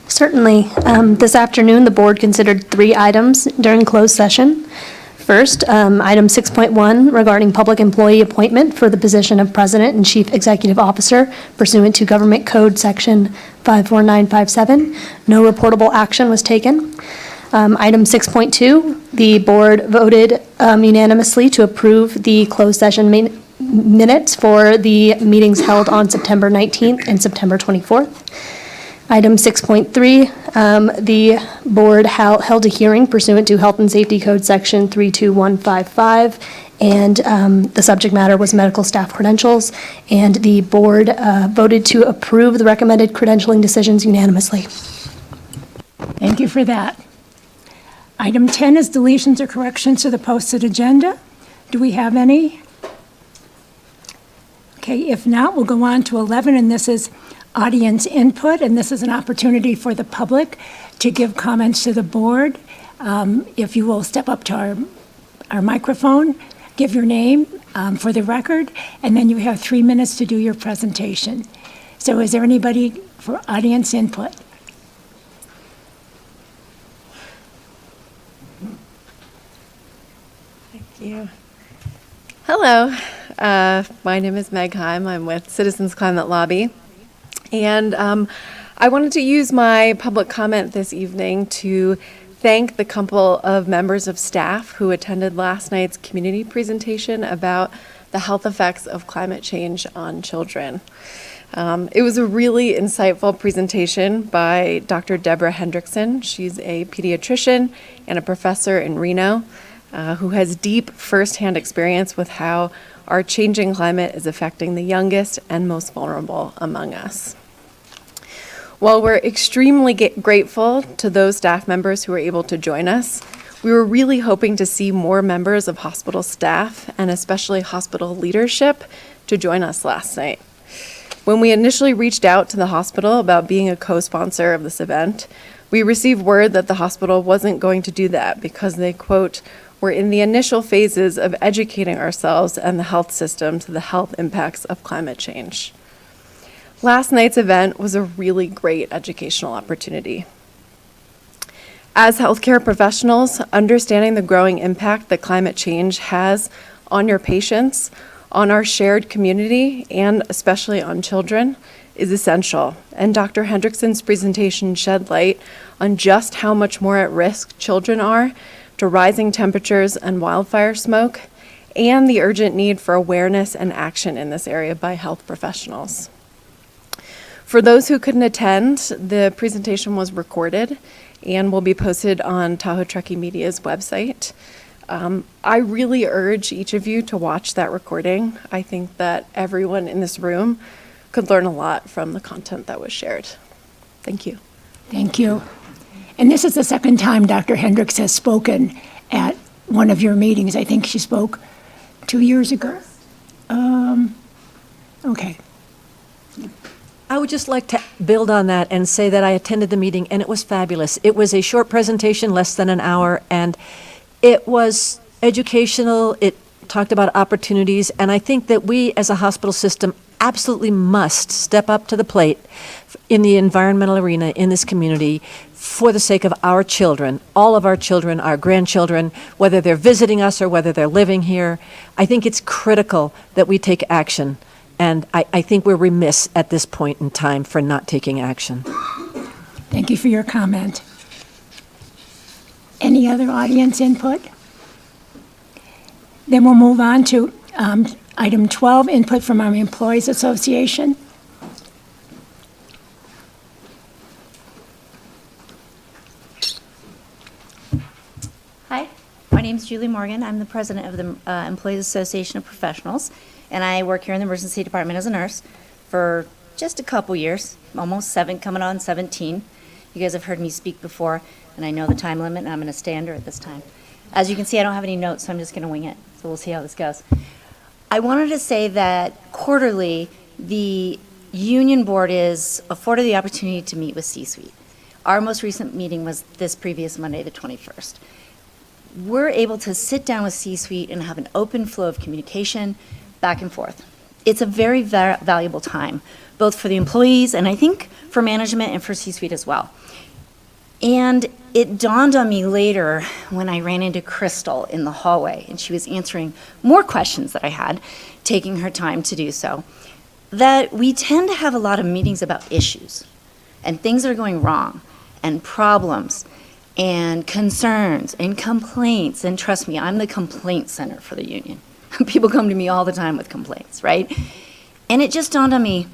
Certainly. This afternoon, the board considered 3 items during closed session. First, item 6.1 regarding public employee appointment for the position of President and Chief Executive Officer pursuant to Government Code Section 54957. No reportable action was taken. Item 6.2, the board voted unanimously to approve the closed session minutes for the meetings held on September 19th and September 24th. Item 6.3, the board held a hearing pursuant to Health and Safety Code Section 32155, and the subject matter was medical staff credentials, and the board voted to approve the recommended credentialing decisions unanimously. Thank you for that. Item 10 is deletions or corrections to the posted agenda. Do we have any? Okay, if not, we'll go on to 11, and this is audience input, and this is an opportunity for the public to give comments to the board. If you will step up to our microphone, give your name for the record, and then you have 3 minutes to do your presentation. So is there anybody for audience input? Thank you. Hello, my name is Meg Heim. I'm with Citizens Climate Lobby. And I wanted to use my public comment this evening to thank the couple of members of staff who attended last night's community presentation about the health effects of climate change on children. It was a really insightful presentation by Dr. Deborah Hendrickson. She's a pediatrician and a professor in Reno who has deep firsthand experience with how our changing climate is affecting the youngest and most vulnerable among us. While we're extremely grateful to those staff members who were able to join us, we were really hoping to see more members of hospital staff and especially hospital leadership to join us last night. When we initially reached out to the hospital about being a co-sponsor of this event, we received word that the hospital wasn't going to do that because they, quote, "We're in the initial phases of educating ourselves and the health system to the health impacts of climate change." Last night's event was a really great educational opportunity. As healthcare professionals, understanding the growing impact that climate change has on your patients, on our shared community, and especially on children is essential. And Dr. Hendrickson's presentation shed light on just how much more at risk children are to rising temperatures and wildfire smoke, and the urgent need for awareness and action in this area by health professionals. For those who couldn't attend, the presentation was recorded and will be posted on Tahoe Truckee Media's website. I really urge each of you to watch that recording. I think that everyone in this room could learn a lot from the content that was shared. Thank you. Thank you. And this is the second time Dr. Hendricks has spoken at one of your meetings. I think she spoke 2 years ago. Okay. I would just like to build on that and say that I attended the meeting and it was fabulous. It was a short presentation, less than an hour, and it was educational. It talked about opportunities, and I think that we as a hospital system absolutely must step up to the plate in the environmental arena in this community for the sake of our children, all of our children, our grandchildren, whether they're visiting us or whether they're living here. I think it's critical that we take action. And I think we're remiss at this point in time for not taking action. Thank you for your comment. Any other audience input? Then we'll move on to item 12, input from our Employees Association. Hi, my name is Julie Morgan. I'm the president of the Employees Association of Professionals, and I work here in the emergency department as a nurse for just a couple years, almost coming on 17. You guys have heard me speak before, and I know the time limit, and I'm going to stay under it this time. As you can see, I don't have any notes, so I'm just going to wing it. So we'll see how this goes. I wanted to say that quarterly, the union board is afforded the opportunity to meet with C-suite. Our most recent meeting was this previous Monday, the 21st. We're able to sit down with C-suite and have an open flow of communication back and forth. It's a very valuable time, both for the employees and I think for management and for C-suite as well. And it dawned on me later when I ran into Crystal in the hallway and she was answering more questions that I had, taking her time to do so, that we tend to have a lot of meetings about issues and things that are going wrong and problems and concerns and complaints. And trust me, I'm the complaint center for the union. People come to me all the time with complaints, right? And it just dawned on me,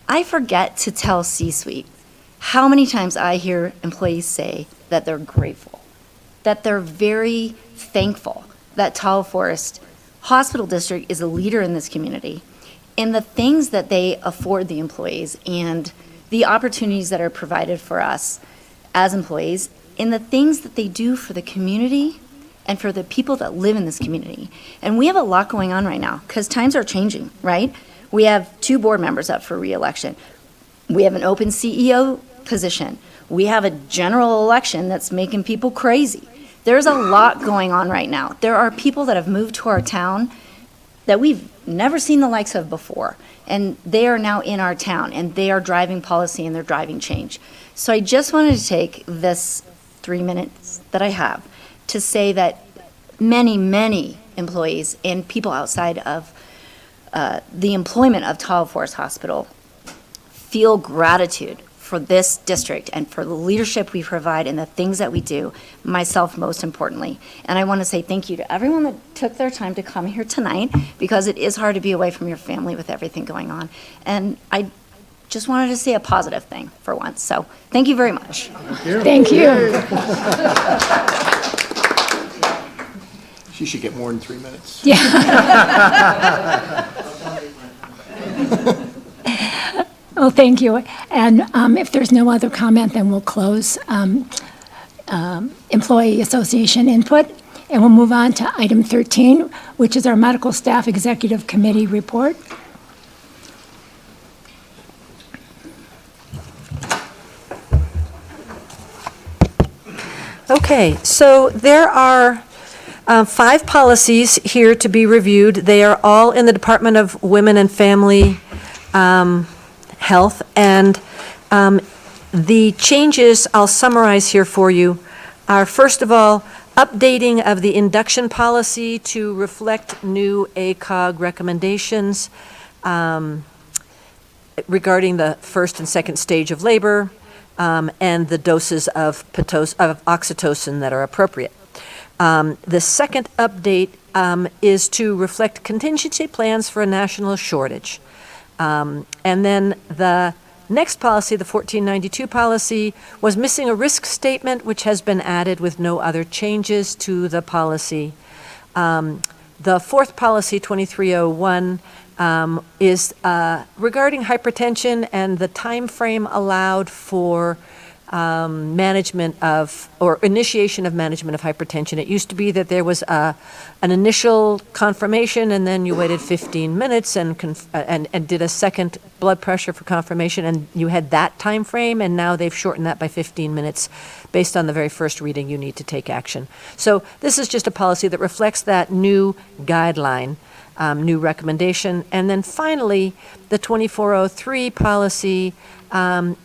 I forget to tell C-suite how many times I hear employees say that they're grateful, that they're very thankful that Tahoe Forest Hospital District is a leader in this community, and the things that they afford the employees and the opportunities that are provided for us as employees, and the things that they do for the community and for the people that live in this community. And we have a lot going on right now because times are changing, right? We have 2 board members up for re-election. We have an open CEO position. We have a general election that's making people crazy. There's a lot going on right now. There are people that have moved to our town that we've never seen the likes of before. And they are now in our town and they are driving policy and they're driving change. So I just wanted to take this 3 minutes that I have to say that many, many employees and people outside of the employment of Tahoe Forest Hospital feel gratitude for this district and for the leadership we provide and the things that we do, myself most importantly. And I want to say thank you to everyone that took their time to come here tonight because it is hard to be away from your family with everything going on. And I just wanted to say a positive thing for once. So thank you very much. Thank you. She should get more than 3 minutes. Well, thank you. And if there's no other comment, then we'll close Employee Association input. And we'll move on to item 13, which is our Medical Staff Executive Committee report. Okay, so there are 5 policies here to be reviewed. They are all in the Department of Women and Family Health, and the changes I'll summarize here for you are, first of all, updating of the induction policy to reflect new ACOG recommendations regarding the first and second stage of labor and the doses of oxytocin that are appropriate. The second update is to reflect contingency plans for a national shortage. And then the next policy, the 1492 policy, was missing a risk statement, which has been added with no other changes to the policy. The fourth policy, 2301, is regarding hypertension and the time frame allowed for management of, or initiation of management of hypertension. It used to be that there was an initial confirmation and then you waited 15 minutes and did a second blood pressure for confirmation, and you had that time frame, and now they've shortened that by 15 minutes. Based on the very first reading, you need to take action. So this is just a policy that reflects that new guideline, new recommendation. And then finally, the 2403 policy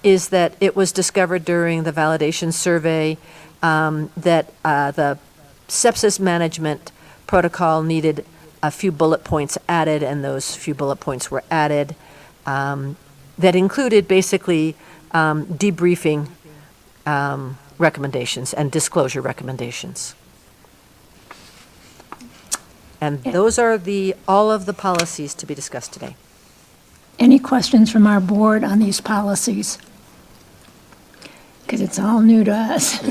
is that it was discovered during the validation survey that the sepsis management protocol needed a few bullet points added, and those few bullet points were added that included basically debriefing recommendations and disclosure recommendations. And those are all of the policies to be discussed today. Any questions from our board on these policies? Because it's all new to us.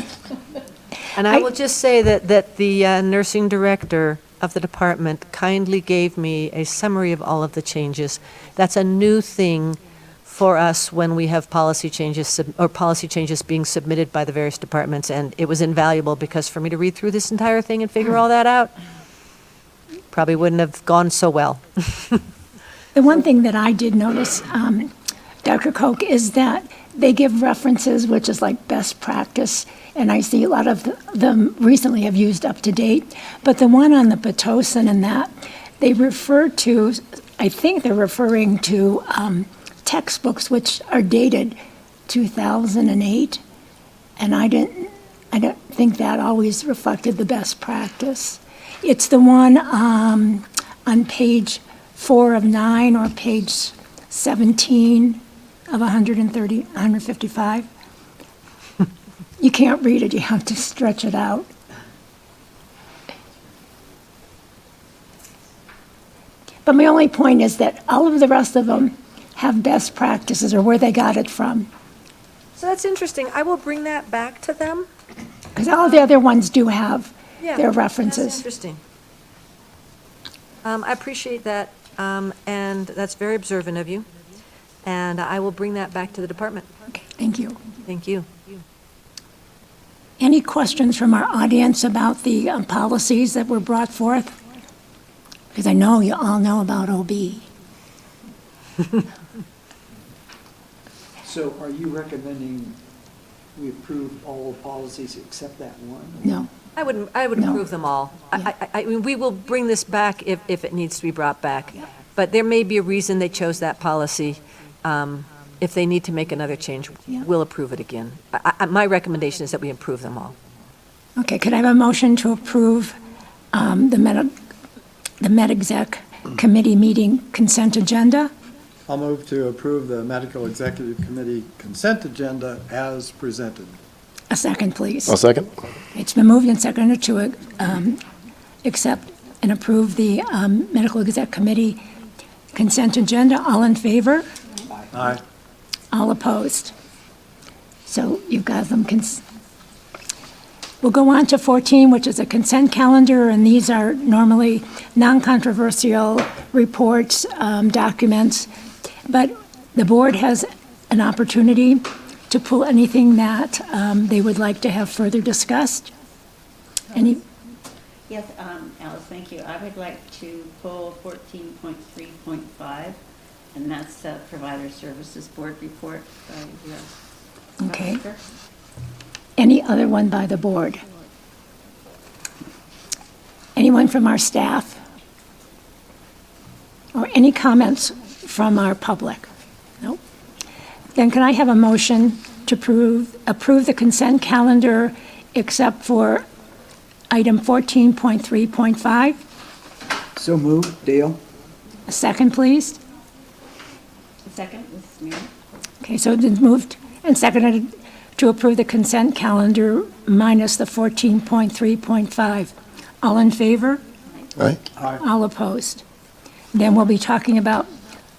And I will just say that the nursing director of the department kindly gave me a summary of all of the changes. That's a new thing for us when we have policy changes being submitted by the various departments, and it was invaluable because for me to read through this entire thing and figure all that out, probably wouldn't have gone so well. The one thing that I did notice, Dr. Koch, is that they give references, which is like best practice, and I see a lot of them recently have used up to date. But the one on the Pitocin and that, they refer to, I think they're referring to textbooks which are dated 2008, and I don't think that always reflected the best practice. It's the one on page 4 of 9 or page 17 of 155. You can't read it, you have to stretch it out. But my only point is that all of the rest of them have best practices or where they got it from. So that's interesting. I will bring that back to them. Because all the other ones do have Yeah, their That's references. interesting. I appreciate that, and that's very observant of you. And I will bring that back to the department. Okay, thank you. Thank you. Any questions from our audience about the policies that were brought forth? Because I know you all know about OB. So are you recommending we approve all policies except that one? No. I would No. approve them all. Yeah. I mean, we will bring this back if it needs to be brought back. But there may be a reason they chose that policy. If they need to make another change, Yeah. we'll approve it again. My recommendation is that we approve them all. Okay, could I have a motion to approve the Med Exec Committee meeting consent agenda? I'll move to approve the Medical Executive Committee consent agenda as presented. A second, please. I'll second. It's been moved and seconded to accept and approve the Medical Exec Committee consent agenda. All in favor? Aye. All opposed? So you've got them. We'll go on to 14, which is a consent calendar, and these are normally non-controversial reports, documents, but the board has an opportunity to pull anything that they would like to have further discussed. Any, Yes, Alice, thank you. I would like to pull 14.3.5, and that's the Provider Services Board report by the Okay. director. any other one by the board? Anyone from our staff? Or any comments from our public? Nope. Then can I have a motion to approve the consent calendar except for item 14.3.5? So moved. Dale? A second, please. The second, Mrs. Mayor. Okay, so it's moved and seconded to approve the consent calendar minus the 14.3.5. All in favor? Aye. All opposed? Then we'll be talking about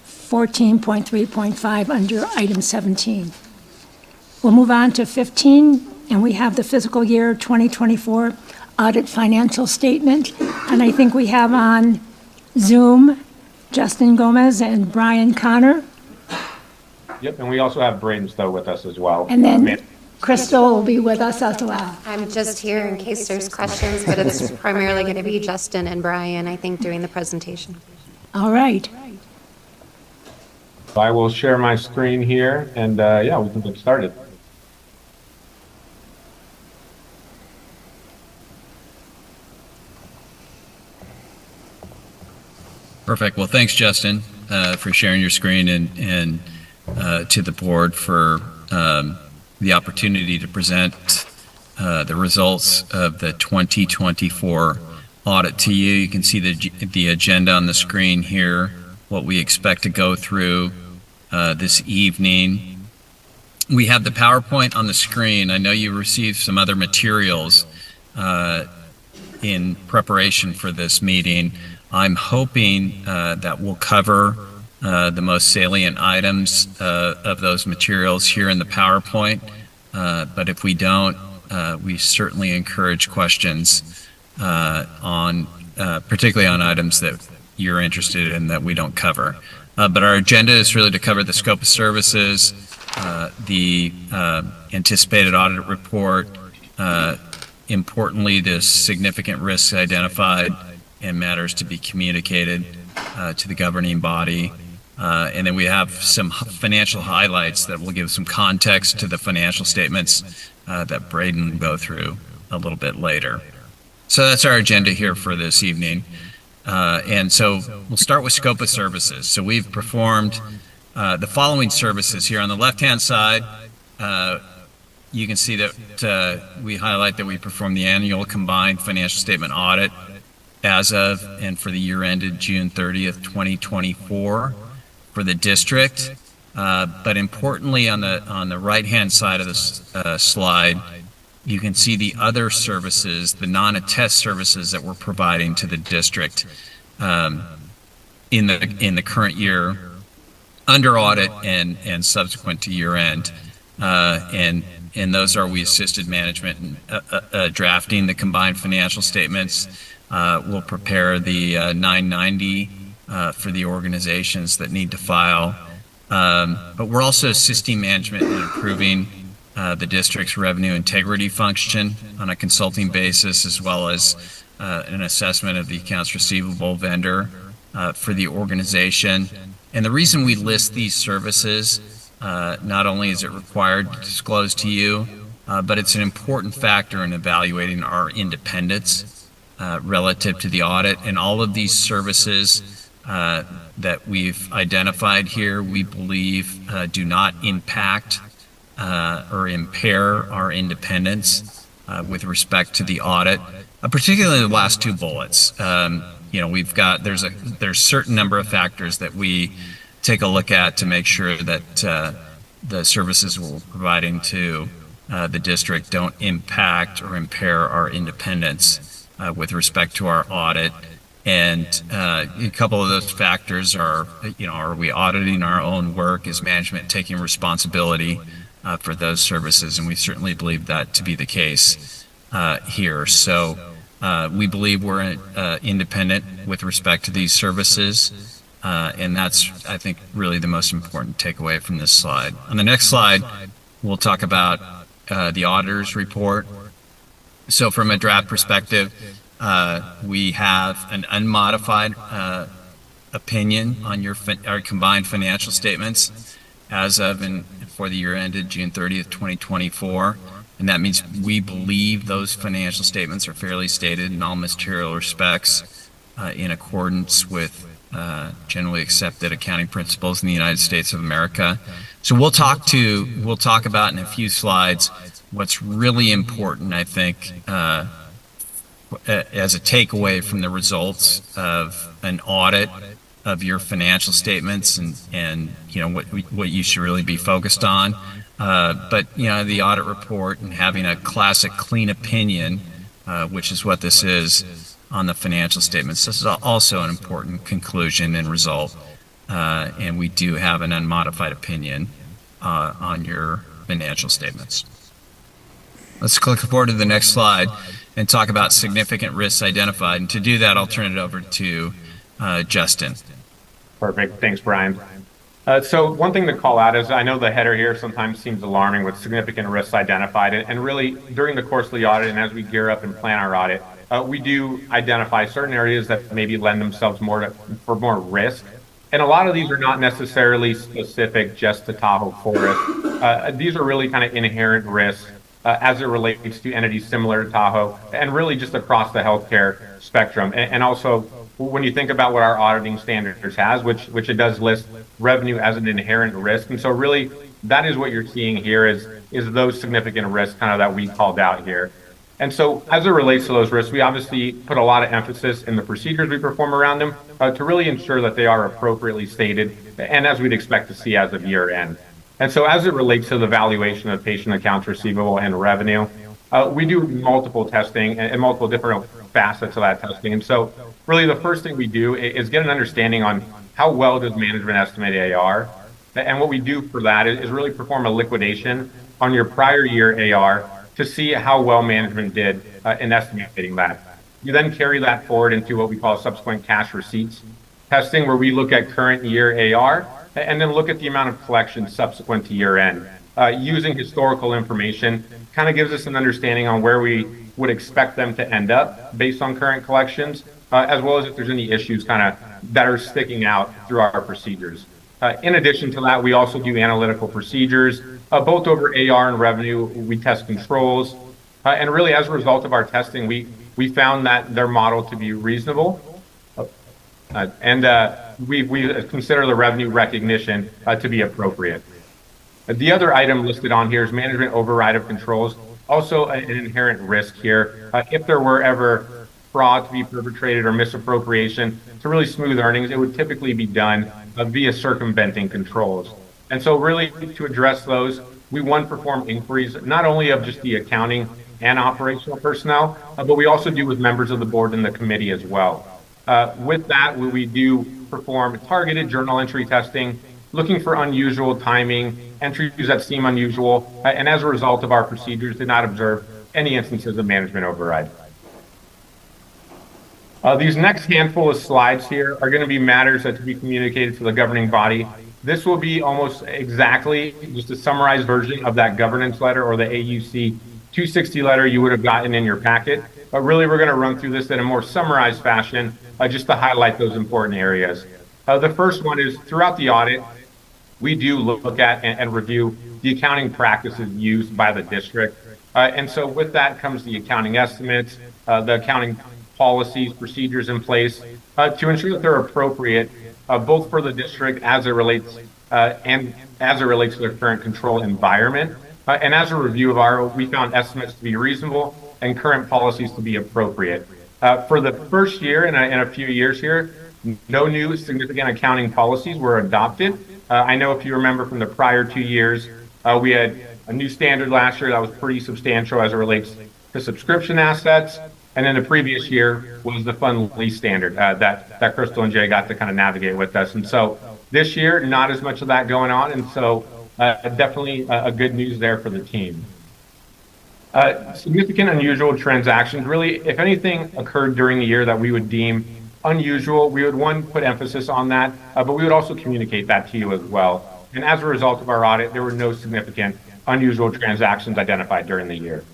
14.3.5 under item 17. We'll move on to 15, and we have the fiscal year 2024 audit financial statement. And I think we have on Zoom Justin Gomez and Brian Connor. Yep, and we also have Braden Stowe with us as well. And then Crystal will be with us as well. I'm just here in case there's questions, but it's primarily going to be Justin and Brian, I think, doing the presentation. All right. I will share my screen here, and yeah, we can get started. Perfect. Well, thanks, Justin, for sharing your screen and to the board for the opportunity to present the results of the 2024 audit to you. You can see the agenda on the screen here, what we expect to go through this evening. We have the PowerPoint on the screen. I know you received some other materials in preparation for this meeting. I'm hoping that we'll cover the most salient items of those materials here in the PowerPoint. But if we don't, we certainly encourage questions on, particularly on items that you're interested in that we don't cover. But our agenda is really to cover the scope of services, the anticipated audit report, importantly, the significant risks identified, and matters to be communicated to the governing body. And then we have some financial highlights that will give some context to the financial statements that Braden will go through a little bit later. So that's our agenda here for this evening. And so we'll start with scope of services. So we've performed the following services here on the left-hand side. You can see that we highlight that we performed the annual combined financial statement audit as of and for the year ended June 30th, 2024 for the district. But importantly, on the right-hand side of this slide, you can see the other services, the non-attest services that we're providing to the district in the current year under audit and subsequent to year end. And those are, we assisted management in drafting the combined financial statements. We'll prepare the 990 for the organizations that need to file. But we're also assisting management in improving the district's revenue integrity function on a consulting basis, as well as an assessment of the accounts receivable vendor for the organization. And the reason we list these services, not only is it required to disclose to you, but it's an important factor in evaluating our independence relative to the audit. And all of these services that we've identified here, we believe do not impact or impair our independence with respect to the audit, particularly the last two bullets. We've got, there's a certain number of factors that we take a look at to make sure that the services we're providing to the district don't impact or impair our independence with respect to our audit. And a couple of those factors are, are we auditing our own work? Is management taking responsibility for those services? And we certainly believe that to be the case here. So we believe we're independent with respect to these services. And that's, I think, really the most important takeaway from this slide. On the next slide, we'll talk about the auditor's report. So from a draft perspective, we have an unmodified opinion on our combined financial statements as of and for the year ended June 30th, 2024. And that means we believe those financial statements are fairly stated in all material respects in accordance with generally accepted accounting principles in the United States of America. So we'll talk about in a few slides what's really important, I think, as a takeaway from the results of an audit of your financial statements and what you should really be focused on. But the audit report and having a classic clean opinion, which is what this is on the financial statements, this is also an important conclusion and result. And we do have an unmodified opinion on your financial statements. Let's click forward to the next slide and talk about significant risks identified. And to do that, I'll turn it over to Justin. Perfect. Thanks, Brian. So one thing to call out is I know the header here sometimes seems alarming with significant risks identified. And really, during the course of the audit and as we gear up and plan our audit, we do identify certain areas that maybe lend themselves for more risk. And a lot of these are not necessarily specific just to Tahoe Forest. These are really kind of inherent risks as it relates to entities similar to Tahoe and really just across the healthcare spectrum. And also, when you think about what our auditing standards has, which it does list revenue as an inherent risk. And so really, that is what you're seeing here is those significant risks kind of that we called out here. And so as it relates to those risks, we obviously put a lot of emphasis in the procedures we perform around them to really ensure that they are appropriately stated and as we'd expect to see as of year end. And so as it relates to the valuation of patient accounts receivable and revenue, we do multiple testing and multiple different facets of that testing. And so really the first thing we do is get an understanding on how well does management estimate AR. And what we do for that is really perform a liquidation on your prior year AR to see how well management did in estimating that. You then carry that forward into what we call subsequent cash receipts testing, where we look at current year AR and then look at the amount of collections subsequent to year end. Using historical information kind of gives us an understanding on where we would expect them to end up based on current collections, as well as if there's any issues kind of that are sticking out through our procedures. In addition to that, we also do analytical procedures, both over AR and revenue. We test controls, and really as a result of our testing, we found that their model to be reasonable, and we consider the revenue recognition to be appropriate. The other item listed on here is management override of controls, also an inherent risk here. If there were ever fraud to be perpetrated or misappropriation, to really smooth earnings, it would typically be done via circumventing controls. And so really to address those, we perform inquiries, not only of just the accounting and operational personnel, but we also do with members of the board and the committee as well. With that, we do perform targeted journal entry testing, looking for unusual timing, entries that seem unusual, and as a result of our procedures, did not observe any instances of management override. These next handful of slides here are going to be matters that to be communicated to the governing body. This will be almost exactly just a summarized version of that governance letter or the AUC 260 letter you would have gotten in your packet. But really, we're going to run through this in a more summarized fashion, just to highlight those important areas. The first one is throughout the audit, we do look at and review the accounting practices used by the district. And so with that comes the accounting estimates, the accounting policies, procedures in place to ensure that they're appropriate, both for the district as it relates and as it relates to their current control environment. And as a review of we found estimates to be reasonable and current policies to be appropriate. For the first year in a few years here, no new significant accounting policies were adopted. I know if you remember from the prior 2 years, we had a new standard last year that was pretty substantial as it relates to subscription assets. And then the previous year was the fund lease standard that Crystal and Jay got to kind of navigate with us. And so this year, not as much of that going on. And so definitely a good news there for the team. Significant unusual transactions, really, if anything occurred during the year that we would deem unusual, we would put emphasis on that, but we would also communicate that to you as well. And as a result of our audit, there were no significant unusual transactions identified during the year.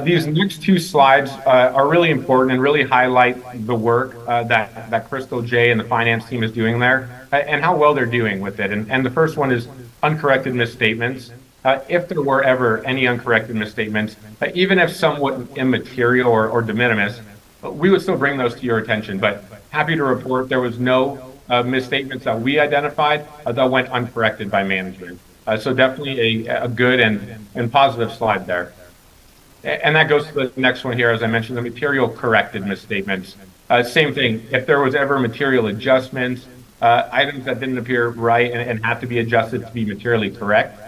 These next two slides are really important and really highlight the work that Crystal, Jay, and the finance team is doing there and how well they're doing with it. And the first one is uncorrected misstatements. If there were ever any uncorrected misstatements, even if somewhat immaterial or de minimis, we would still bring those to your attention. But happy to report there was no misstatements that we identified that went uncorrected by management. So definitely a good and positive slide there. And that goes to the next one here, as I mentioned, the material corrected misstatements. Same thing, if there was ever material adjustments, items that didn't appear right and had to be adjusted to be materially correct,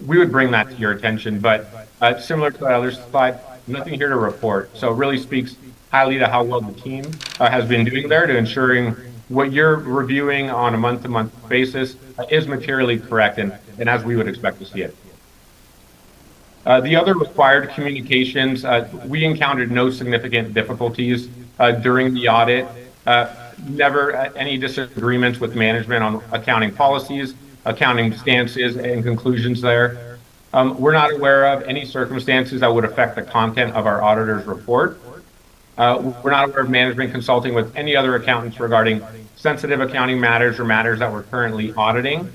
we would bring that to your attention. But similar to that other slide, nothing here to report. So it really speaks highly to how well the team has been doing there to ensuring what you're reviewing on a month-to-month basis is materially correct and as we would expect to see it. The other required communications, we encountered no significant difficulties during the audit, never any disagreements with management on accounting policies, accounting stances, and conclusions there. We're not aware of any circumstances that would affect the content of our auditor's report. We're not aware of management consulting with any other accountants regarding sensitive accounting matters or matters that we're currently auditing.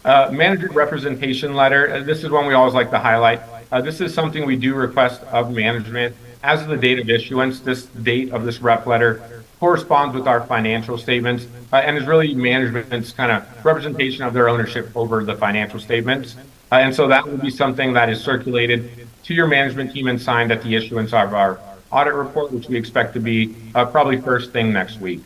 Manager representation letter, this is one we always like to highlight. This is something we do request of management. As of the date of issuance, this date of this rep letter corresponds with our financial statements and is really management's kind of representation of their ownership over the financial statements. And so that will be something that is circulated to your management team and signed at the issuance of our audit report, which we expect to be probably first thing next week.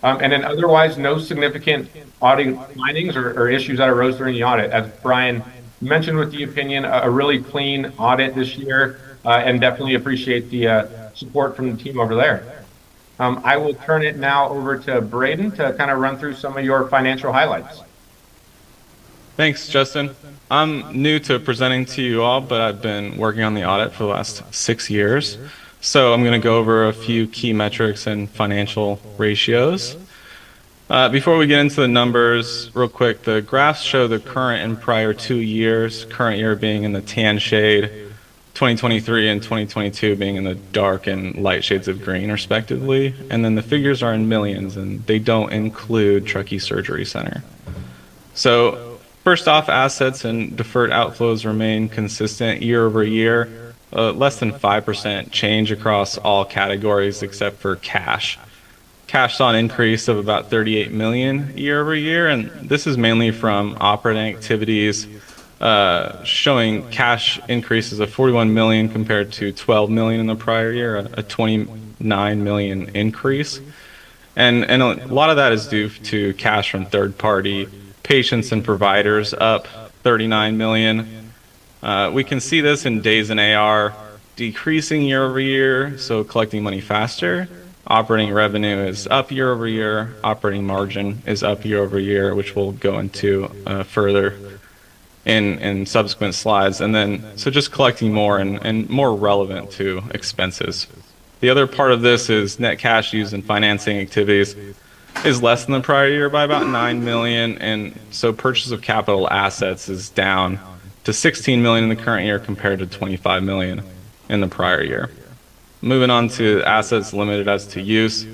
And then otherwise, no significant audit findings or issues that arose during the audit. As Brian mentioned with the opinion, a really clean audit this year, and definitely appreciate the support from the team over there. I will turn it now over to Braden to kind of run through some of your financial highlights. Thanks, Justin. I'm new to presenting to you all, but I've been working on the audit for the last 6 years. So I'm going to go over a few key metrics and financial ratios. Before we get into the numbers, real quick, the graphs show the current and prior 2 years, current year being in the tan shade, 2023 and 2022 being in the dark and light shades of green, respectively. And then the figures are in millions, and they don't include Truckee Surgery Center. So, first off, assets and deferred outflows remain consistent year over year, less than 5% change across all categories except for cash. Cash saw an increase of about 38 million year over year, and this is mainly from operating activities, showing cash increases of 41 million compared to 12 million in the prior year, a 29 million increase. And a lot of that is due to cash from third-party patients and providers, up 39 million. We can see this in days in AR decreasing year over year, so collecting money faster. Operating revenue is up year over year. Operating margin is up year over year, which we'll go into further in subsequent slides. And then, so just collecting more and more relevant to expenses. The other part of this is net cash used in financing activities is less than the prior year by about 9 million. And so purchase of capital assets is down to 16 million in the current year compared to 25 million in the prior year. Moving on to assets limited as to use.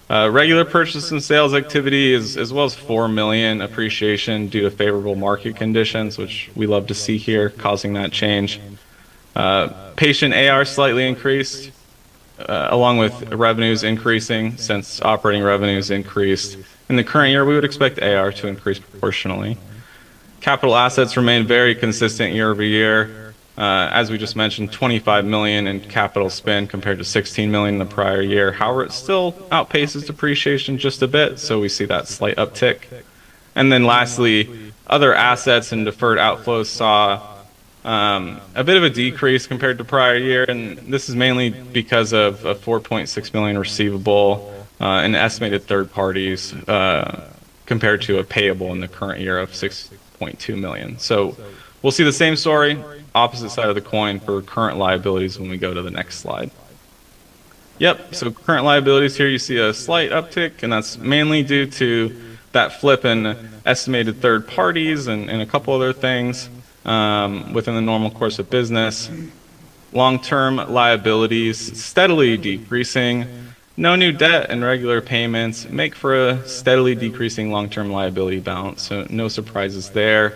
Regular purchase and sales activity is as well as 4 million appreciation due to favorable market conditions, which we love to see here, causing that change. Patient AR slightly increased, along with revenues increasing since operating revenues increased. In the current year, we would expect AR to increase proportionally. Capital assets remain very consistent year over year. As we just mentioned, 25 million in capital spend compared to 16 million in the prior year. However, it still outpaces depreciation just a bit, so we see that slight uptick. And then lastly, other assets and deferred outflows saw a bit of a decrease compared to prior year, and this is mainly because of a 4.6 million receivable and estimated third parties compared to a payable in the current year of 6.2 million. So we'll see the same story, opposite side of the coin for current liabilities when we go to the next slide. Yep, so current liabilities here, you see a slight uptick, and that's mainly due to that flip in estimated third parties and a couple other things within the normal course of business. Long-term liabilities steadily decreasing. No new debt and regular payments make for a steadily decreasing long-term liability balance, so no surprises there.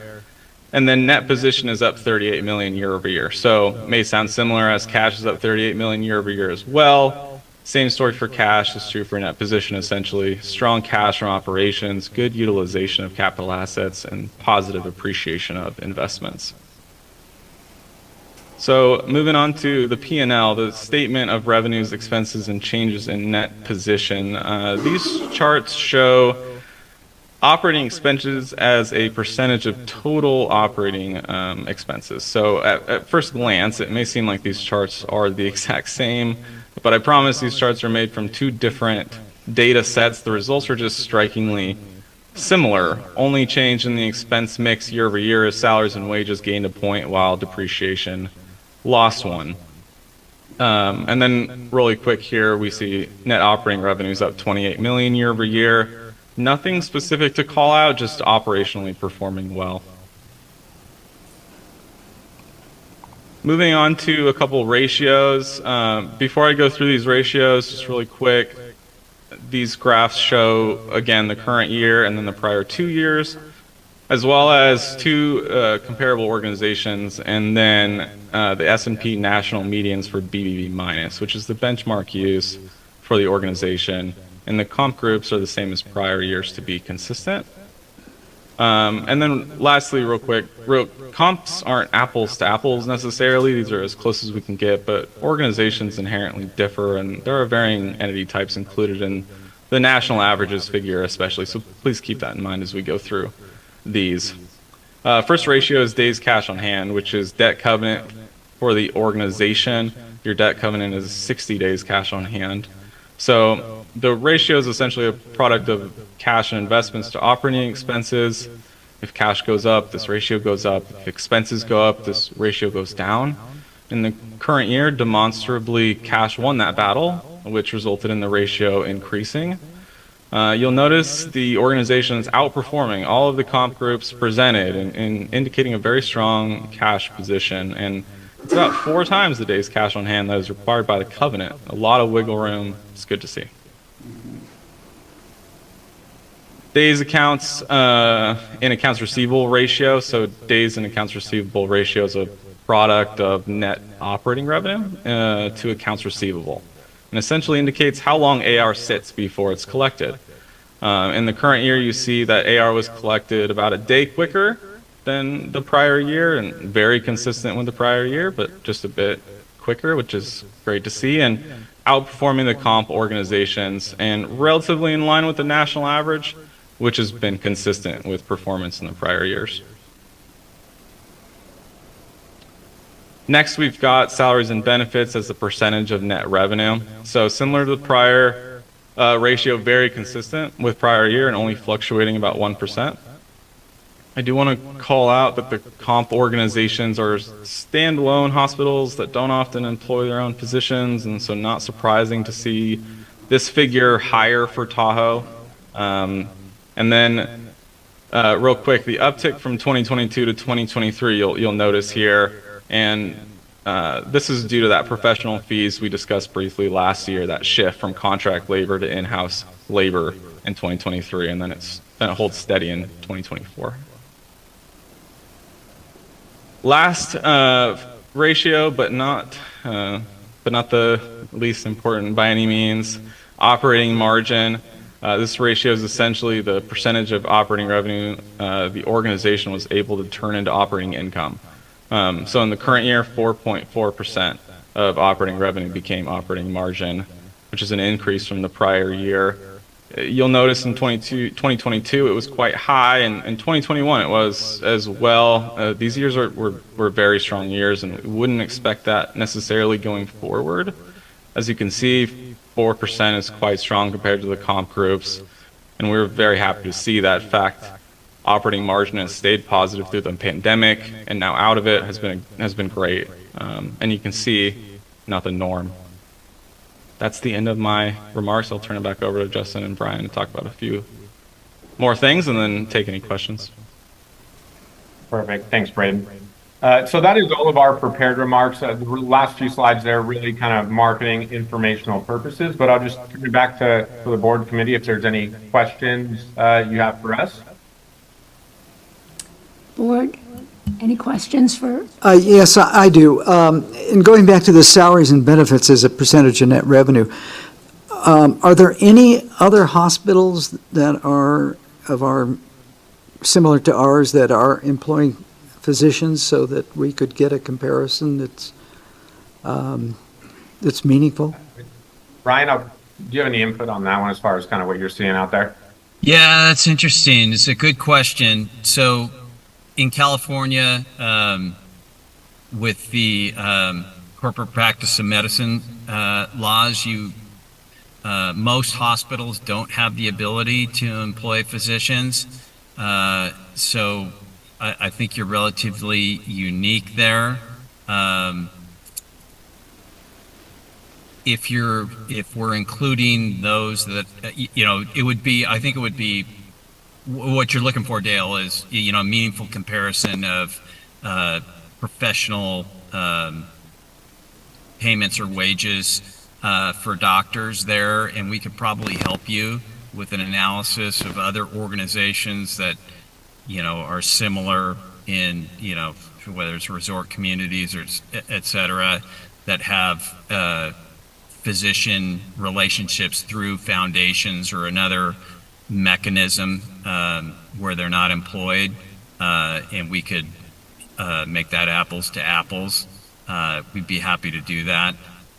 And then net position is up 38 million year over year. So may sound similar as cash is up 38 million year over year as well. Same story for cash is true for net position essentially. Strong cash from operations, good utilization of capital assets, and positive appreciation of investments. So moving on to the P&L, the statement of revenues, expenses, and changes in net position. These charts show operating expenses as a percentage of total operating expenses. So at first glance, it may seem like these charts are the exact same, but I promise these charts are made from two different data sets. The results are just strikingly similar. Only change in the expense mix year over year is salaries and wages gained a point while depreciation lost one. And then really quick here, we see net operating revenues up 28 million year over year. Nothing specific to call out, just operationally performing well. Moving on to a couple ratios. Before I go through these ratios, just really quick, these graphs show, again, the current year and then the prior 2 years, as well as two comparable organizations, and then the S&P national medians for BBB minus, which is the benchmark used for the organization. And the comp groups are the same as prior years to be consistent. And then lastly, real quick, comps aren't apples to apples necessarily. These are as close as we can get, but organizations inherently differ, and there are varying entity types included in the national averages figure especially. So please keep that in mind as we go through these. First ratio is days cash on hand, which is debt covenant for the organization. Your debt covenant is 60 days cash on hand. So the ratio is essentially a product of cash and investments to operating expenses. If cash goes up, this ratio goes up. If expenses go up, this ratio goes down. In the current year, demonstrably, cash won that battle, which resulted in the ratio increasing. You'll notice the organization is outperforming all of the comp groups presented and indicating a very strong cash position. And It's about 4 times the days cash on hand that is required by the covenant. A lot of wiggle room. It's good to see. Days accounts in accounts receivable ratio. So days in accounts receivable ratio is a product of net operating revenue to accounts receivable, and essentially indicates how long AR sits before it's collected. In the current year, you see that AR was collected about a day quicker than the prior year, and very consistent with the prior year, but just a bit quicker, which is great to see, and outperforming the comp organizations and relatively in line with the national average, which has been consistent with performance in the prior years. Next, we've got salaries and benefits as a percentage of net revenue. So similar to the prior ratio, very consistent with prior year and only fluctuating about 1%. I do want to call out that the comp organizations are standalone hospitals that don't often employ their own physicians, and so not surprising to see this figure higher for Tahoe. And then real quick, the uptick from 2022 to 2023, you'll notice here, and this is due to that professional fees we discussed briefly last year, that shift from contract labor to in-house labor in 2023, and then it holds steady in 2024. Last ratio, but not the least important by any means, operating margin. This ratio is essentially the percentage of operating revenue the organization was able to turn into operating income. So in the current year, 4.4% of operating revenue became operating margin, which is an increase from the prior year. You'll notice in 2022 it was quite high, and in 2021 it was as well. These years were very strong years, and we wouldn't expect that necessarily going forward. As you can see, 4% is quite strong compared to the comp groups, and we're very happy to see that fact. Operating margin has stayed positive through the pandemic, and now out of it has been great. And you can see, not the norm. That's the end of my remarks. I'll turn it back over to Justin and Brian to talk about a few more things and then take any questions. Perfect. Thanks, Braden. So that is all of our prepared remarks. The last few slides there really kind of marketing informational purposes, but I'll just turn it back to the board committee if there's any questions you have for us. Board, any questions for? Yes, I do. In going back to the salaries and benefits as a percentage of net revenue, are there any other hospitals that are similar to ours that are employing physicians so that we could get a comparison that's meaningful? Brian, do you have any input on that one as far as kind of what you're seeing out there? Yeah, that's interesting. It's a good question. So in California, with the corporate practice of medicine laws, most hospitals don't have the ability to employ physicians. So I think you're relatively unique there. If we're including those that, I think it would be what you're looking for, Dale, is, a meaningful comparison of professional payments or wages for doctors there, and we could probably help you with an analysis of other organizations that, are similar in, whether it's resort communities or et cetera, that have physician relationships through foundations or another mechanism where they're not employed, and we could make that apples to apples. We'd be happy to do that,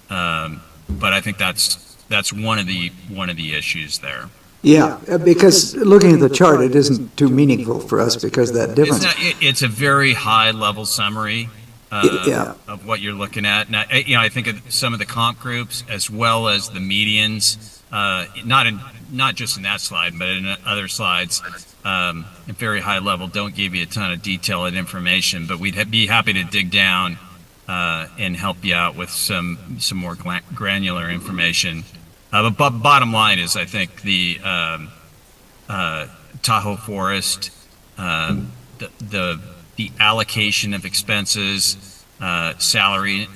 but I think that's one of the issues there. Yeah, because looking at the chart, it isn't too meaningful for us because of that difference. It's a very high level summary of what you're looking at. And I think of some of the comp groups as well as the medians, not just in that slide, but in other slides, at very high level, don't give you a ton of detail and information, but we'd be happy to dig down and help you out with some more granular information. But bottom line is, I think the Tahoe Forest, the allocation of expenses salaries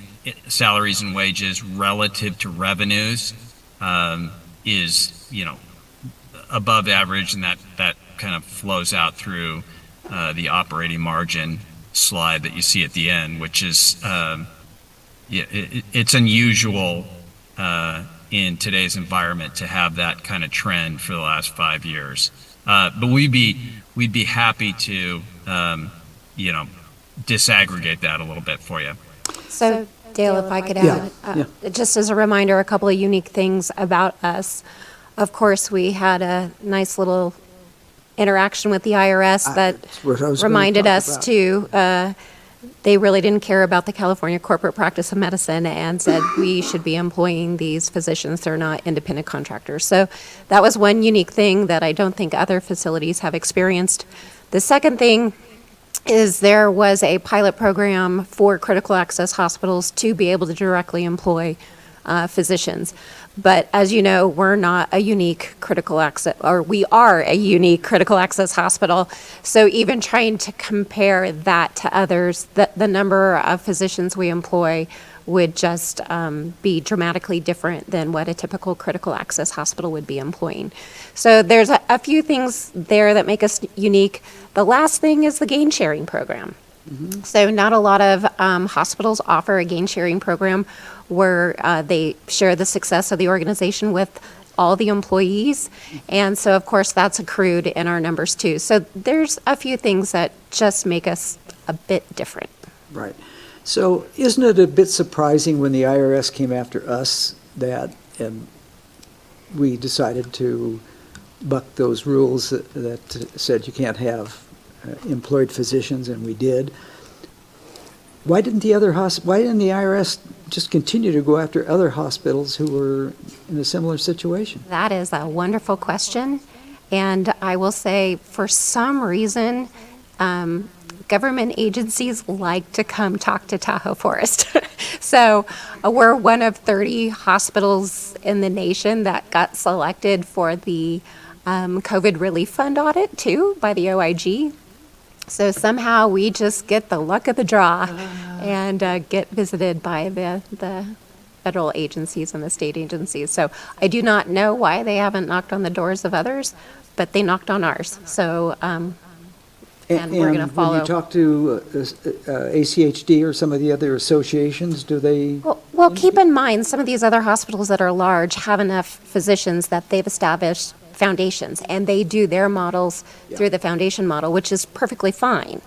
and wages relative to revenues is, above average, and that kind of flows out through the operating margin slide that you see at the end, which is it's unusual in today's environment to have that kind of trend for the last 5 years. But we'd be happy to disaggregate that a little bit for you. So, Dale, if I could Yeah, add, just as a reminder, a couple of unique things about us. Of course, we had a nice little interaction with the IRS that That's what I was gonna reminded talk us about. to, they really didn't care about the California corporate practice of medicine and said we should be employing these physicians. They're not independent contractors. So that was one unique thing that I don't think other facilities have experienced. The second thing is there was a pilot program for critical access hospitals to be able to directly employ physicians. But as you know, we're not a unique critical access, or we are a unique critical access hospital. So even trying to compare that to others, the number of physicians we employ would just be dramatically different than what a typical critical access hospital would be employing. So there's a few things there that make us unique. The last thing is the gain sharing program. So not a lot of hospitals offer a gain sharing program where they share the success of the organization with all the employees. And so, of course, that's accrued in our numbers too. So there's a few things that just make us a bit different. Right. So isn't it a bit surprising when the IRS came after us that we decided to buck those rules that said you can't have employed physicians, and we did? Why didn't the IRS just continue to go after other hospitals who were in a similar situation? That is a wonderful question. And I will say, for some reason, government agencies like to come talk to Tahoe Forest. So we're one of 30 hospitals in the nation that got selected for the COVID Relief Fund audit too by the OIG. So somehow we just get the luck of the draw and get visited by the federal agencies and the state agencies. So I do not know why they haven't knocked on the doors of others, but they knocked on ours. So and we're going to follow. When you talk to ACHD or some of the other associations, do they? Well, keep in mind, some of these other hospitals that are large have enough physicians that they've established foundations, and they do their models through the foundation model, which is perfectly fine.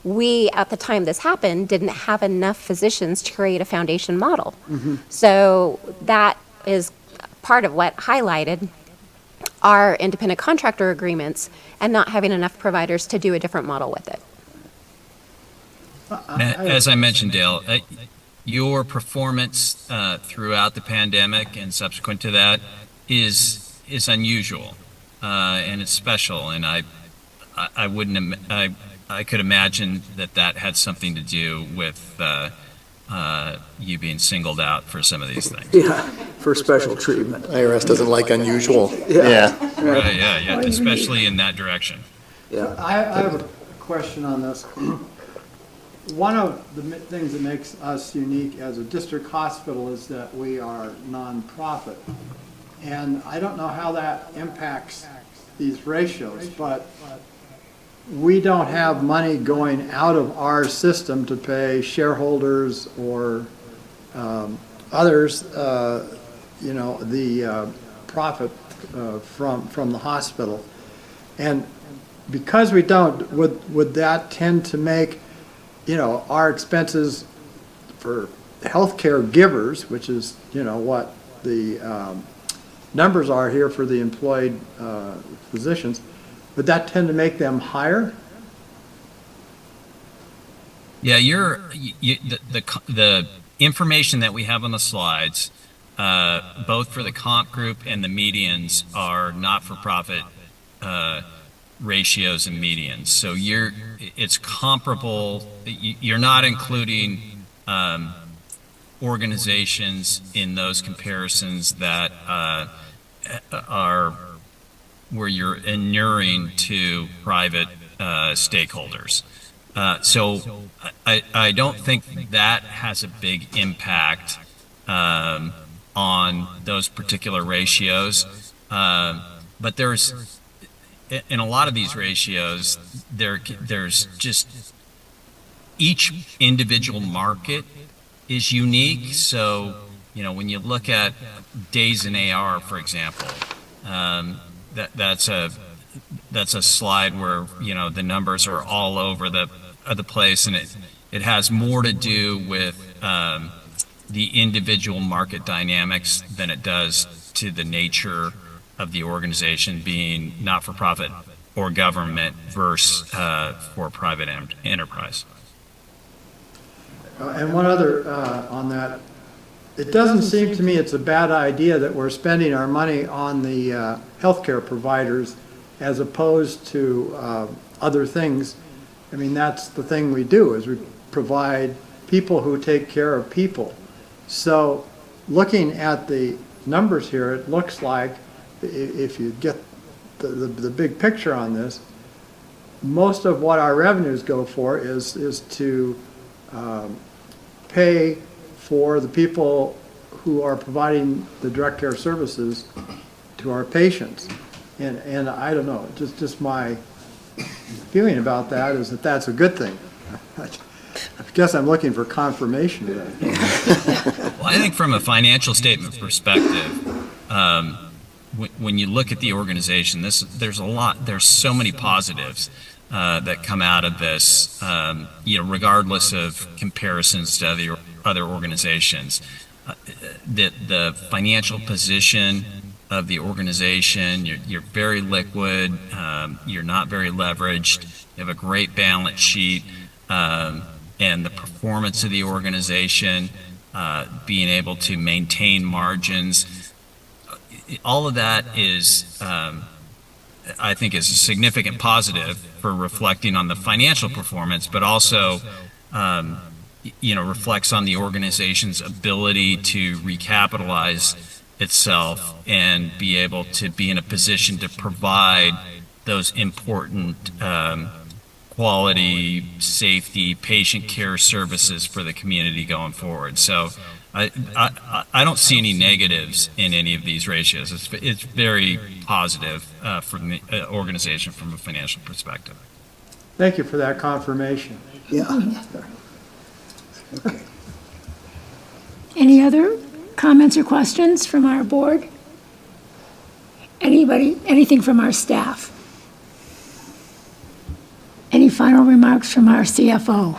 We, at the time this happened, didn't have enough physicians to create a foundation model. So that is part of what highlighted our independent contractor agreements and not having enough providers to do a different model with it. As I mentioned, Dale, your performance throughout the pandemic and subsequent to that is unusual, and it's special. And I could imagine that had something to do with you being singled out for some of these things. Yeah, for special treatment. IRS doesn't like unusual. Yeah. Right, yeah, especially in that direction. Yeah, I have a question on this. One of the things that makes us unique as a district hospital is that we are nonprofit. And I don't know how that impacts these ratios, but we don't have money going out of our system to pay shareholders or others, the profit from the hospital. And because we don't, would that tend to make, our expenses for healthcare givers, which is, what the numbers are here for the employed physicians, would that tend to make them higher? Yeah, the information that we have on the slides, both for the comp group and the medians, are not-for-profit ratios and medians. So it's comparable. You're not including organizations in those comparisons that are where you're inuring to private stakeholders. So I don't think that has a big impact on those particular ratios. But in a lot of these ratios, there's just each individual market is unique. So, when you look at days in AR, for example, that's a slide where, the numbers are all over the place, and it has more to do with the individual market dynamics than it does to the nature of the organization being not-for-profit or government versus for private enterprise. And one other on that, it doesn't seem to me it's a bad idea that we're spending our money on the healthcare providers as opposed to other things. I mean, that's the thing we do, is we provide people who take care of people. So looking at the numbers here, it looks like, if you get the big picture on this, most of what our revenues go for is to pay for the people who are providing the direct care services to our patients. And I don't know, just my feeling about that is that that's a good thing. I guess I'm looking for confirmation of that. Well, I think from a financial statement perspective, when you look at the organization, there's so many positives that come out of this, regardless of comparisons to other organizations. The financial position of the organization, you're very liquid, you're not very leveraged, you have a great balance sheet, and the performance of the organization, being able to maintain margins, all of that is, I think, is a significant positive for reflecting on the financial performance, but also, reflects on the organization's ability to recapitalize itself and be able to be in a position to provide those important quality, safety, patient care services for the community going forward. So I don't see any negatives in any of these ratios. It's very positive from the organization from a financial perspective. Thank you for that confirmation. Yeah. Okay. Any other comments or questions from our board? Anybody, anything from our staff? Any final remarks from our CFO?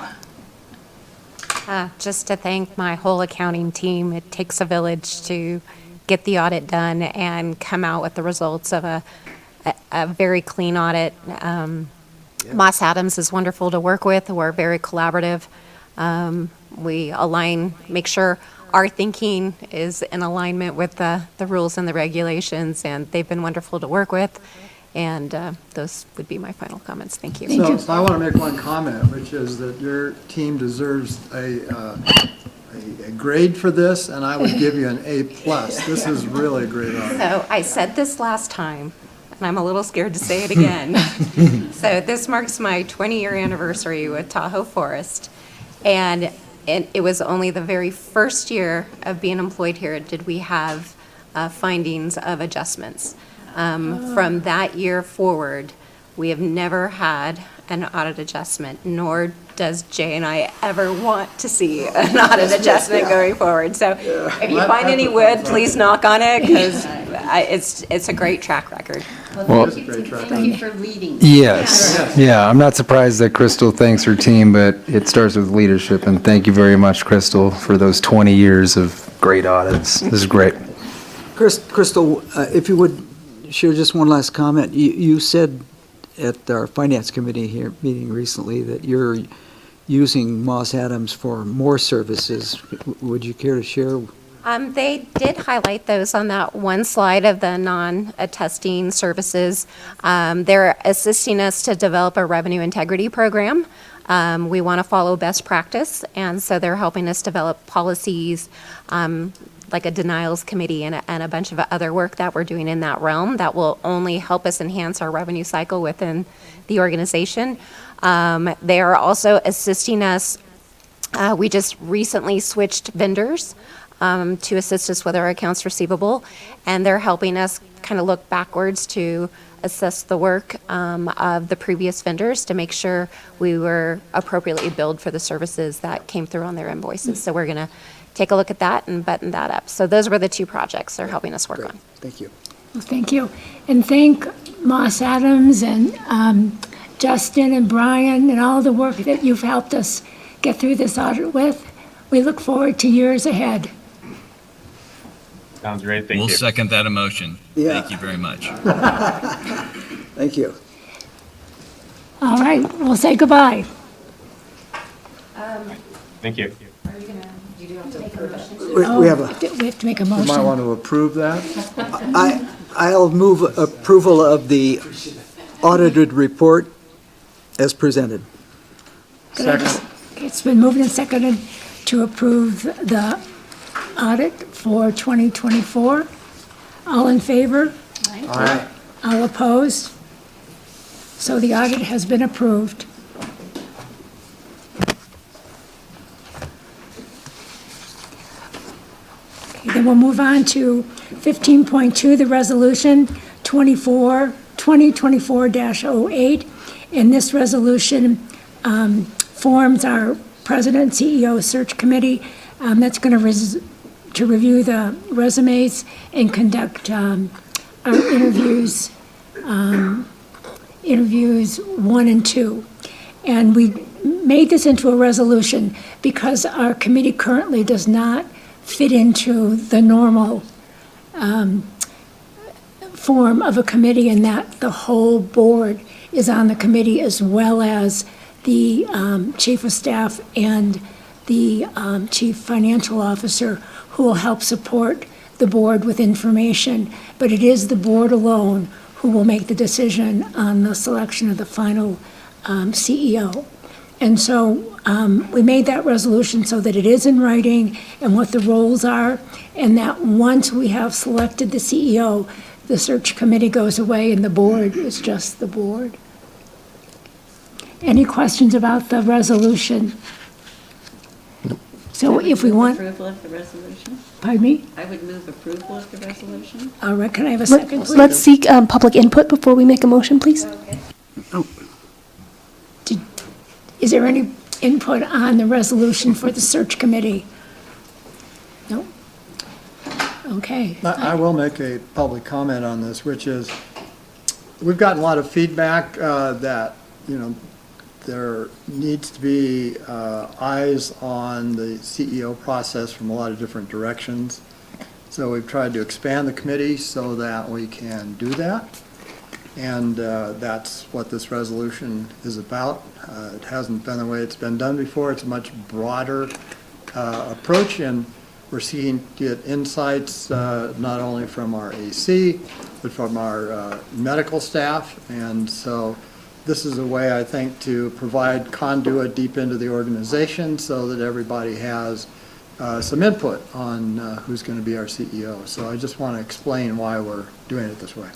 Just to thank my whole accounting team. It takes a village to get the audit done and come out with the results of a very clean audit. Moss Adams is wonderful to work with. We're very collaborative. We align, make sure our thinking is in alignment with the rules and the regulations, and they've been wonderful to work with. And those would be my final comments. Thank you. So I want to make one comment, which is that your team deserves a grade for this, and I would give you an A+. This is really a great audit. So I said this last time, and I'm a little scared to say it again. So this marks my 20-year anniversary with Tahoe Forest, and it was only the very first year of being employed here did we have findings of adjustments. From that year forward, we have never had an audit adjustment, nor does Jay and I ever want to see an audit adjustment going forward. So if you find any wood, please knock on it, because it's a great track record. Well, thank you for leading. Yes, yeah, I'm not surprised that Crystal thanks her team, but it starts with leadership, and thank you very much, Crystal, for those 20 years of great audits. This is great. Crystal, if you would share just one last comment. You said at our finance committee here meeting recently that you're using Moss Adams for more services. Would you care to share? They did highlight those on that one slide of the non-attesting services. They're assisting us to develop a revenue integrity program. We want to follow best practice, and so they're helping us develop policies, like a denials committee and a bunch of other work that we're doing in that realm that will only help us enhance our revenue cycle within the organization. They are also assisting us. We just recently switched vendors to assist us with our accounts receivable, and they're helping us kind of look backwards to assess the work of the previous vendors to make sure we were appropriately billed for the services that came through on their invoices. So we're going to take a look at that and button that up. So those were the two projects they're helping us work Great. on. Thank you. Well, thank you. And thank Moss Adams and Justin and Brian and all the work that you've helped us get through this audit with. We look forward to years ahead. Sounds great. Thank We'll you. second that emotion. Yeah. Thank you very much. Thank you. All right, we'll say goodbye. Thank you. We have a, We have to make a You might want motion. to approve that. I'll move approval of the audited report as presented. Second. It's been moved and seconded to approve the audit for 2024. All in favor? Aye. All opposed? So the audit has been approved. Okay, then we'll move on to 15.2, the resolution 2024-08. And this resolution forms our President and CEO search committee that's going to review the resumes and conduct our interviews 1 and 2. And we made this into a resolution because our committee currently does not fit into the normal form of a committee, in that the whole board is on the committee, as well as the chief of staff and the chief financial officer, who will help support the board with information. But it is the board alone who will make the decision on the selection of the final CEO. And so we made that resolution so that it is in writing and what the roles are, and that once we have selected the CEO, the search committee goes away and the board is just the board. Any questions about the resolution? So if we want, Approval of the resolution? pardon me? I would move approval of the resolution. All right, can I have a second, please? Let's seek public input before we make a motion, please. Is there any input on the resolution for the search committee? No? Okay. I will make a public comment on this, which is, we've gotten a lot of feedback that, there needs to be eyes on the CEO process from a lot of different directions. So we've tried to expand the committee so that we can do that. And that's what this resolution is about. It hasn't been the way it's been done before. It's a much broader approach, and we're seeking to get insights not only from our AC, but from our medical staff. And so this is a way, I think, to provide conduit deep into the organization so that everybody has some input on who's going to be our CEO. So I just want to explain why we're doing it this way.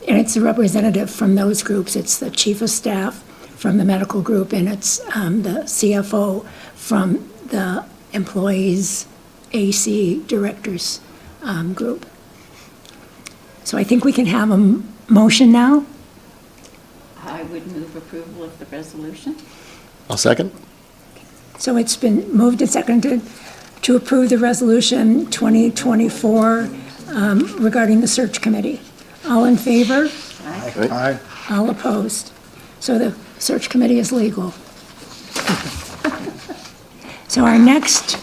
And it's a representative from those groups. It's the chief of staff from the medical group, and it's the CFO from the employees AC directors group. So I think we can have a motion now. I would move approval of the resolution. I'll second. So it's been moved and seconded to approve the resolution 2024 regarding the search committee. All in favor? Aye. All opposed? So the search committee is legal. So our next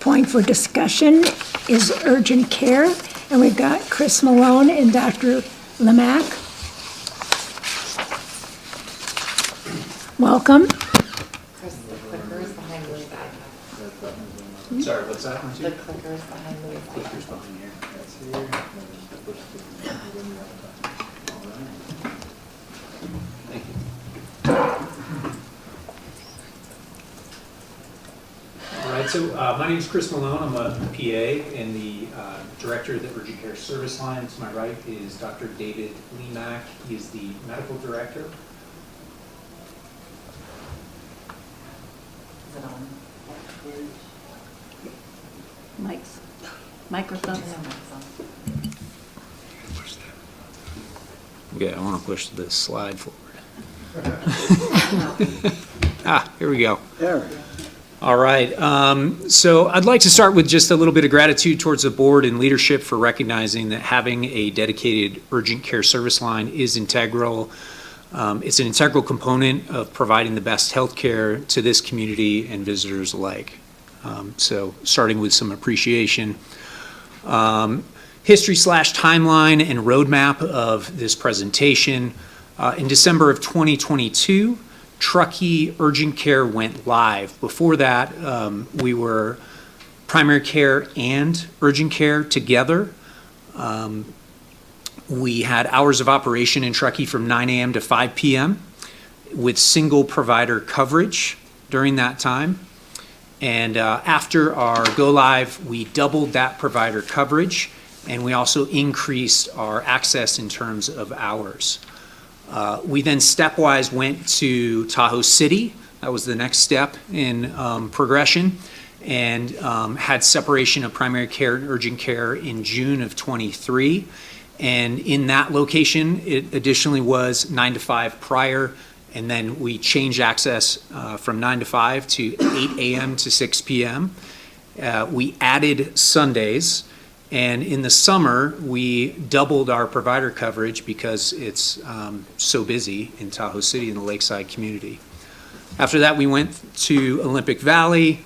point for discussion is urgent care, and we've got Chris Malone and Dr. Lemack. Welcome. Sorry, what's that? The clicker is behind the Clicker's behind here. That's here. Thank you. All right, So my name is Chris Malone. I'm a PA and the director of the Urgent Care Service Line. To my right is Dr. David Lemak. He is the medical director. Is it on? Mics, microphones. Okay, I want to push this slide forward. Here we go. There. All right. So I'd like to start with just a little bit of gratitude towards the board and leadership for recognizing that having a dedicated urgent care service line is integral. It's an integral component of providing the best health care to this community and visitors alike. So starting with some appreciation. History/timeline and roadmap of this presentation. In December of 2022, Truckee Urgent Care went live. Before that, we were primary care and urgent care together. We had hours of operation in Truckee from 9 a.m. to 5 p.m. with single provider coverage during that time. And after our go live, we doubled that provider coverage, and we also increased our access in terms of hours. We then stepwise went to Tahoe City. That was the next step in progression, and had separation of primary care and urgent care in June of 23. And in that location, it additionally was 9 to 5 prior, and then we changed access from 9 to 5 to 8 a.m. to 6 p.m. We added Sundays. And in the summer, we doubled our provider coverage because it's so busy in Tahoe City in the Lakeside community. After that, we went to Olympic Valley.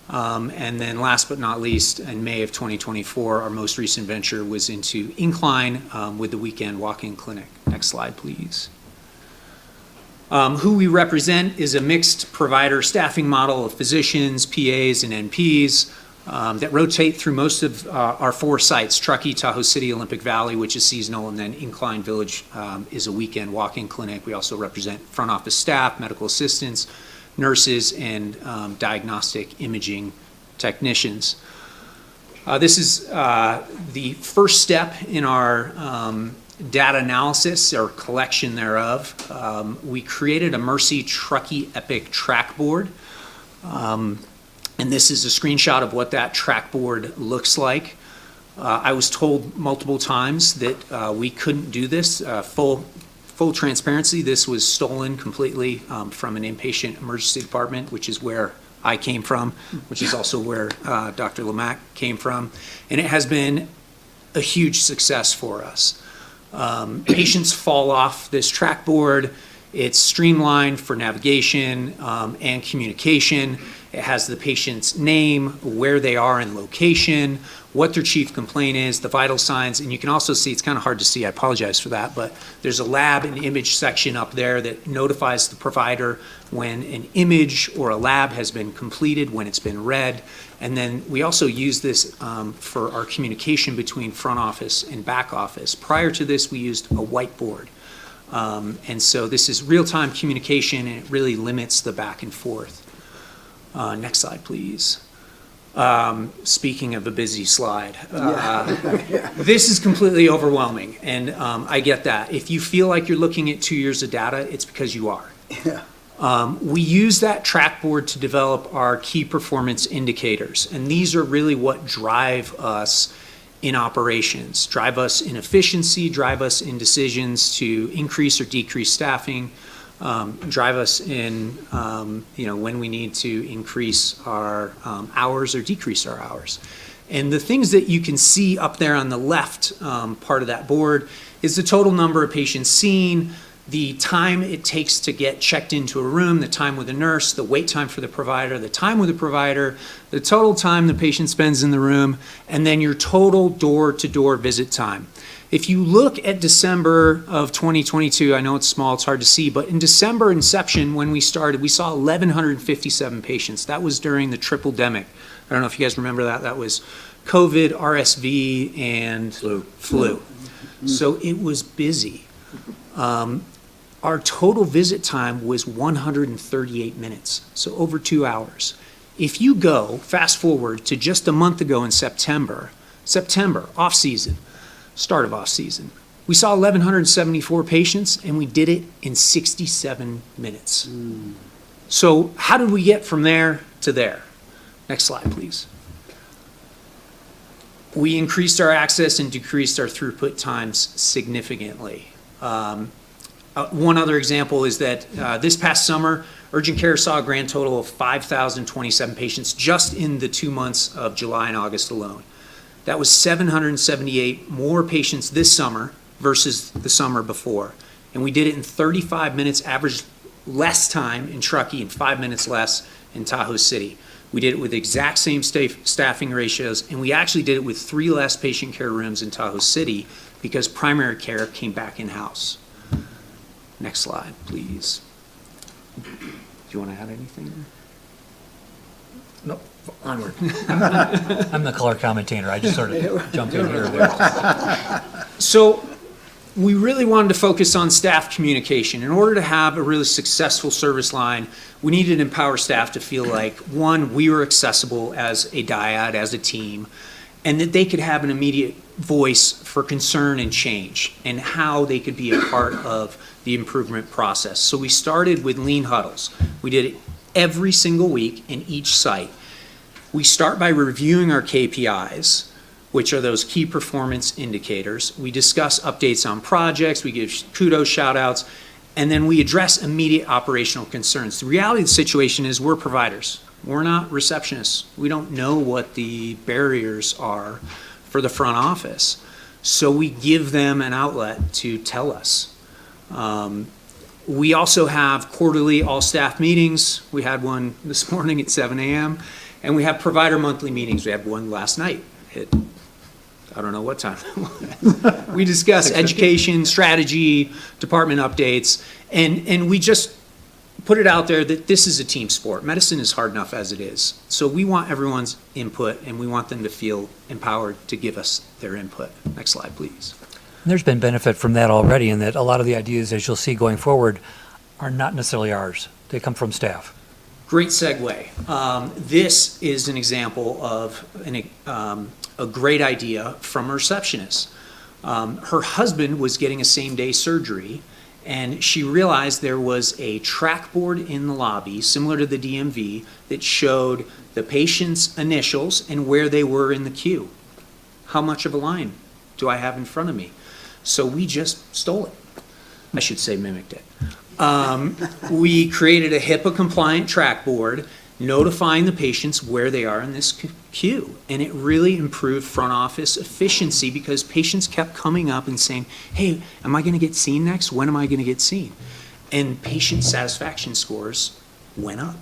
And then last but not least, in May of 2024, our most recent venture was into Incline with the weekend walk-in clinic. Next slide, please. Who we represent is a mixed provider staffing model of physicians, PAs, and NPs. That rotate through most of our 4 sites, Truckee, Tahoe City, Olympic Valley, which is seasonal, and then Incline Village is a weekend walk-in clinic. We also represent front office staff, medical assistants, nurses, and diagnostic imaging technicians. This is the first step in our data analysis or collection thereof. We created a Mercy Truckee Epic track board. And this is a screenshot of what that track board looks like. I was told multiple times that we couldn't do this. Full transparency, this was stolen completely from an inpatient emergency department, which is where I came from, which is also where Dr. Lemak came from. And it has been a huge success for us. Patients fall off this track board. It's streamlined for navigation and communication. It has the patient's name, where they are in location, what their chief complaint is, the vital signs, and you can also see, it's kind of hard to see, I apologize for that, but there's a lab and image section up there that notifies the provider when an image or a lab has been completed, when it's been read, and then we also use this for our communication between front office and back office. Prior to this, we used a whiteboard. And so this is real-time communication, and it really limits the back and forth. Next slide, please. Speaking of a busy slide, this is completely overwhelming, and I get that. If you feel like you're looking at 2 years of data, it's because you are. We use that track board to develop our key performance indicators, and these are really what drive us in operations, drive us in efficiency, drive us in decisions to increase or decrease staffing, drive us in, when we need to increase our hours or decrease our hours. And the things that you can see up there on the left part of that board is the total number of patients seen, the time it takes to get checked into a room, the time with a nurse, the wait time for the provider, the time with the provider, the total time the patient spends in the room, and then your total door-to-door visit time. If you look at December of 2022, I know it's small, it's hard to see, but in December inception, when we started, we saw 1,157 patients. That was during the triple-demic. I don't know if you guys remember that. That was COVID, RSV, and flu. So it was busy. Our total visit time was 138 minutes, so over 2 hours. If you go, fast forward to just a month ago in September, off-season, start of off-season, we saw 1,174 patients, and we did it in 67 minutes. So how did we get from there to there? Next slide, please. We increased our access and decreased our throughput times significantly. One other example is that this past summer, urgent care saw a grand total of 5,027 patients just in the 2 months of July and August alone. That was 778 more patients this summer versus the summer before. And we did it in 35 minutes, average less time in Truckee and 5 minutes less in Tahoe City. We did it with exact same staffing ratios, and we actually did it with 3 less patient care rooms in Tahoe City because primary care came back in-house. Next slide, please. Do you want to add anything? Nope, onward. I'm the color commentator. I just sort of jumped in here or there. So we really wanted to focus on staff communication. In order to have a really successful service line, we needed to empower staff to feel like, one, we were accessible as a dyad, as a team, and that they could have an immediate voice for concern and change and how they could be a part of the improvement process. So we started with lean huddles. We did it every single week in each site. We start by reviewing our KPIs, which are those key performance indicators. We discuss updates on projects, we give kudos, shout outs, and then we address immediate operational concerns. The reality of the situation is we're providers. We're not receptionists. We don't know what the barriers are for the front office. So we give them an outlet to tell us. We also have quarterly all-staff meetings. We had one this morning at 7 a.m. And we have provider monthly meetings. We had one last night at, I don't know what time. We discuss education, strategy, department updates, and we just put it out there that this is a team sport. Medicine is hard enough as it is. So we want everyone's input, and we want them to feel empowered to give us their input. Next slide, please. There's been benefit from that already, in that a lot of the ideas, as you'll see going forward, are not necessarily ours. They come from staff. Great segue. This is an example of a great idea from a receptionist. Her husband was getting a same-day surgery, and she realized there was a track board in the lobby, similar to the DMV, that showed the patient's initials and where they were in the queue. How much of a line do I have in front of me? So we just stole it. I should say mimicked it. We created a HIPAA-compliant track board notifying the patients where they are in this queue. And it really improved front office efficiency because patients kept coming up and saying, hey, am I going to get seen next? When am I going to get seen? And patient satisfaction scores went up.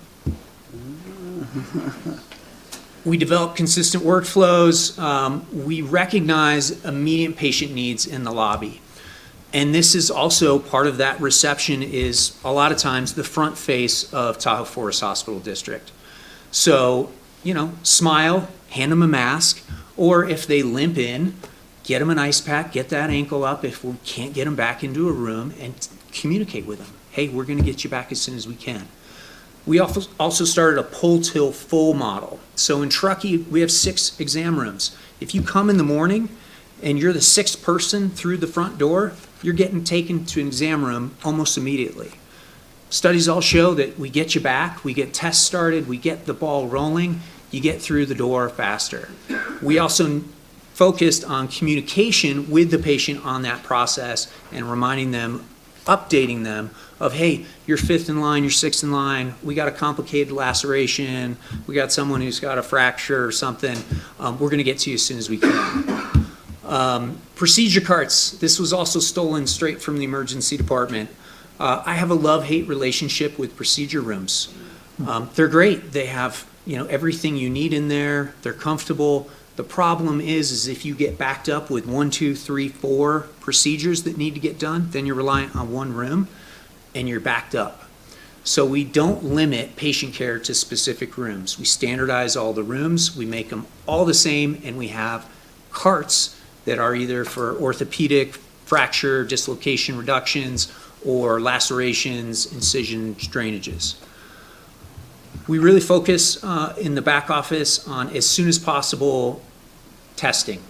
We developed consistent workflows. We recognize immediate patient needs in the lobby. And this is also part of that reception is a lot of times the front face of Tahoe Forest Hospital District. So, smile, hand them a mask, or if they limp in, get them an ice pack, get that ankle up if we can't get them back into a room, and communicate with them. Hey, we're going to get you back as soon as we can. We also started a pull till full model. So in Truckee, we have 6 exam rooms. If you come in the morning and you're the 6th person through the front door, you're getting taken to an exam room almost immediately. Studies all show that we get you back, we get tests started, we get the ball rolling, you get through the door faster. We also focused on communication with the patient on that process and reminding them, updating them of, hey, you're 5th in line, you're 6th in line, we got a complicated laceration, we got someone who's got a fracture or something, we're gonna get to you as soon as we can. Procedure carts, this was also stolen straight from the emergency department. I have a love-hate relationship with procedure rooms. They're great, they have everything you need in there, they're comfortable. The problem is if you get backed up with 1, 2, 3, 4 procedures that need to get done, then you're reliant on one room and you're backed up. So we don't limit patient care to specific rooms. We standardize all the rooms, we make them all the same, and we have carts that are either for orthopedic, fracture, dislocation reductions, or lacerations, incisions, drainages. We really focus in the back office on as soon as possible testing.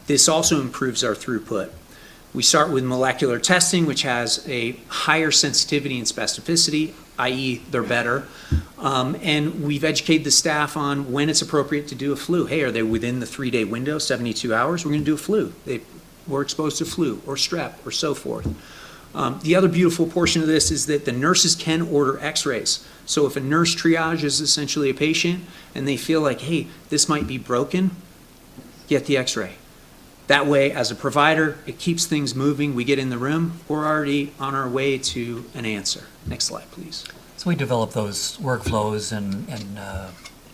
This also improves our throughput. We start with molecular testing, which has a higher sensitivity and specificity, i.e. they're better. And we've educated the staff on when it's appropriate to do a flu. Hey, are they within the 3-day window, 72 hours? We're going to do a flu. They were exposed to flu or strep or so forth. The other beautiful portion of this is that the nurses can order x-rays. So if a nurse triages essentially a patient and they feel like, hey, this might be broken, get the x-ray. That way, as a provider, it keeps things moving. We get in the room, we're already on our way to an answer. Next slide, please. So we develop those workflows and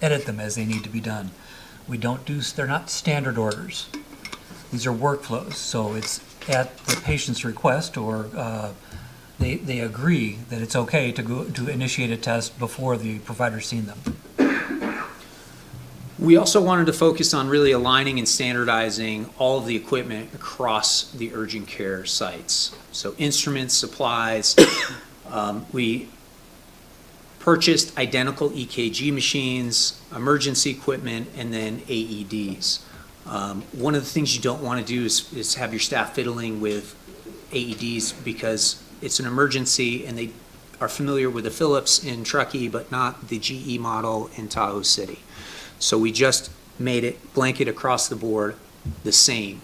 edit them as they need to be done. They're not standard orders. These are workflows, so it's at the patient's request, or they agree that it's okay to initiate a test before the provider's seen them. We also wanted to focus on really aligning and standardizing all of the equipment across the urgent care sites. So instruments, supplies. We purchased identical EKG machines, emergency equipment, and then AEDs. One of the things you don't want to do is have your staff fiddling with AEDs because it's an emergency and they are familiar with the Philips in Truckee, but not the GE model in Tahoe City. So we just made it blanket across the board the same.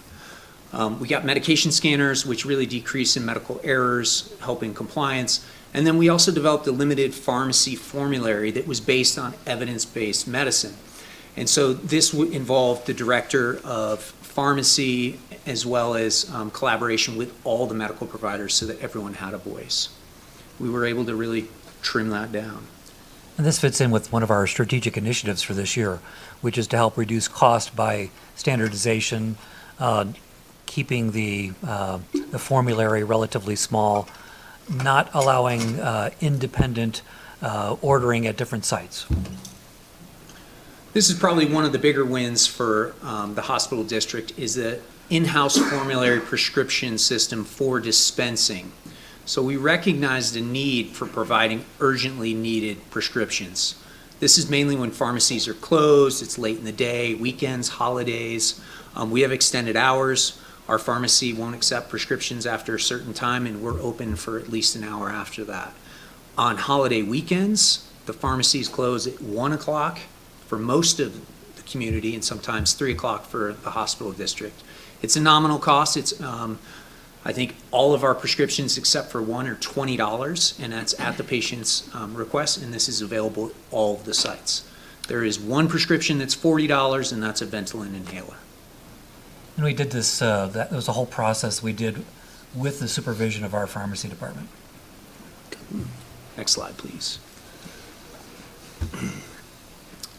We got medication scanners, which really decrease in medical errors, helping compliance. And then we also developed a limited pharmacy formulary that was based on evidence-based medicine. And so this involved the director of pharmacy as well as collaboration with all the medical providers so that everyone had a voice. We were able to really trim that down. And this fits in with one of our strategic initiatives for this year, which is to help reduce cost by standardization, keeping the formulary relatively small, not allowing independent ordering at different sites. This is probably one of the bigger wins for the hospital district is the in-house formulary prescription system for dispensing. So we recognize the need for providing urgently needed prescriptions. This is mainly when pharmacies are closed, it's late in the day, weekends, holidays. We have extended hours. Our pharmacy won't accept prescriptions after a certain time, and we're open for at least an hour after that. On holiday weekends, the pharmacies close at 1 o'clock for most of the community and sometimes 3 o'clock for the hospital district. It's a nominal cost. It's I think all of our prescriptions except for one are $20, and that's at the patient's request, and this is available at all of the sites. There is one prescription that's $40, and that's a Ventolin inhaler. And we did this, that was a whole process we did with the supervision of our pharmacy department. Next slide, please.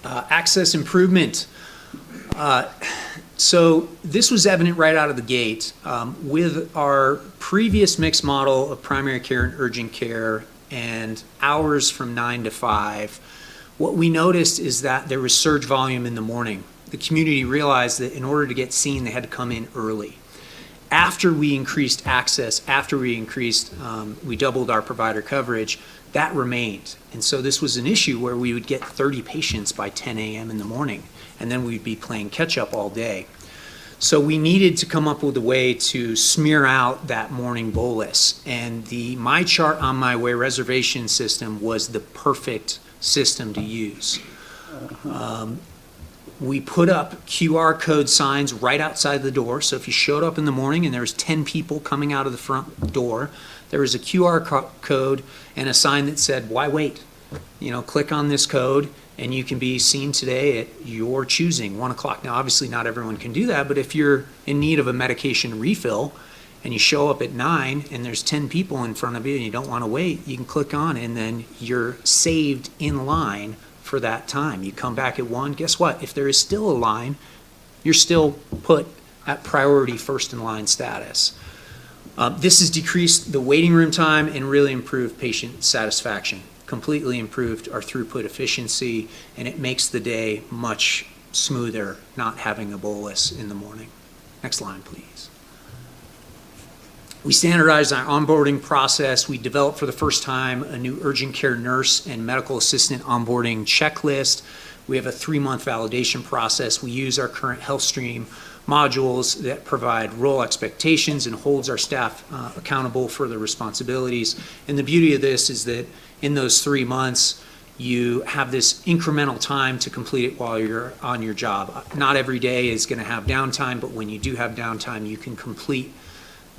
Access improvement. So this was evident right out of the gate. With our previous mixed model of primary care and urgent care and hours from 9 to 5, what we noticed is that there was surge volume in the morning. The community realized that in order to get seen, they had to come in early. After we increased access, after we doubled our provider coverage, that remained. And so this was an issue where we would get 30 patients by 10 a.m. in the morning, and then we'd be playing catch up all day. So we needed to come up with a way to smear out that morning bolus. And the My Chart on My Way reservation system was the perfect system to use. We put up QR code signs right outside the door. So if you showed up in the morning and there was 10 people coming out of the front door, there was a QR code and a sign that said, "Why wait? Click on this code and you can be seen today at your choosing, 1 o'clock. Now, obviously not everyone can do that, but if you're in need of a medication refill and you show up at 9 and there's 10 people in front of you and you don't want to wait, you can click on and then you're saved in line for that time. You come back at 1, guess what? If there is still a line, you're still put at priority first in line status. This has decreased the waiting room time and really improved patient satisfaction, completely improved our throughput efficiency, and it makes the day much smoother not having a bolus in the morning. Next line, please. We standardized our onboarding process. We developed for the first time a new urgent care nurse and medical assistant onboarding checklist. We have a 3-month validation process. We use our current HealthStream modules that provide role expectations and holds our staff accountable for their responsibilities. And the beauty of this is that in those 3 months, you have this incremental time to complete it while you're on your job. Not every day is going to have downtime, but when you do have downtime, you can complete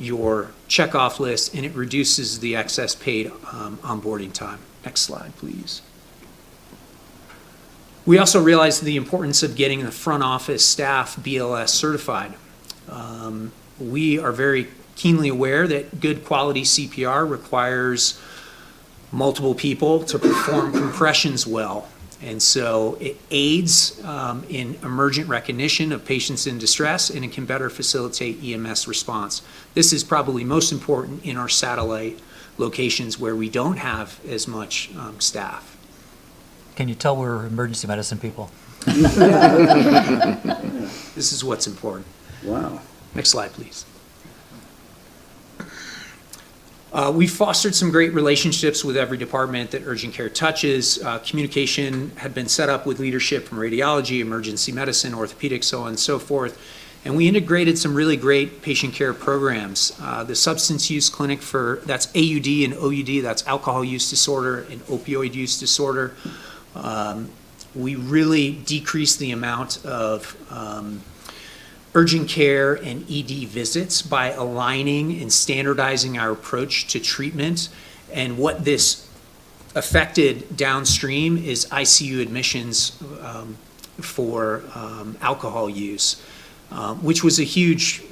your checkoff list, and it reduces the excess paid onboarding time. Next slide, please. We also realized the importance of getting the front office staff BLS certified. We are very keenly aware that good quality CPR requires multiple people to perform compressions well. And so it aids in emergent recognition of patients in distress, and it can better facilitate EMS response. This is probably most important in our satellite locations where we don't have as much staff. Can you tell we're emergency medicine people? This is what's important. Wow. Next slide, please. We've fostered some great relationships with every department that urgent care touches. Communication had been set up with leadership from radiology, emergency medicine, orthopedics, so on and so forth. And we integrated some really great patient care programs. The substance use clinic that's AUD and OUD, that's alcohol use disorder and opioid use disorder. We really decreased the amount of urgent care and ED visits by aligning and standardizing our approach to treatment. And what this affected downstream is ICU admissions for alcohol use, which was a huge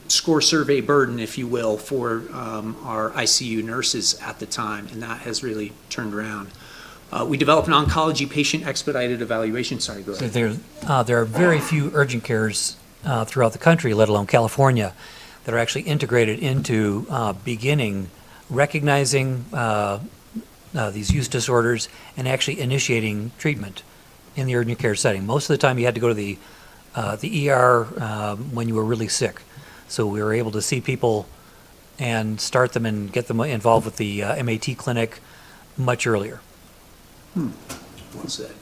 score survey burden, if you will, for our ICU nurses at the time, and that has really turned around. We developed an oncology patient expedited evaluation. Sorry, go ahead. There are very few urgent cares throughout the country, let alone California, that are actually integrated into beginning recognizing these use disorders and actually initiating treatment in the urgent care setting. Most of the time you had to go to the ER when you were really sick. So we were able to see people and start them and get them involved with the MAT clinic much earlier. Well said.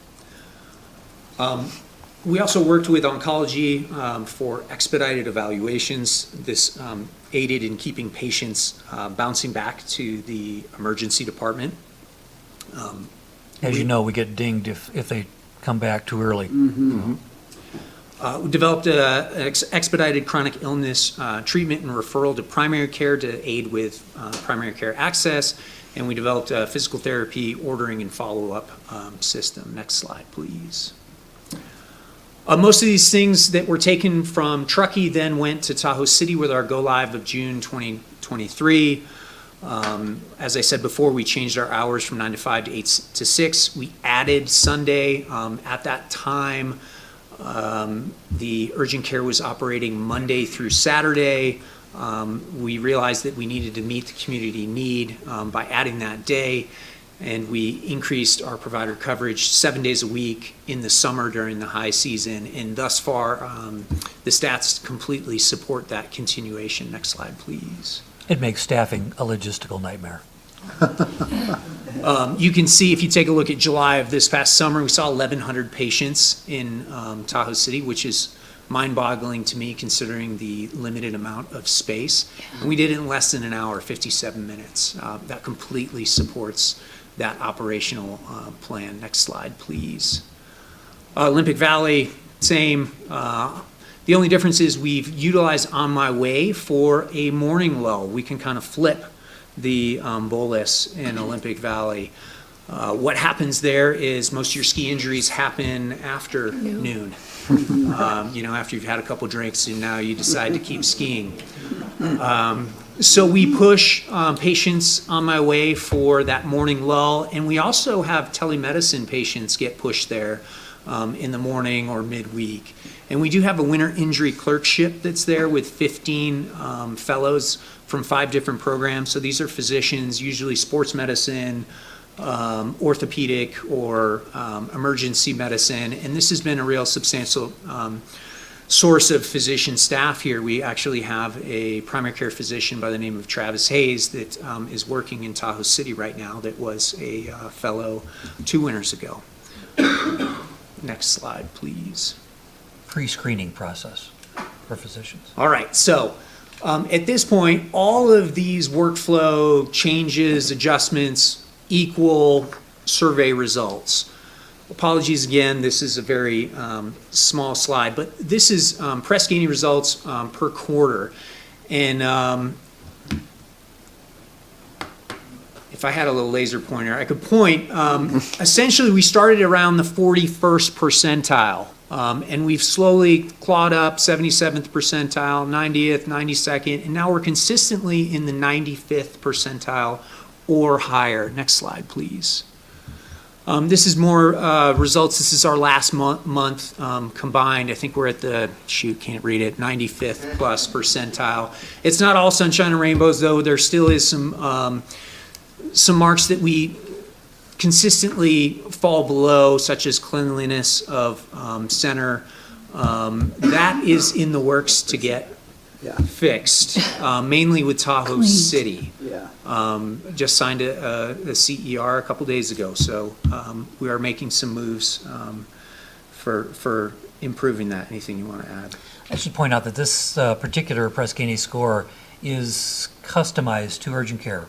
We also worked with oncology for expedited evaluations. This aided in keeping patients bouncing back to the emergency department. As you know, we get dinged if they come back too early. We developed an expedited chronic illness treatment and referral to primary care to aid with primary care access. And we developed a physical therapy ordering and follow-up system. Next slide, please. Most of these things that were taken from Truckee then went to Tahoe City with our go-live of June 2023. As I said before, we changed our hours from 9 to 5 to 8 to 6. We added Sunday. At that time, the urgent care was operating Monday through Saturday. We realized that we needed to meet the community need by adding that day, and we increased our provider coverage 7 days a week in the summer during the high season, and thus far the stats completely support that continuation. Next slide, please. It makes staffing a logistical nightmare. You can see, if you take a look at July of this past summer, we saw 1,100 patients in Tahoe City, which is mind-boggling to me considering the limited amount of space. And we did it in less than an hour, 57 minutes. That completely supports that operational plan. Next slide, please. Olympic Valley, same. The only difference is we've utilized On My Way for a morning lull. We can kind of flip the bolus in Olympic Valley. What happens there is most of your ski injuries happen after noon. After you've had a couple drinks and now you decide to keep skiing. So we push patients On My Way for that morning lull, and we also have telemedicine patients get pushed there in the morning or midweek. And we do have a winter injury clerkship that's there with 15 fellows from 5 different programs. So these are physicians, usually sports medicine, orthopedic, or emergency medicine. And this has been a real substantial source of physician staff here. We actually have a primary care physician by the name of Travis Hayes that is working in Tahoe City right now that was a fellow 2 winters ago. Next slide, please. Pre-screening process for physicians. All right, so at this point, all of these workflow changes, adjustments equal survey results. Apologies again, this is a very small slide, but this is Press Ganey results per quarter. And if I had a little laser pointer, I could point. Essentially, we started around the 41st percentile, and we've slowly clawed up 77th percentile, 90th, 92nd, and now we're consistently in the 95th percentile or higher. Next slide, please. This is more results. This is our last month combined. I think we're at the, can't read it, 95th plus percentile. It's not all sunshine and rainbows, though. There still is some marks that we consistently fall below, such as cleanliness of center. That is in the works to get fixed, mainly with Tahoe City. Just signed a CER a couple days ago, so we are making some moves for improving that. Anything you want to add? I should point out that this particular Press Ganey score is customized to urgent care.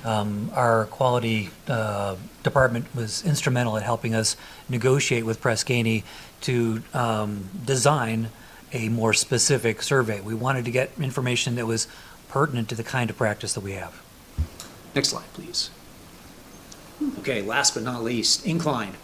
Our quality department was instrumental in helping us negotiate with Press Ganey to design a more specific survey. We wanted to get information that was pertinent to the kind of practice that we have. Next slide, please. Okay, last but not least, incline.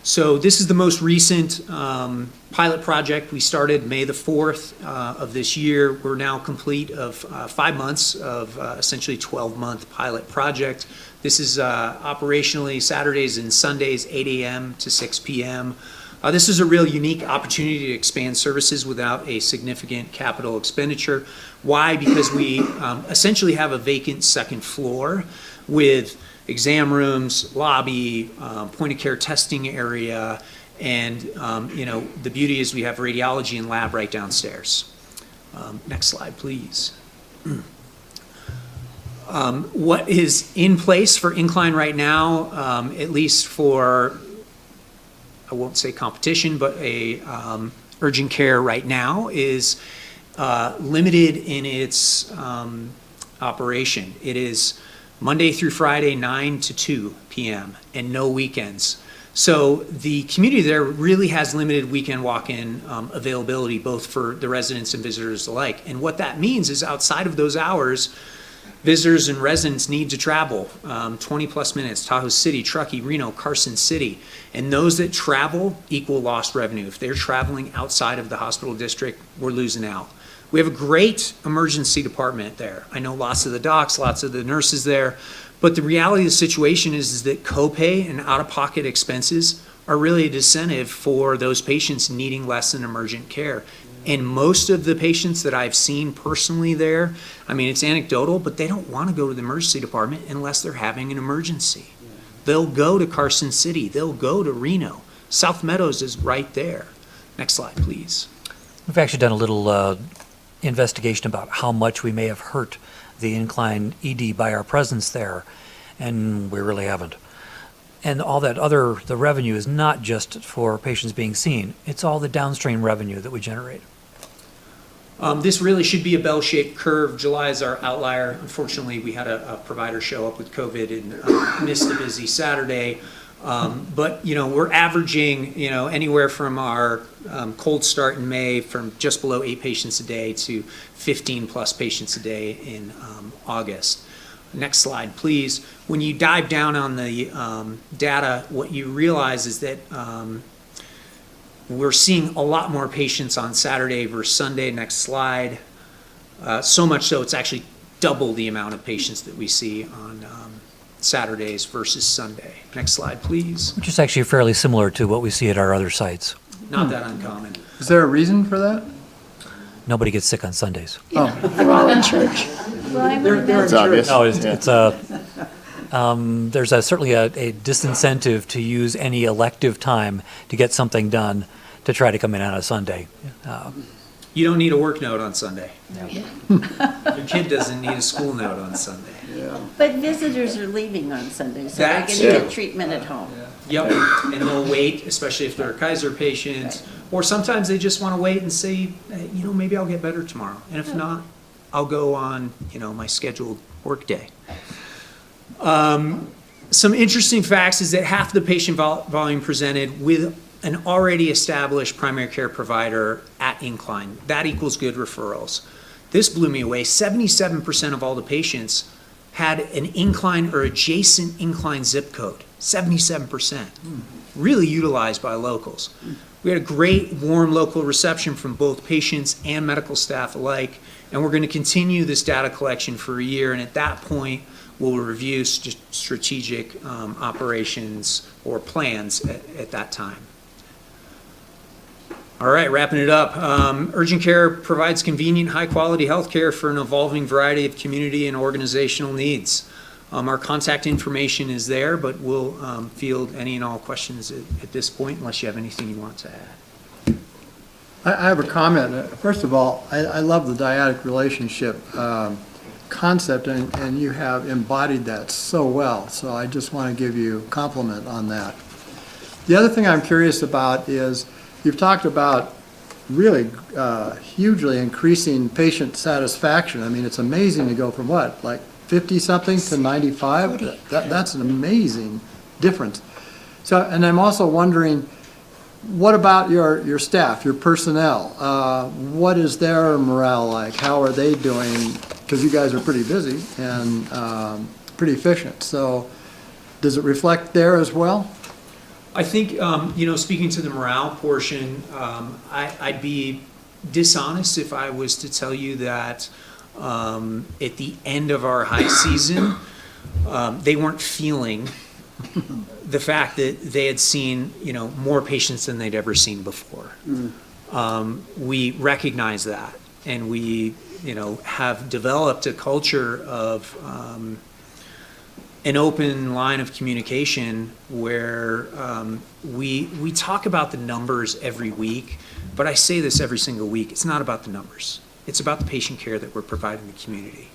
So this is the most recent pilot project. We started May the 4th of this year. We're now complete of 5 months of essentially 12-month pilot project. This is operationally Saturdays and Sundays, 8 a.m. to 6 p.m. This is a real unique opportunity to expand services without a significant capital expenditure. Why? Because we essentially have a vacant second floor with exam rooms, lobby, point-of-care testing area, and the beauty is we have radiology and lab right downstairs. Next slide, please. What is in place for incline right now, at least for, I won't say competition, but a urgent care right now, is limited in its operation. It is Monday through Friday, 9 to 2 p.m. and no weekends. So the community there really has limited weekend walk-in availability, both for the residents and visitors alike. And what that means is outside of those hours, visitors and residents need to travel 20 plus minutes, Tahoe City, Truckee, Reno, Carson City. And those that travel equal lost revenue. If they're traveling outside of the hospital district, we're losing out. We have a great emergency department there. I know lots of the docs, lots of the nurses there, but the reality of the situation is that copay and out-of-pocket expenses are really a disincentive for those patients needing less than emergent care. And most of the patients that I've seen personally there, I mean, it's anecdotal, but they don't want to go to the emergency department unless they're having an emergency. They'll go to Carson City, they'll go to Reno. South Meadows is right there. Next slide, please. We've actually done a little investigation about how much we may have hurt the incline ED by our presence there, and we really haven't. And all that the revenue is not just for patients being seen, it's all the downstream revenue that we generate. This really should be a bell-shaped curve. July is our outlier. Unfortunately, we had a provider show up with COVID and missed a busy Saturday. But we're averaging anywhere from our cold start in May from just below 8 patients a day to 15 plus patients a day in August. Next slide, please. When you dive down on the data, what you realize is that we're seeing a lot more patients on Saturday versus Sunday. Next slide. So much so it's actually double the amount of patients that we see on Saturdays versus Sunday. Next slide, please. Which is actually fairly similar to what we see at our other sites. Not that uncommon. Is there a reason for that? Nobody gets sick on Sundays. They're all in church. It's obvious. No, there's certainly a disincentive to use any elective time to get something done to try to come in on a Sunday. You don't need a work note on Sunday. Your kid doesn't need a school note on Sunday. But visitors are leaving on Sunday, so they're That's going to true. get treatment at home. Yep, and they'll wait, especially if they're a Kaiser patient, or sometimes they just want to wait and say, hey, maybe I'll get better tomorrow. And if not, I'll go on, my scheduled work day. Some interesting facts is that half the patient volume presented with an already established primary care provider at incline. That equals good referrals. This blew me away. 77% of all the patients had an incline or adjacent incline zip code. 77%. Really utilized by locals. We had a great, warm local reception from both patients and medical staff alike, and we're going to continue this data collection for a year, and at that point, we'll review strategic operations or plans at that time. All right, wrapping it up. Urgent care provides convenient, high-quality health care for an evolving variety of community and organizational needs. Our contact information is there, but we'll field any and all questions at this point, unless you have anything you want to add. I have a comment. First of all, I love the dyadic relationship concept, and you have embodied that so well. So I just want to give you a compliment on that. The other thing I'm curious about is you've talked about really hugely increasing patient satisfaction. I mean, it's amazing to go from what, like 50-something to 95? That's an amazing difference. So, and I'm also wondering, what about your staff, your personnel? What is their morale like? How are they doing? Because you guys are pretty busy and pretty efficient. So does it reflect there as well? I think, speaking to the morale portion, I'd be dishonest if I was to tell you that at the end of our high season, they weren't feeling the fact that they had seen, more patients than they'd ever seen before. We recognize that, and we, have developed a culture of an open line of communication where we talk about the numbers every week, but I say this every single week. It's not about the numbers. It's about the patient care that we're providing the community.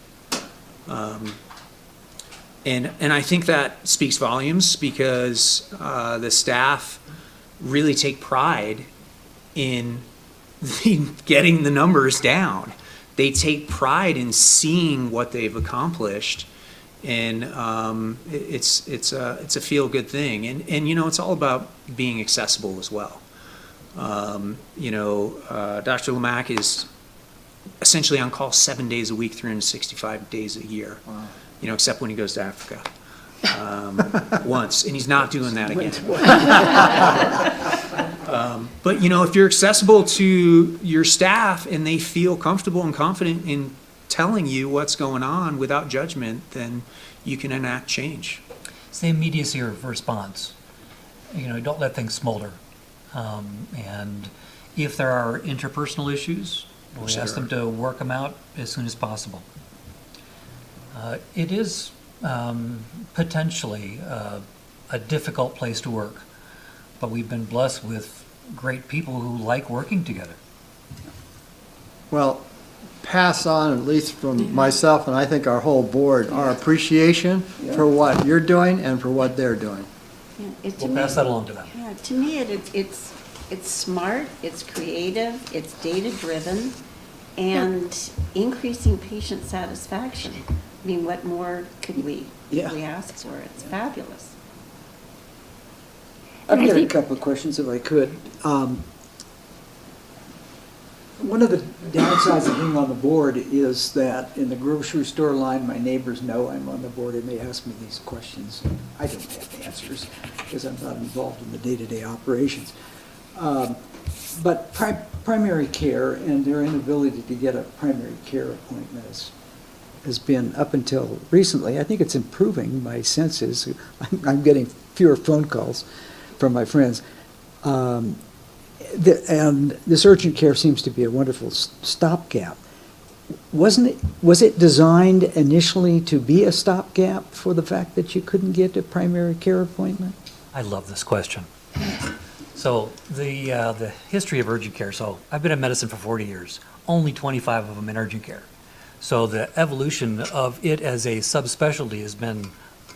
And I think that speaks volumes because the staff really take pride in getting the numbers down. They take pride in seeing what they've accomplished, and it's a feel-good thing. And it's all about being accessible as well. Dr. Lamack is essentially on call 7 days a week, 365 days a year. Wow. Except when he goes to Africa once, and he's not doing that again. But if you're accessible to your staff and they feel comfortable and confident in telling you what's going on without judgment, then you can enact change. It's the immediacy of response. Don't let things smolder. And if there are interpersonal issues, we ask them to work them out as soon as possible. It is potentially a difficult place to work, but we've been blessed with great people who like working together. Well, pass on, at least from myself and I think our whole board, our appreciation for what you're doing and for what they're doing. We'll pass that along to them. Yeah, to me, it's smart, it's creative, it's data-driven, and increasing patient satisfaction. I mean, what more could we ask for? It's fabulous. I've got a couple of questions if I could. One of the downsides of being on the board is that in the grocery store line, my neighbors know I'm on the board and they ask me these questions. I don't have answers because I'm not involved in the day-to-day operations. But primary care and their inability to get a primary care appointment has been, up until recently, I think it's improving. My sense is I'm getting fewer phone calls from my friends. And this urgent care seems to be a wonderful stopgap. Was it designed initially to be a stopgap for the fact that you couldn't get a primary care appointment? I love this question. So the history of urgent care, so I've been in medicine for 40 years, only 25 of them in urgent care. So the evolution of it as a subspecialty has been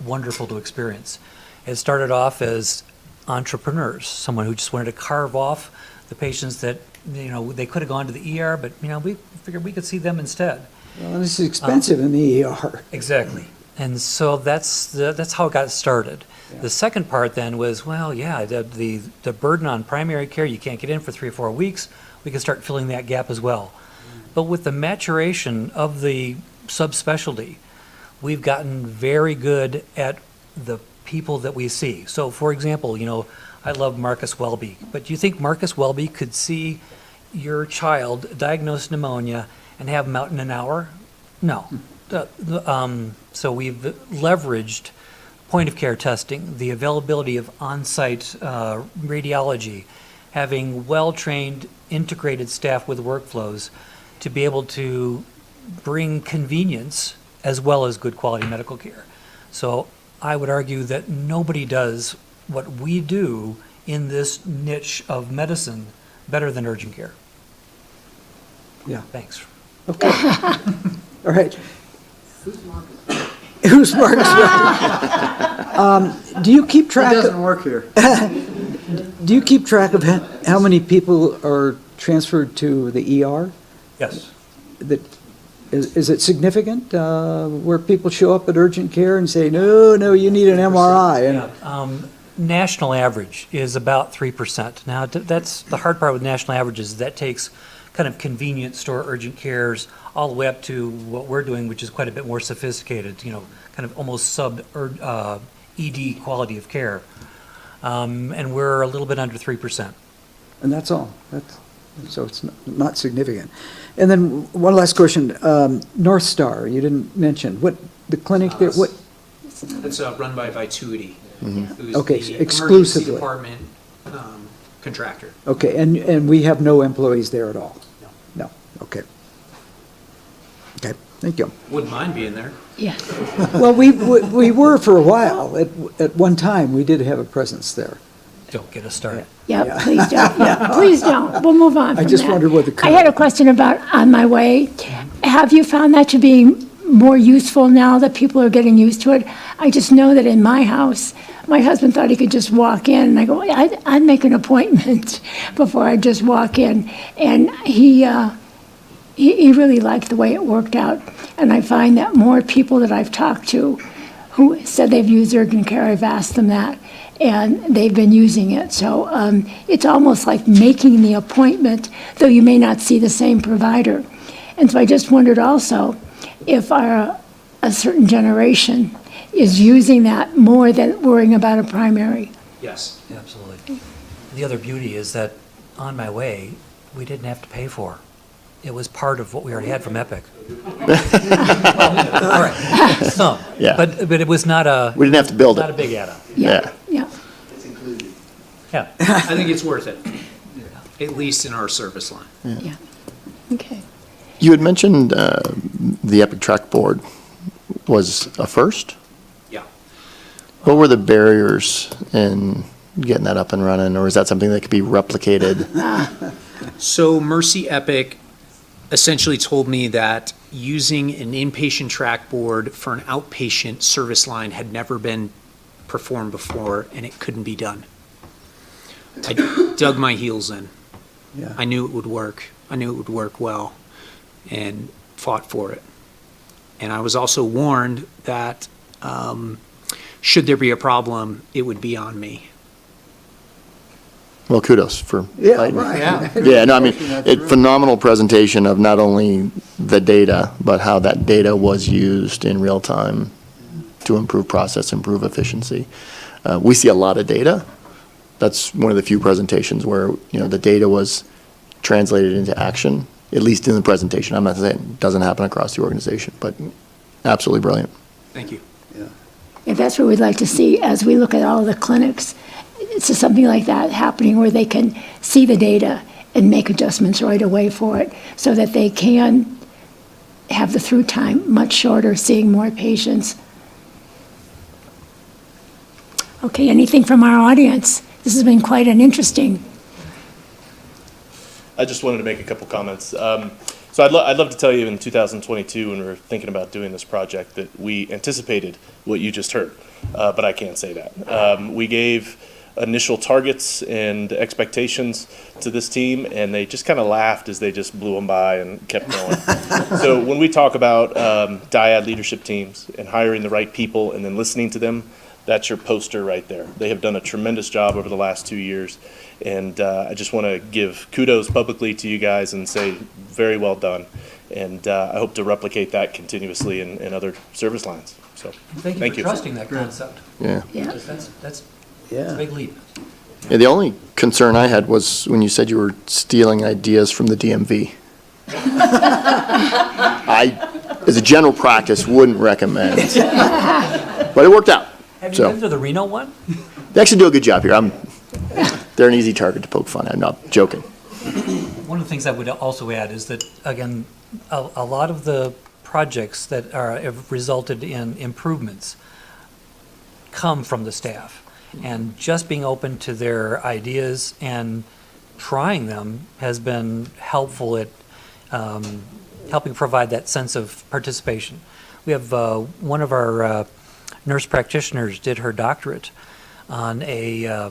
wonderful to experience. It started off as entrepreneurs, someone who just wanted to carve off the patients that, they could have gone to the ER, but, we figured we could see them instead. Well, this is expensive in the ER. Exactly. And so that's how it got started. Yeah. The second part then was, the burden on primary care, you can't get in for 3 or 4 weeks, we can start filling that gap as well. But with the maturation of the subspecialty, we've gotten very good at the people that we see. So for example, I love Marcus Welby, but do you think Marcus Welby could see your child diagnosed pneumonia and have them out in an hour? No. So we've leveraged point-of-care testing, the availability of on-site radiology, having well-trained, integrated staff with workflows to be able to bring convenience as well as good quality medical care. So I would argue that nobody does what we do in this niche of medicine better than urgent care. Yeah. Thanks. Okay. All right. Who's Marcus? Do you keep track? It doesn't work here. Do you keep track of how many people are transferred to the ER? Yes. Is it significant where people show up at urgent care and say, no, you need an MRI? And National average is about 3%. Now, that's the hard part with national averages. That takes kind of convenience store urgent cares all the way up to what we're doing, which is quite a bit more sophisticated, kind of almost sub-ED quality of care. And we're a little bit under 3%. And that's all. So it's not significant. And then one last question. North Star, you didn't mention. What, the clinic there, what? It's run by Vituity, who's Okay, the exclusively. emergency department contractor. Okay, and we have no employees there at all? No, okay. Okay, thank you. Wouldn't mind being there. Yeah. Well, we were for a while. At one time, we did have a presence there. Don't get us started. Yeah, please don't. Yeah, please don't. We'll move on I from just that. wondered what the. I had a question about On My Way. Have you found that to be more useful now that people are getting used to it? I just know that in my house, my husband thought he could just walk in, and I go, I'd make an appointment before I just walk in. And he really liked the way it worked out. And I find that more people that I've talked to who said they've used urgent care, I've asked them that, and they've been using it. So it's almost like making the appointment, though you may not see the same provider. And so I just wondered also if a certain generation is using that more than worrying about a primary. Yes. Absolutely. The other beauty is that On My Way, we didn't have to pay for. It was part of what we already had from Epic. All right, some. Yeah. But it was not a. We didn't have to build Not it. a big add-on. Yeah. Yeah. Yeah. I think it's worth it, at least in our service line. Yeah. Okay. You had mentioned the Epic Track Board was a first. Yeah. What were the barriers in getting that up and running, or is that something that could be replicated? So Mercy Epic essentially told me that using an inpatient track board for an outpatient service line had never been performed before, and it couldn't be done. I dug my heels in. Yeah. I knew it would work. I knew it would work well, and fought for it. And I was also warned that should there be a problem, it would be on me. Well, kudos for Yeah, fighting. right. Yeah, no, I mean, phenomenal presentation of not only the data, but how that data was used in real time to improve process, improve efficiency. We see a lot of data. That's one of the few presentations where, the data was translated into action, at least in the presentation. I'm not saying it doesn't happen across the organization, but absolutely brilliant. Thank you. Yeah, that's what we'd like to see as we look at all the clinics. It's just something like that happening where they can see the data and make adjustments right away for it so that they can have the through time much shorter, seeing more patients. Okay, anything from our audience? this has been quite an interesting. I just wanted to make a couple comments. So I'd love to tell you in 2022, when we were thinking about doing this project, that we anticipated what you just heard, but I can't say that. We gave initial targets and expectations to this team, and they just kind of laughed as they just blew them by and kept going. So when we talk about dyad leadership teams and hiring the right people and then listening to them, that's your poster right there. They have done a tremendous job over the last 2 years, and I just want to give kudos publicly to you guys and say very well done. And I hope to replicate that continuously in other service lines. So Thank you for trusting that concept. Yeah. Because that's a big leap. Yeah, the only concern I had was when you said you were stealing ideas from the DMV. I, as a general practice, wouldn't recommend. But it worked out. Have you So been to the Reno one? they actually do a good job here. They're an easy target to poke fun at. I'm not joking. One of the things I would also add is that, again, a lot of the projects that have resulted in improvements come from the staff. And just being open to their ideas and trying them has been helpful at helping provide that sense of participation. We have one of our nurse practitioners did her doctorate on a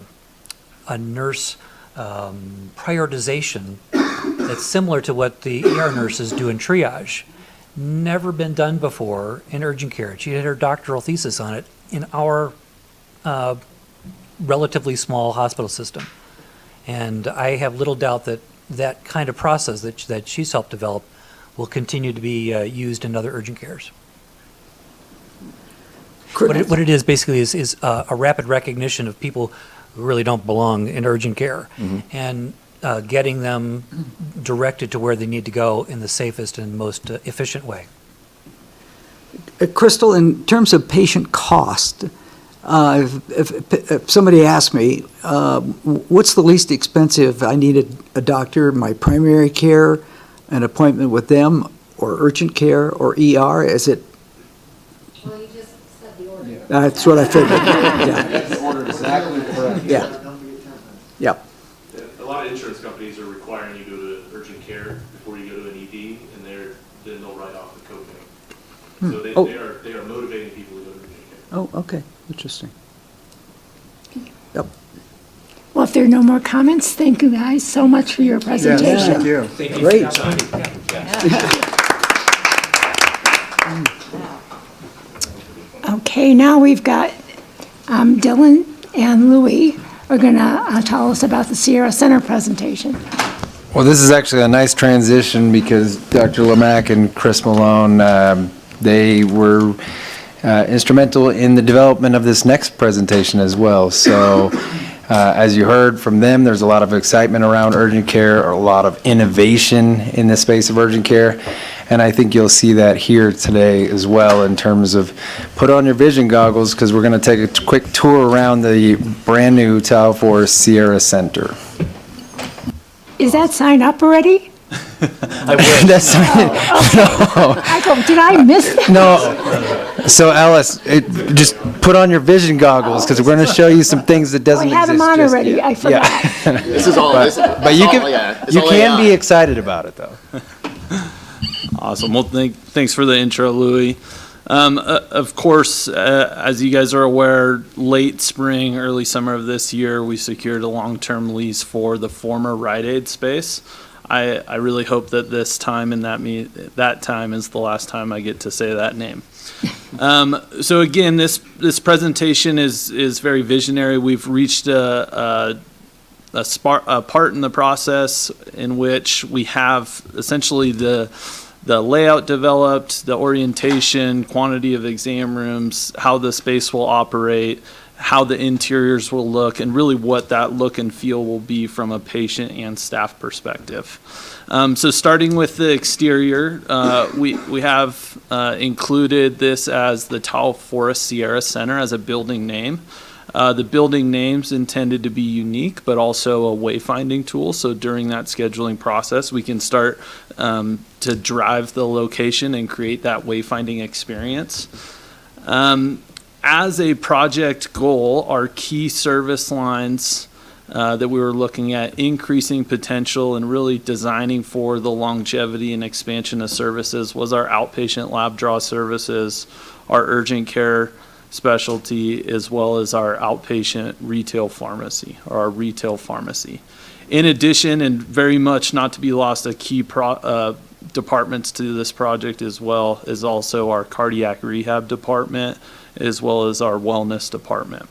nurse prioritization that's similar to what the ER nurses do in triage. Never been done before in urgent care. She did her doctoral thesis on it in our relatively small hospital system. And I have little doubt that that kind of process that she's helped develop will continue to be used in other urgent cares. What it is basically is a rapid recognition of people who really don't belong in urgent care, and getting them directed to where they need to go in the safest and most efficient way. Crystal, in terms of patient cost, if somebody asked me, what's the least expensive, I needed a doctor, my primary care, an appointment with them, or urgent care, or ER, is it? Well, you just said the order. That's what I figured, yeah. The order exactly correct. Yeah. Yep. A lot of insurance companies are requiring you to go to urgent care before you go to an ED, and then they'll write off the copay. So they are motivating people to go to urgent care. Oh, okay, interesting. Yep. Well, if there are no more comments, thank you guys so much for your presentation. Thank you. Thank you Great. for your time. Okay, now we've got Dylan and Louis are going to tell us about the Sierra Center presentation. Well, this is actually a nice transition because Dr. Lamack and Chris Malone, they were instrumental in the development of this next presentation as well. So as you heard from them, there's a lot of excitement around urgent care, or a lot of innovation in the space of urgent care. And I think you'll see that here today as well, in terms of put on your vision goggles, because we're going to take a quick tour around the brand new Tahoe Forest Sierra Center. Is that sign up already? I wish. That's No. I go, did I miss that? No. So Alice, just put on your vision goggles, because we're going to show you some things that doesn't I had exist them on just already. yet. I forgot. Yeah. This is all. But you can be excited about it, though. Awesome. Well, thanks for the intro, Louis. Of course, as you guys are aware, late spring, early summer of this year, we secured a long-term lease for the former Rite Aid space. I really hope that this time and that time is the last time I get to say that name. So again, this presentation is very visionary. We've reached a part in the process in which we have essentially the layout developed, the orientation, quantity of exam rooms, how the space will operate, how the interiors will look, and really what that look and feel will be from a patient and staff perspective. So starting with the exterior, we have included this as the Tahoe Forest Sierra Center as a building name. The building name's intended to be unique, but also a wayfinding tool. So during that scheduling process, we can start to drive the location and create that wayfinding experience. As a project goal, our key service lines that we were looking at increasing potential and really designing for the longevity and expansion of services was our outpatient lab draw services, our urgent care specialty, as well as our outpatient retail pharmacy, or our retail pharmacy. In addition, and very much not to be lost, a key departments to this project as well is also our cardiac rehab department, as well as our wellness department.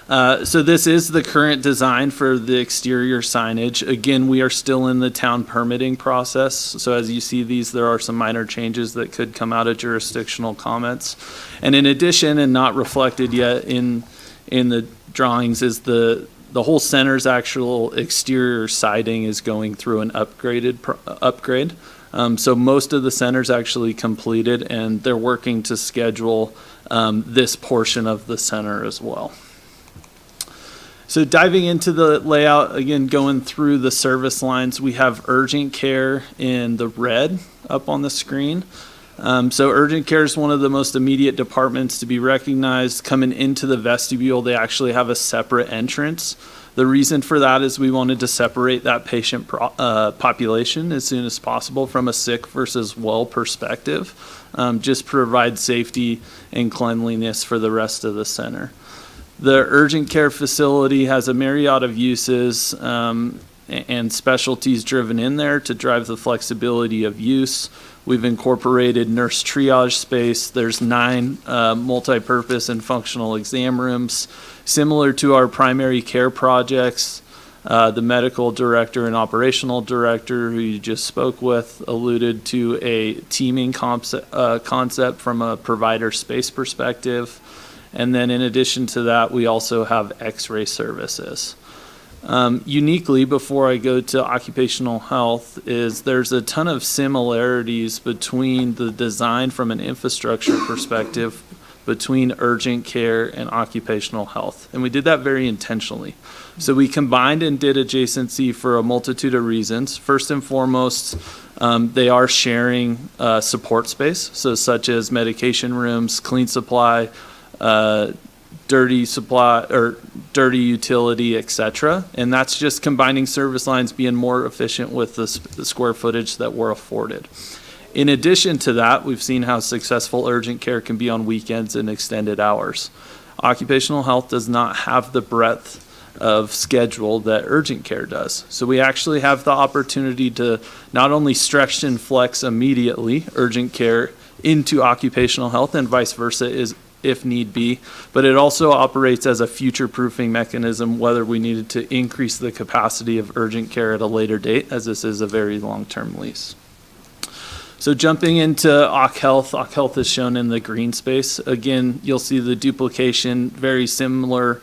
So this is the current design for the exterior signage. Again, we are still in the town permitting process. So as you see these, there are some minor changes that could come out of jurisdictional comments. And in addition, and not reflected yet in the drawings, is the whole center's actual exterior siding is going through an upgrade. So most of the center's actually completed, and they're working to schedule this portion of the center as well. So diving into the layout, again, going through the service lines, we have urgent care in the red up on the screen. So urgent care is one of the most immediate departments to be recognized. Coming into the vestibule, they actually have a separate entrance. The reason for that is we wanted to separate that patient population as soon as possible from a sick versus well perspective. Just provide safety and cleanliness for the rest of the center. The urgent care facility has a myriad of uses and specialties driven in there to drive the flexibility of use. We've incorporated nurse triage space. There's 9 multi-purpose and functional exam rooms. Similar to our primary care projects, the medical director and operational director who you just spoke with alluded to a teaming concept from a provider space perspective. And then in addition to that, we also have x-ray services. Uniquely, before I go to occupational health, is there's a ton of similarities between the design from an infrastructure perspective between urgent care and occupational health. And we did that very intentionally. So we combined and did adjacency for a multitude of reasons. First and foremost, they are sharing support space, so such as medication rooms, clean supply, dirty supply or dirty utility, etc. And that's just combining service lines, being more efficient with the square footage that we're afforded. In addition to that, we've seen how successful urgent care can be on weekends and extended hours. Occupational health does not have the breadth of schedule that urgent care does. So we actually have the opportunity to not only stretch and flex immediately urgent care into occupational health and vice versa if need be, but it also operates as a future-proofing mechanism whether we needed to increase the capacity of urgent care at a later date, as this is a very long-term lease. So jumping into Occ Health is shown in the green space. Again, you'll see the duplication, very similar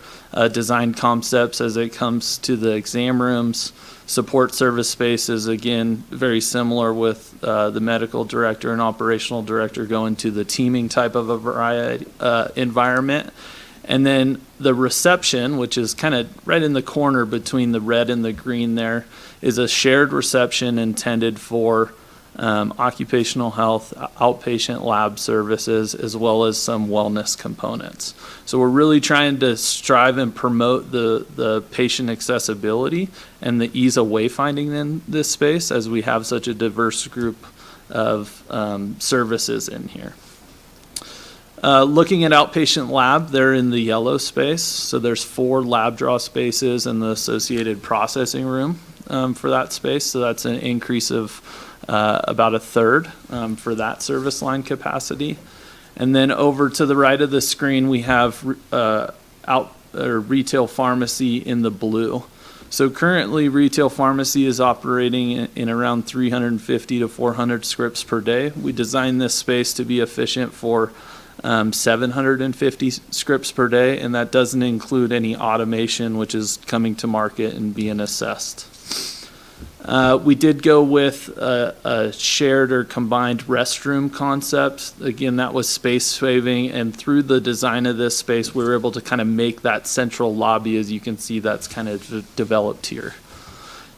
design concepts as it comes to the exam rooms. Support service spaces, again, very similar with the medical director and operational director going to the teaming type of a variety environment. And then the reception, which is kind of right in the corner between the red and the green there, is a shared reception intended for occupational health, outpatient lab services, as well as some wellness components. So we're really trying to strive and promote the patient accessibility and the ease of wayfinding in this space as we have such a diverse group of services in here. Looking at outpatient lab, they're in the yellow space. So there's 4 lab draw spaces and the associated processing room for that space. So that's an increase of about 1/3 for that service line capacity. And then over to the right of the screen, we have retail pharmacy in the blue. So currently, retail pharmacy is operating in around 350 to 400 scripts per day. We designed this space to be efficient for 750 scripts per day, and that doesn't include any automation, which is coming to market and being assessed. We did go with a shared or combined restroom concept. Again, that was space saving, and through the design of this space, we were able to kind of make that central lobby, as you can see, that's kind of developed here.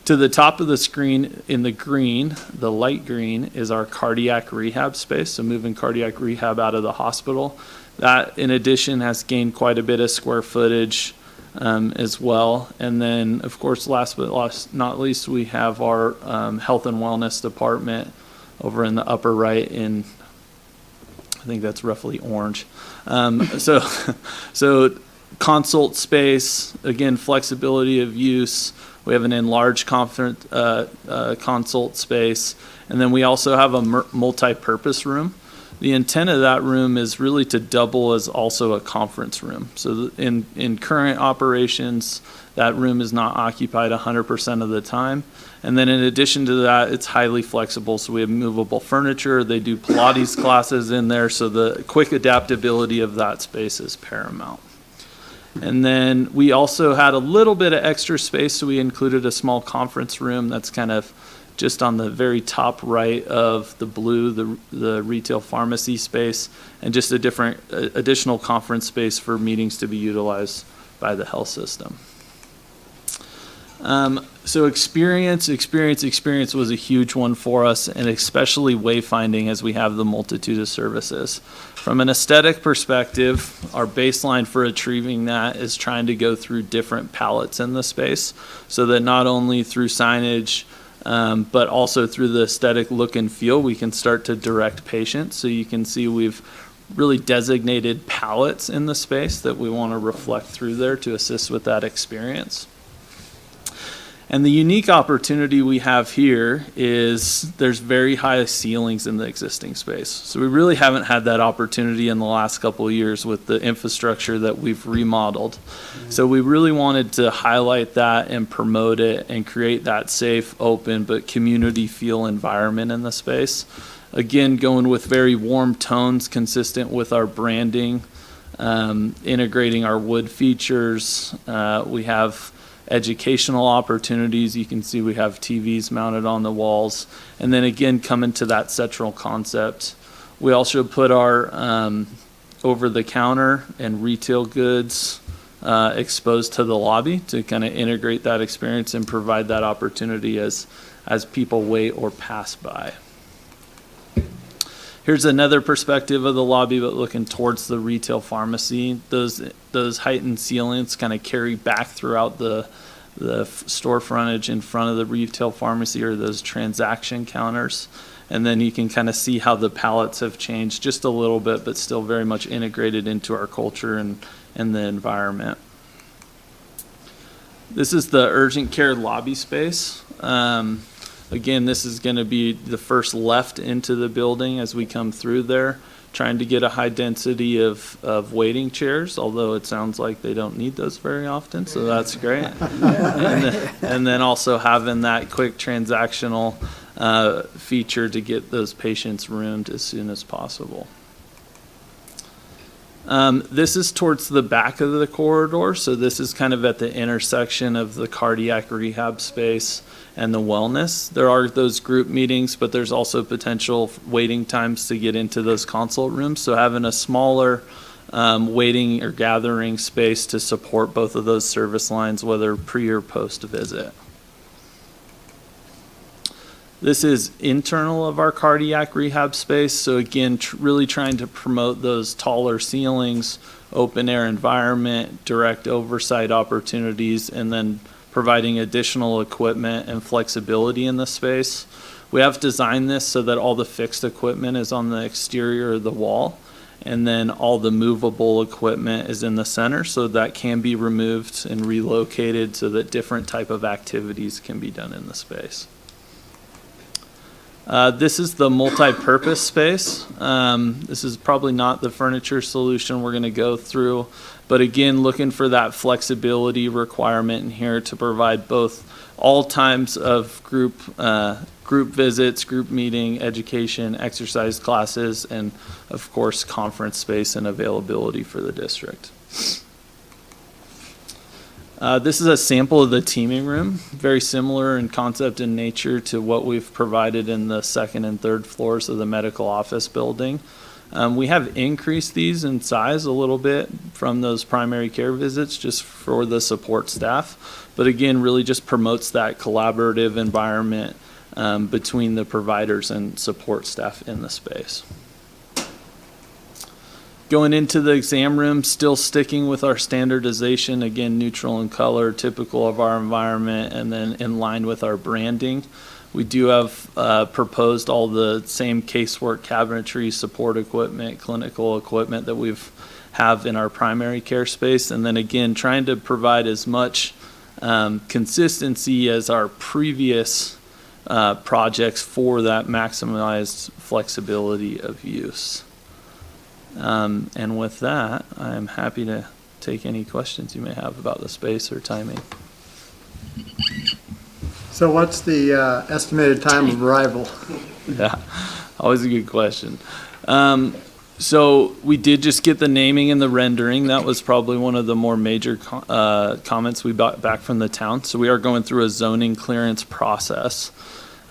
To the top of the screen in the green, the light green, is our cardiac rehab space, so moving cardiac rehab out of the hospital. That, in addition, has gained quite a bit of square footage as well. And then, of course, last but not least, we have our health and wellness department over in the upper right in, I think that's roughly orange. So consult space, again, flexibility of use. We have an enlarged conference consult space, and then we also have a multi-purpose room. The intent of that room is really to double as also a conference room. So in current operations, that room is not occupied 100% of the time. And then in addition to that, it's highly flexible. So we have movable furniture. They do Pilates classes in there. So the quick adaptability of that space is paramount. And then we also had a little bit of extra space. So we included a small conference room that's kind of just on the very top right of the blue, the retail pharmacy space, and just a different additional conference space for meetings to be utilized by the health system. So experience was a huge one for us, and especially wayfinding as we have the multitude of services. From an aesthetic perspective, our baseline for achieving that is trying to go through different palettes in the space, so that not only through signage, but also through the aesthetic look and feel, we can start to direct patients. So you can see we've really designated palettes in the space that we want to reflect through there to assist with that experience. And the unique opportunity we have here is there's very high ceilings in the existing space. So we really haven't had that opportunity in the last couple of years with the infrastructure that we've remodeled. So we really wanted to highlight that and promote it and create that safe, open, but community feel environment in the space. Again, going with very warm tones consistent with our branding, integrating our wood features. We have educational opportunities. You can see we have TVs mounted on the walls. And then again, coming to that central concept. We also put our over-the-counter and retail goods exposed to the lobby to kind of integrate that experience and provide that opportunity as people wait or pass by. Here's another perspective of the lobby, but looking towards the retail pharmacy. Those heightened ceilings kind of carry back throughout the store frontage in front of the retail pharmacy, or those transaction counters. And then you can kind of see how the palettes have changed just a little bit, but still very much integrated into our culture and the environment. This is the urgent care lobby space. Again, this is going to be the first left into the building as we come through there, trying to get a high density of waiting chairs, although it sounds like they don't need those very often, so that's great. And then also having that quick transactional feature to get those patients roomed as soon as possible. This is towards the back of the corridor, so this is kind of at the intersection of the cardiac rehab space and the wellness. There are those group meetings, but there's also potential waiting times to get into those consult rooms. So having a smaller waiting or gathering space to support both of those service lines, whether pre or post visit. This is internal of our cardiac rehab space. So again, really trying to promote those taller ceilings, open air environment, direct oversight opportunities, and then providing additional equipment and flexibility in the space. We have designed this so that all the fixed equipment is on the exterior of the wall, and then all the movable equipment is in the center, so that can be removed and relocated so that different type of activities can be done in the space. This is the multi-purpose space. This is probably not the furniture solution we're going to go through, but again, looking for that flexibility requirement in here to provide both all times of group visits, group meeting, education, exercise classes, and of course, conference space and availability for the district. This is a sample of the teaming room, very similar in concept and nature to what we've provided in the second and third floors of the medical office building. We have increased these in size a little bit from those primary care visits just for the support staff, but again, really just promotes that collaborative environment between the providers and support staff in the space. Going into the exam room, still sticking with our standardization, again, neutral in color, typical of our environment, and then in line with our branding. We do have proposed all the same casework, cabinetry, support equipment, clinical equipment that we've have in our primary care space. And then again, trying to provide as much consistency as our previous projects for that maximized flexibility of use. And with that, I'm happy to take any questions you may have about the space or timing. So what's the estimated time of arrival? Yeah, always a good question. So we did just get the naming and the rendering. That was probably one of the more major comments we got back from the town. So we are going through a zoning clearance process.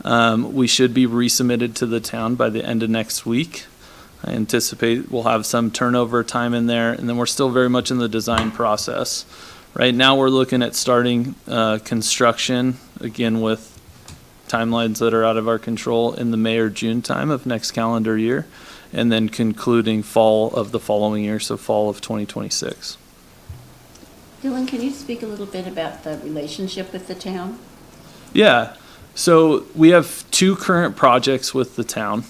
We should be resubmitted to the town by the end of next week. I anticipate we'll have some turnover time in there, and then we're still very much in the design process. Right now, we're looking at starting construction, again, with timelines that are out of our control in the May or June time of next calendar year, and then concluding fall of the following year, so fall of 2026. Dylan, can you speak a little bit about the relationship with the town? Yeah, so we have two current projects with the town.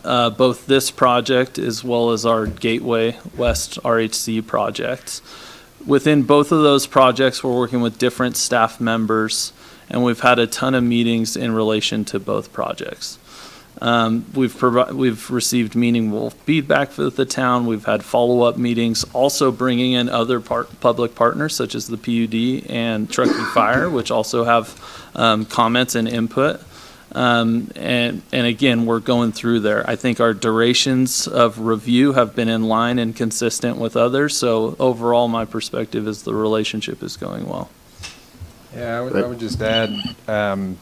Both this project as well as our Gateway West RHC projects. Within both of those projects, we're working with different staff members, and we've had a ton of meetings in relation to both projects. We've received meaningful feedback for the town. We've had follow-up meetings, also bringing in other public partners such as the PUD and Truckee Fire, which also have comments and input. And again, we're going through there. I think our durations of review have been in line and consistent with others. So overall, my perspective is the relationship is going well. Yeah, I would just add, again,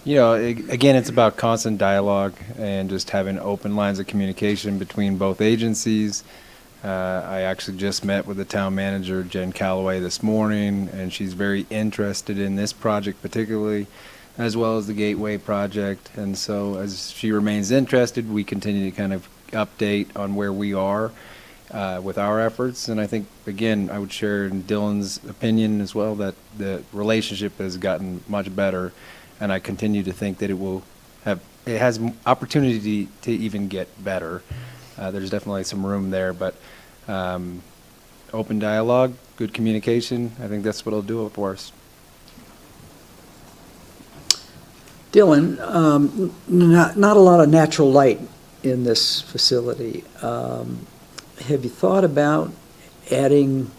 it's about constant dialogue and just having open lines of communication between both agencies. I actually just met with the town manager, Jen Calloway, this morning, and she's very interested in this project particularly, as well as the Gateway project. And so as she remains interested, we continue to kind of update on where we are with our efforts. And I think, again, I would share in Dylan's opinion as well that the relationship has gotten much better. And I continue to think that it has opportunity to even get better. There's definitely some room there, but open dialogue, good communication, I think that's what'll do it for us. Dylan, not a lot of natural light in this facility. Have you thought about adding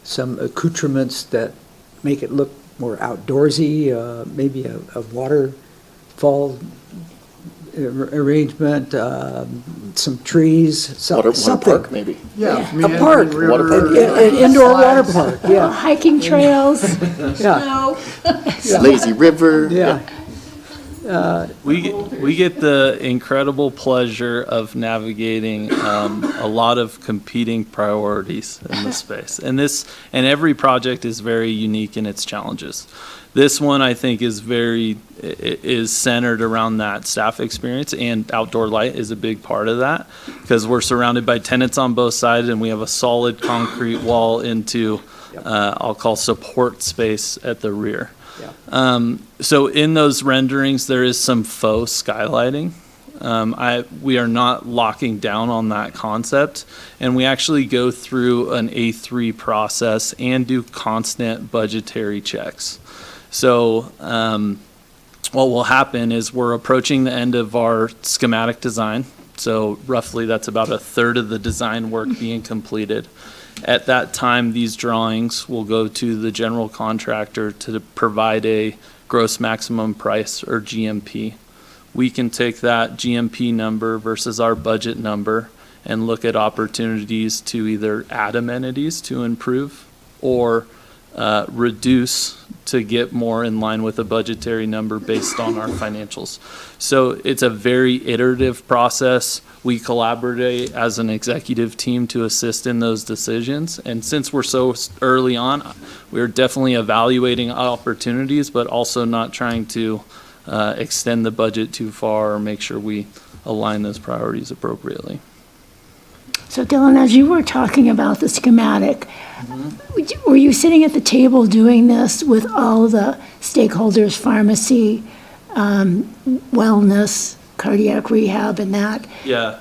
some accoutrements that make it look more outdoorsy, maybe a waterfall arrangement, some trees, something? Water park, maybe. Yeah. A park, an indoor water park, yeah. Hiking trails. Yeah. Lazy river. Yeah. We get the incredible pleasure of navigating a lot of competing priorities in this space. And every project is very unique in its challenges. This one, I think, is centered around that staff experience, and outdoor light is a big part of that because we're surrounded by tenants on both sides, and we have a solid concrete wall into, I'll call support space at the rear. So in those renderings, there is some faux skylighting. We are not locking down on that concept, and we actually go through an A3 process and do constant budgetary checks. So what will happen is we're approaching the end of our schematic design. So roughly that's about a third of the design work being completed. At that time, these drawings will go to the general contractor to provide a gross maximum price, or GMP. We can take that GMP number versus our budget number and look at opportunities to either add amenities to improve or reduce to get more in line with a budgetary number based on our financials. So it's a very iterative process. We collaborate as an executive team to assist in those decisions. And since we're so early on, we're definitely evaluating opportunities, but also not trying to extend the budget too far or make sure we align those priorities appropriately. So Dylan, as you were talking about the schematic, were you sitting at the table doing this with all the stakeholders, pharmacy, wellness, cardiac rehab, and that? Yeah,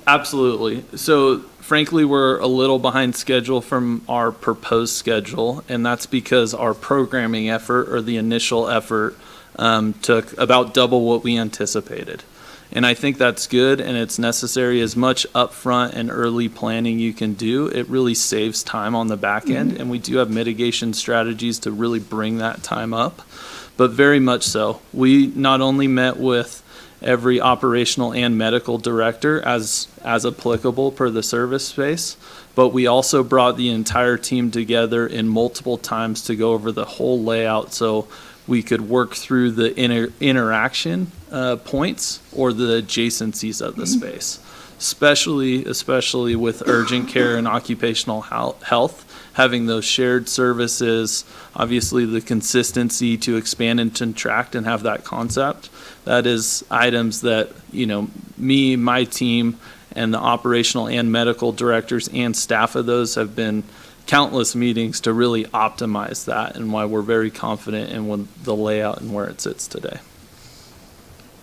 absolutely. So frankly, we're a little behind schedule from our proposed schedule, and that's because our programming effort, or the initial effort, took about double what we anticipated. And I think that's good, and it's necessary. As much upfront and early planning you can do, it really saves time on the back end, and we do have mitigation strategies to really bring that time up, but very much so. We not only met with every operational and medical director as applicable per the service space, but we also brought the entire team together in multiple times to go over the whole layout so we could work through the interaction points or the adjacencies of the space, especially with urgent care and occupational health, having those shared services, obviously the consistency to expand and contract and have that concept. That is items that, me, my team, and the operational and medical directors and staff of those have been countless meetings to really optimize that, and why we're very confident in the layout and where it sits today.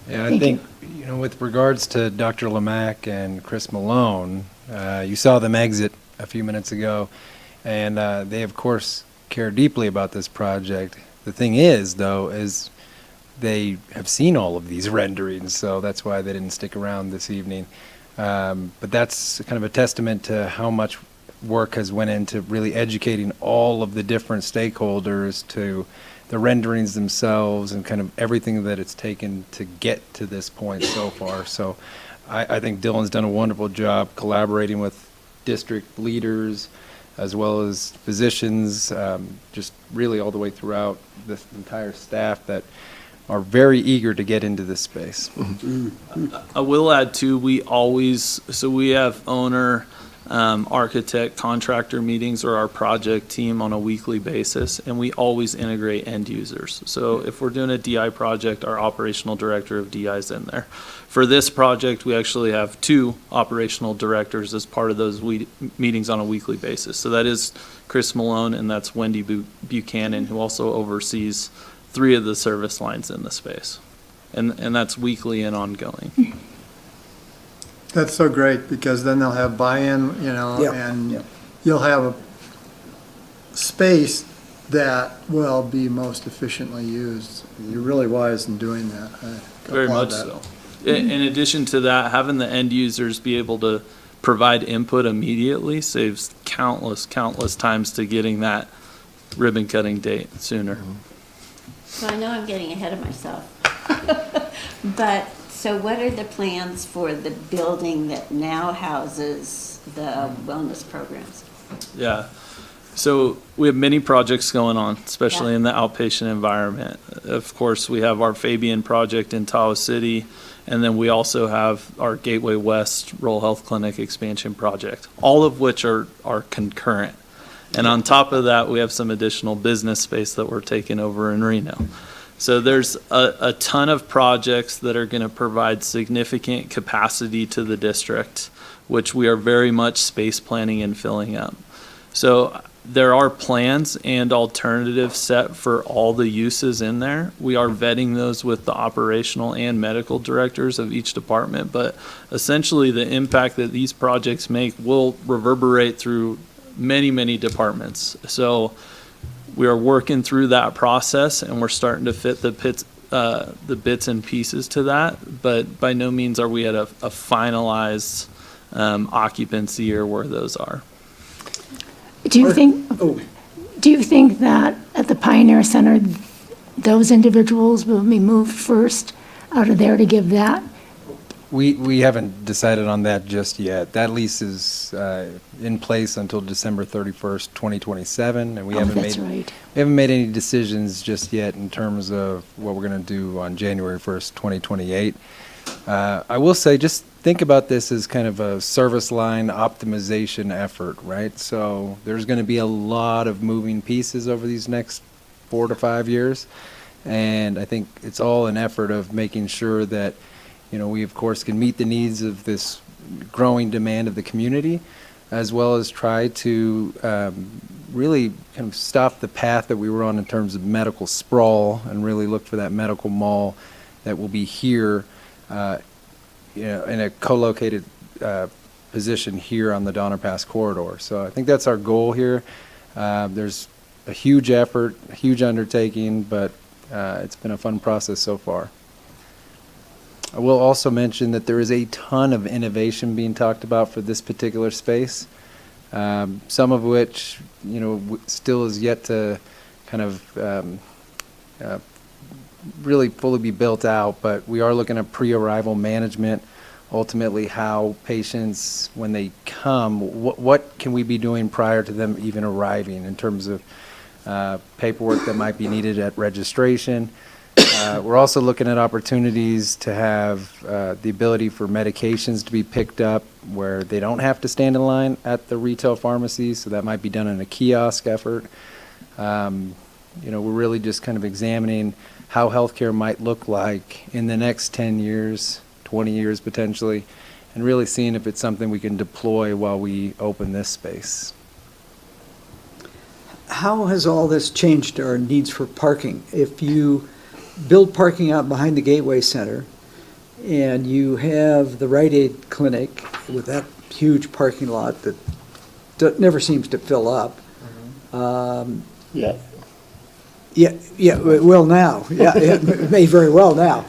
Yeah, I think, with regards to Dr. Lamack and Chris Malone, you saw them exit a few minutes ago, and they, of course, care deeply about this project. The thing is, though, is they have seen all of these renderings, so that's why they didn't stick around this evening. But that's kind of a testament to how much work has went into really educating all of the different stakeholders to the renderings themselves and kind of everything that it's taken to get to this point so far. So I think Dylan's done a wonderful job collaborating with district leaders as well as physicians, just really all the way throughout the entire staff that are very eager to get into this space. I will add too, we have owner, architect, contractor meetings, or our project team on a weekly basis, and we always integrate end users. So if we're doing a DI project, our operational director of DI is in there. For this project, we actually have 2 operational directors as part of those meetings on a weekly basis. So that is Chris Malone, and that's Wendy Buchanan, who also oversees 3 of the service lines in the space. And that's weekly and ongoing. That's so great, because then they'll have buy-in, and you'll have a space that will be most efficiently used. You're really wise in doing that. Very much so. In addition to that, having the end users be able to provide input immediately saves countless times to getting that ribbon cutting date sooner. So I know I'm getting ahead of myself, but so what are the plans for the building that now houses the wellness programs? Yeah. So we have many projects going on, especially in the outpatient environment. Of course, we have our Fabian project in Tahoe City, and then we also have our Gateway West Rural Health Clinic expansion project, all of which are concurrent. And on top of that, we have some additional business space that we're taking over in Reno. So there's a ton of projects that are going to provide significant capacity to the district, which we are very much space planning and filling up. So there are plans and alternatives set for all the uses in there. We are vetting those with the operational and medical directors of each department, but essentially the impact that these projects make will reverberate through many departments. So we are working through that process, and we're starting to fit the bits and pieces to that, but by no means are we at a finalized occupancy or where those are. Do you think that at the Pioneer Center, those individuals will be moved first out of there to give that? We haven't decided on that just yet. That lease is in place until December 31st, 2027, and we haven't made any decisions just yet in terms of what we're going to do on January 1st, 2028. I will say, just think about this as kind of a service line optimization effort, right? So there's going to be a lot of moving pieces over these next 4 to 5 years, and I think it's all an effort of making sure that we, of course, can meet the needs of this growing demand of the community, as well as try to really kind of stop the path that we were on in terms of medical sprawl and really look for that medical mall that will be here, in a co-located position here on the Donner Pass corridor. So I think that's our goal here. There's a huge effort, a huge undertaking, but it's been a fun process so far. I will also mention that there is a ton of innovation being talked about for this particular space, some of which, still is yet to kind of really fully be built out, but we are looking at pre-arrival management, ultimately how patients, when they come, what can we be doing prior to them even arriving in terms of paperwork that might be needed at registration. We're also looking at opportunities to have the ability for medications to be picked up where they don't have to stand in line at the retail pharmacies, so that might be done in a kiosk effort. We're really just kind of examining how healthcare might look like in the next 10 years, 20 years potentially, and really seeing if it's something we can deploy while we open this space. How has all this changed our needs for parking? If you build parking out behind the Gateway Center and you have the Rite Aid clinic with that huge parking lot that never seems to fill up. Yeah. Yeah, it will now. Yeah, it may very well now.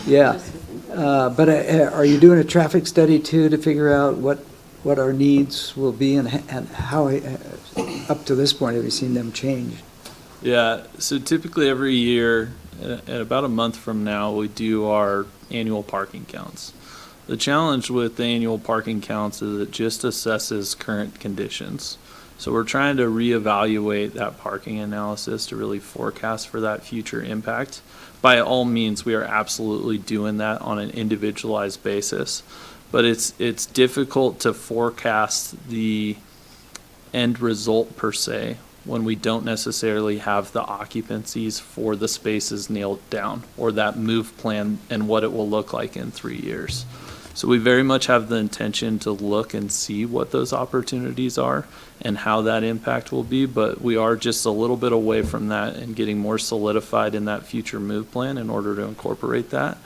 Yeah. But are you doing a traffic study too to figure out what our needs will be and how, up to this point, have you seen them change? Yeah, so typically every year, at about a month from now, we do our annual parking counts. The challenge with the annual parking counts is it just assesses current conditions. So we're trying to reevaluate that parking analysis to really forecast for that future impact. By all means, we are absolutely doing that on an individualized basis, but it's difficult to forecast the end result per se when we don't necessarily have the occupancies for the spaces nailed down or that move plan and what it will look like in 3 years. So we very much have the intention to look and see what those opportunities are and how that impact will be, but we are just a little bit away from that and getting more solidified in that future move plan in order to incorporate that.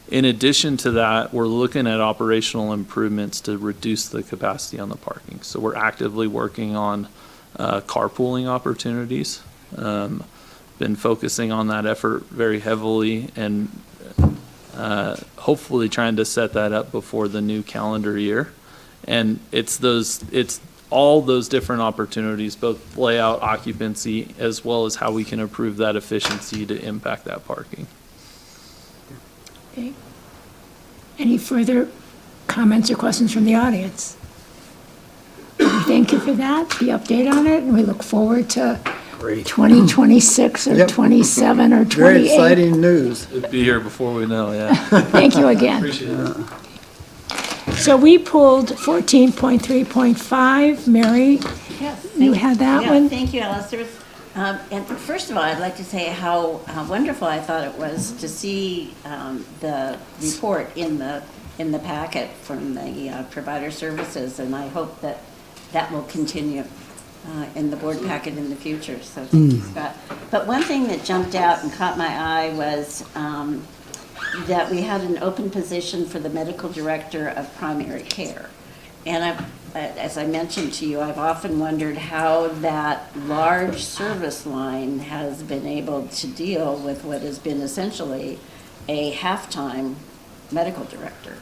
In addition to that, we're looking at operational improvements to reduce the capacity on the parking. So we're actively working on carpooling opportunities. Been focusing on that effort very heavily and hopefully trying to set that up before the new calendar year. And it's all those different opportunities, both layout, occupancy, as well as how we can improve that efficiency to impact that parking. Okay. Any further comments or questions from the audience? We thank you for that, the update on it, and we look forward to 2026 or Yep. 27 or 28. Very exciting news. It'll be here before we know, yeah. Thank you again. Appreciate it. So we pulled 14.3.5. Mary, you had that Yeah, one? thank you, Alice. And first of all, I'd like to say how wonderful I thought it was to see the report in the packet from the provider services, and I hope that will continue in the board packet in the future. So thank you, Scott. But one thing that jumped out and caught my eye was that we had an open position for the medical director of primary care. And as I mentioned to you, I've often wondered how that large service line has been able to deal with what has been essentially a half-time medical director.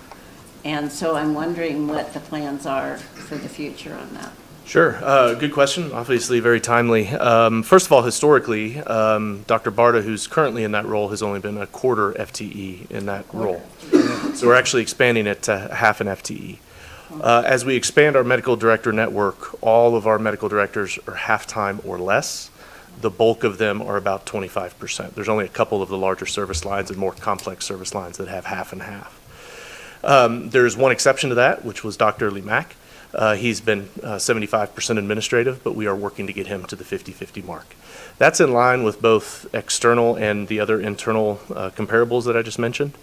And so I'm wondering what the plans are for the future on that. Sure. Good question. Obviously, very timely. First of all, historically, Dr. Barta, who's currently in that role, has only been a quarter FTE in that role. So we're actually expanding it to half an FTE. As we expand our medical director network, all of our medical directors are half-time or less. The bulk of them are about 25%. There's only a couple of the larger service lines and more complex service lines that have half and half. There's one exception to that, which was Dr. Lee Mack. He's been 75% administrative, but we are working to get him to the 50/50 mark. That's in line with both external and the other internal comparables that I just mentioned.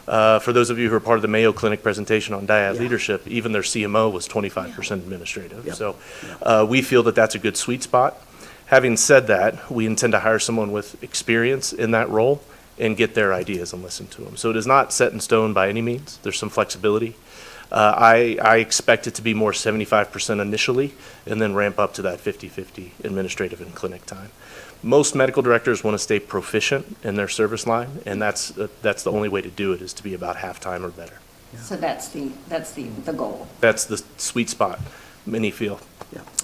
For those of you who are part of the Mayo Clinic presentation on dyad leadership, even their CMO was 25% administrative. So we feel that that's a good sweet spot. Having said that, we intend to hire someone with experience in that role and get their ideas and listen to them. So it is not set in stone by any means. There's some flexibility. I expect it to be more 75% initially and then ramp up to that 50/50 administrative and clinic time. Most medical directors want to stay proficient in their service line, and that's the only way to do it, is to be about half-time or better. So that's the goal. That's the sweet spot, many feel.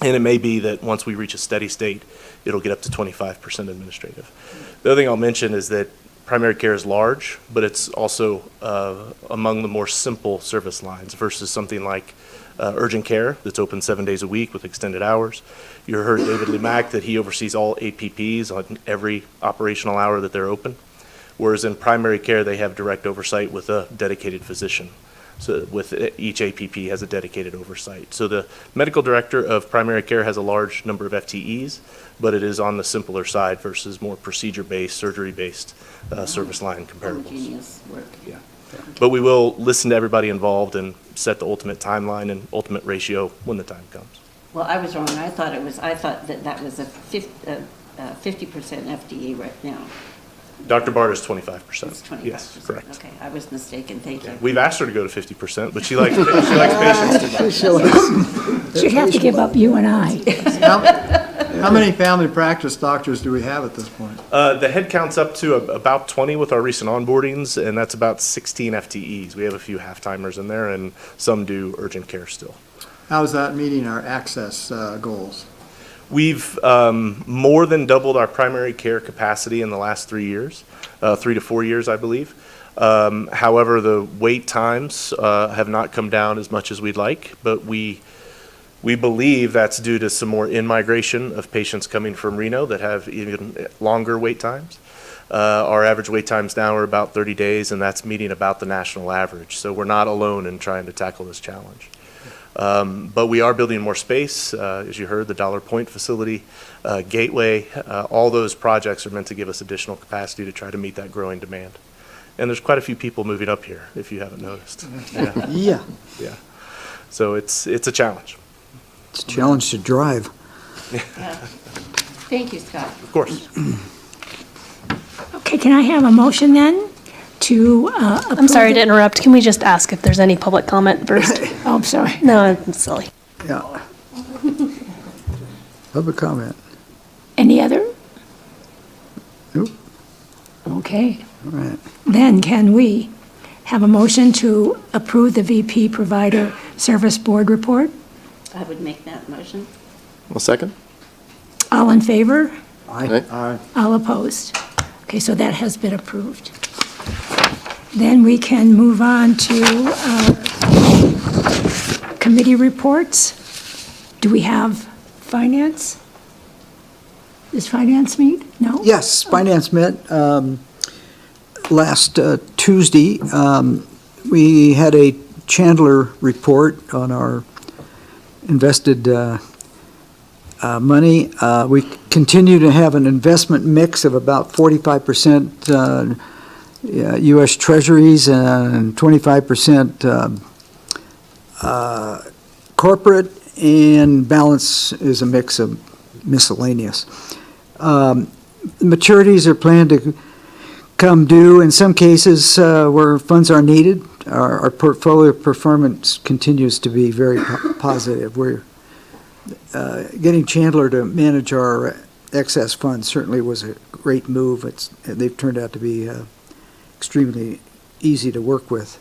And it may be that once we reach a steady state, it'll get up to 25% administrative. The other thing I'll mention is that primary care is large, but it's also among the more simple service lines versus something like urgent care that's open 7 days a week with extended hours. You heard David Lumack that he oversees all APPs on every operational hour that they're open, whereas in primary care they have direct oversight with a dedicated physician. So with each APP has a dedicated oversight. So the medical director of primary care has a large number of FTEs, but it is on the simpler side versus more procedure-based, surgery-based service line comparables. Homogeneous work. Yeah. But we will listen to everybody involved and set the ultimate timeline and ultimate ratio when the time comes. Well, I was wrong. I thought that was a 50% FTE right now. Dr. Bart is 25%. It's 25%. Yes, correct. Okay, I was mistaken. Thank you. We've asked her to go to 50%, but she likes patients too much. She'd have to give up you and I. How many family practice doctors do we have at this point? The head count's up to about 20 with our recent onboardings, and that's about 16 FTEs. We have a few half-timers in there, and some do urgent care still. How's that meeting our access goals? We've more than doubled our primary care capacity in the last 3 years, 3 to 4 years, I believe. However, the wait times have not come down as much as we'd like, but we believe that's due to some more in-migration of patients coming from Reno that have even longer wait times. Our average wait times now are about 30 days, and that's meeting about the national average. So we're not alone in trying to tackle this challenge. But we are building more space. As you heard, the Dollar Point facility, Gateway, all those projects are meant to give us additional capacity to try to meet that growing demand. And there's quite a few people moving up here, if you haven't noticed. Yeah. Yeah. So it's a challenge. It's a challenge to drive. Yeah. Thank you, Scott. Of course. Okay, can I have a motion then to I'm sorry to interrupt. Can we just ask if there's any public comment first? Oh, I'm sorry. No, it's silly. Yeah. Public comment. Any other? Nope. Okay. All right. Then can we have a motion to approve the VP Provider Service Board report? I would make that motion. Well, second? All in favor? Aye. Aye. All opposed? Okay, so that has been approved. Then we can move on to committee reports. Do we have finance? Does finance meet? No? Yes, finance met last Tuesday. We had a Chandler report on our invested money. We continue to have an investment mix of about 45% U.S. Treasuries and 25% corporate, and balance is a mix of miscellaneous. Maturities are planned to come due in some cases where funds are needed. Our portfolio performance continues to be very positive. We're getting Chandler to manage our excess funds certainly was a great move. They've turned out to be extremely easy to work with.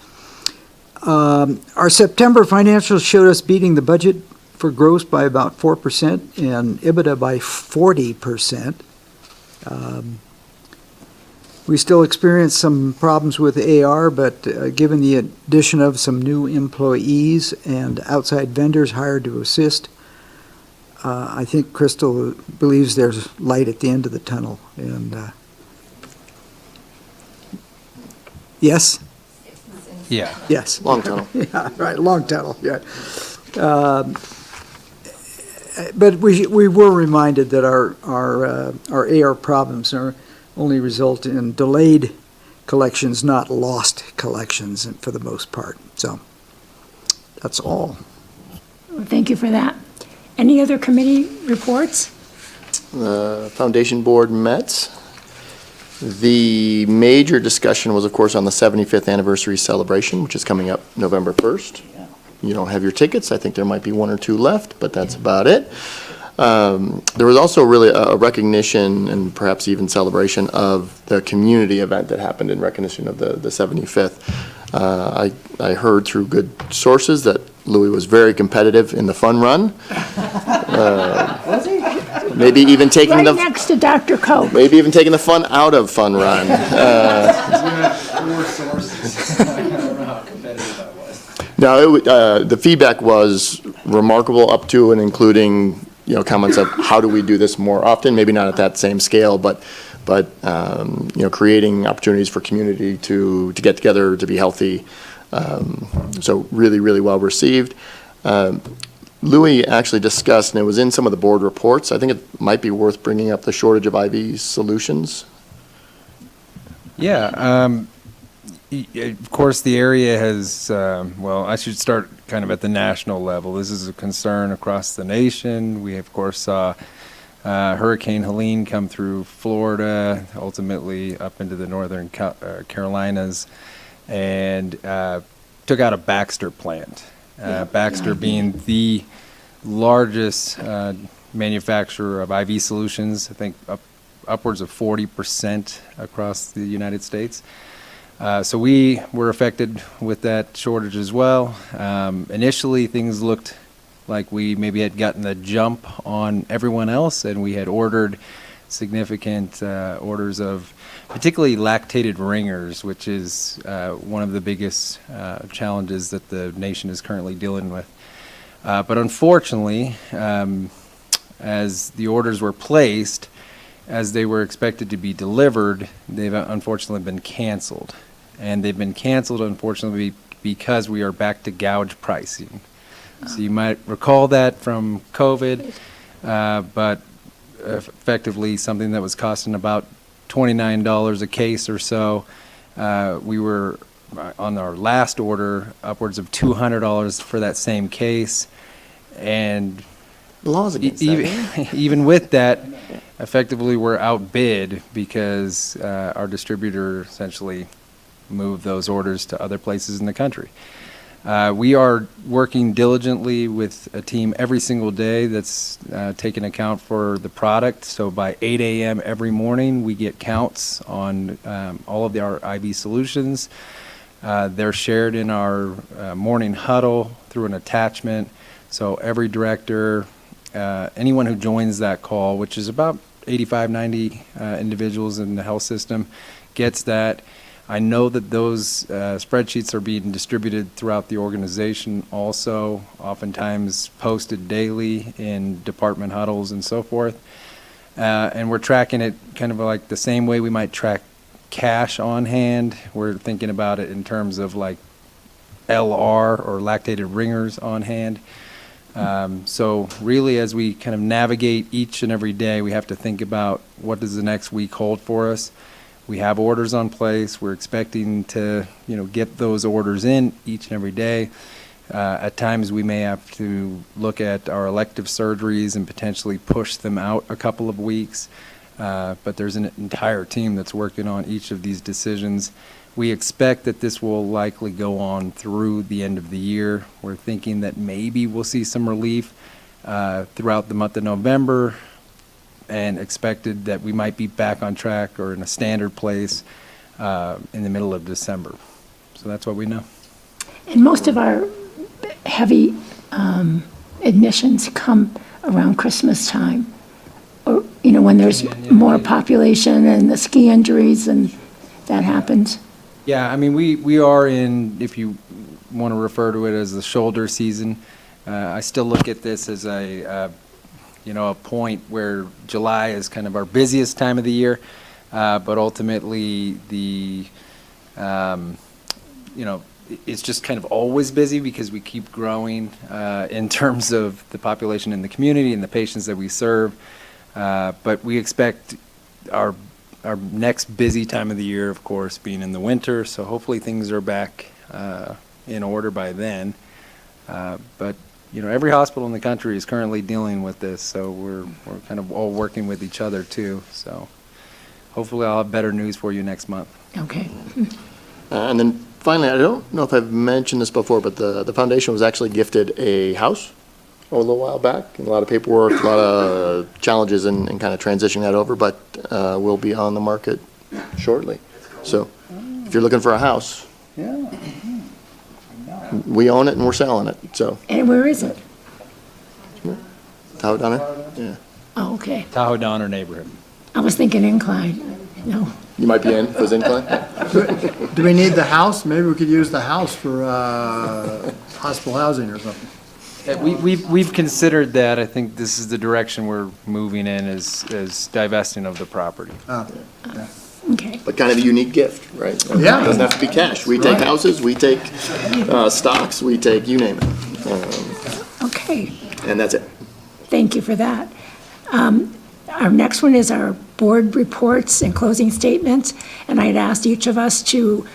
Our September financials showed us beating the budget for gross by about 4% and EBITDA by 40%. We still experience some problems with AR, but given the addition of some new employees and outside vendors hired to assist, I think Crystal believes there's light at the end of the tunnel. And yes? Yeah. Yes. Long tunnel. Yeah, right, long tunnel, yeah. But we were reminded that our AR problems are only result in delayed collections, not lost collections for the most part. So that's all. Well, thank you for that. Any other committee reports? The Foundation Board met. The major discussion was, of course, on the 75th anniversary celebration, which is coming up November 1st. You don't have your tickets. I think there might be one or two left, but that's about it. There was also really a recognition and perhaps even celebration of the community event that happened in recognition of the 75th. I heard through good sources that Louis was very competitive in the fun run. Was he? Maybe even taking right next to Dr. Coe. Maybe even taking the fun out of fun run. No, the feedback was remarkable, up to and including, comments of how do we do this more often? Maybe not at that same scale, but creating opportunities for community to get together, to be healthy. So really, really well received. Louis actually discussed, and it was in some of the board reports, I think it might be worth bringing up the shortage of IV solutions. Yeah, of course, the area has, I should start kind of at the national level. This is a concern across the nation. We, of course, saw Hurricane Helene come through Florida, ultimately up into the northern Carolinas, and took out a Baxter plant. Baxter being the largest manufacturer of IV solutions, I think upwards of 40% across the United States. So we were affected with that shortage as well. Initially, things looked like we maybe had gotten the jump on everyone else, and we had ordered significant orders of particularly lactated ringers, which is one of the biggest challenges that the nation is currently dealing with. But unfortunately, as the orders were placed, as they were expected to be delivered, they've unfortunately been canceled. And they've been canceled, unfortunately, because we are back to gouge pricing. So you might recall that from COVID, but effectively something that was costing about $29 a case or so. We were, on our last order, upwards of $200 for that same case. And laws against that, even with that, effectively we're outbid because our distributor essentially moved those orders to other places in the country. We are working diligently with a team every single day that's taking account for the product. So by 8 a.m. every morning, we get counts on all of our IV solutions. They're shared in our morning huddle through an attachment. So every director, anyone who joins that call, which is about 85, 90 individuals in the health system, gets that. I know that those spreadsheets are being distributed throughout the organization also, oftentimes posted daily in department huddles and so forth. And we're tracking it kind of like the same way we might track cash on hand. We're thinking about it in terms of like LR or lactated ringers on hand. So really, as we kind of navigate each and every day, we have to think about what does the next week hold for us. We have orders on place. We're expecting to, get those orders in each and every day. At times, we may have to look at our elective surgeries and potentially push them out a couple of weeks. But there's an entire team that's working on each of these decisions. We expect that this will likely go on through the end of the year. We're thinking that maybe we'll see some relief throughout the month of November, and expected that we might be back on track or in a standard place in the middle of December. So that's what we know. And most of our heavy admissions come around Christmas time, or, when there's more population and the ski injuries, and that happens. Yeah, I mean, we are in, if you want to refer to it as the shoulder season, I still look at this as a point where July is kind of our busiest time of the year, but ultimately the it's just kind of always busy because we keep growing in terms of the population in the community and the patients that we serve. But we expect our next busy time of the year, of course, being in the winter. So hopefully things are back in order by then. But every hospital in the country is currently dealing with this, so we're kind of all working with each other too. So hopefully I'll have better news for you next month. Okay. And then finally, I don't know if I've mentioned this before, but the foundation was actually gifted a house a little while back. And a lot of paperwork, a lot of challenges in kind of transitioning that over, but will be on the market shortly. So if you're looking for a house, we own it and we're selling it. So And where is it? Tahoe Donner? Yeah. Oh, okay. Tahoe Donner neighborhood. I was thinking Incline. No. You might be in, if it was inclined. Do we need the house? Maybe we could use the house for hospital housing or something. We've considered that. I think this is the direction we're moving in, is divesting of the property. Okay. But kind of a unique gift, right? Yeah. It doesn't have to be cash. We take houses, we take stocks, we take, you name it. Okay. And that's it. Thank you for that. Our next one is our board reports and closing statements, and I'd asked each of us to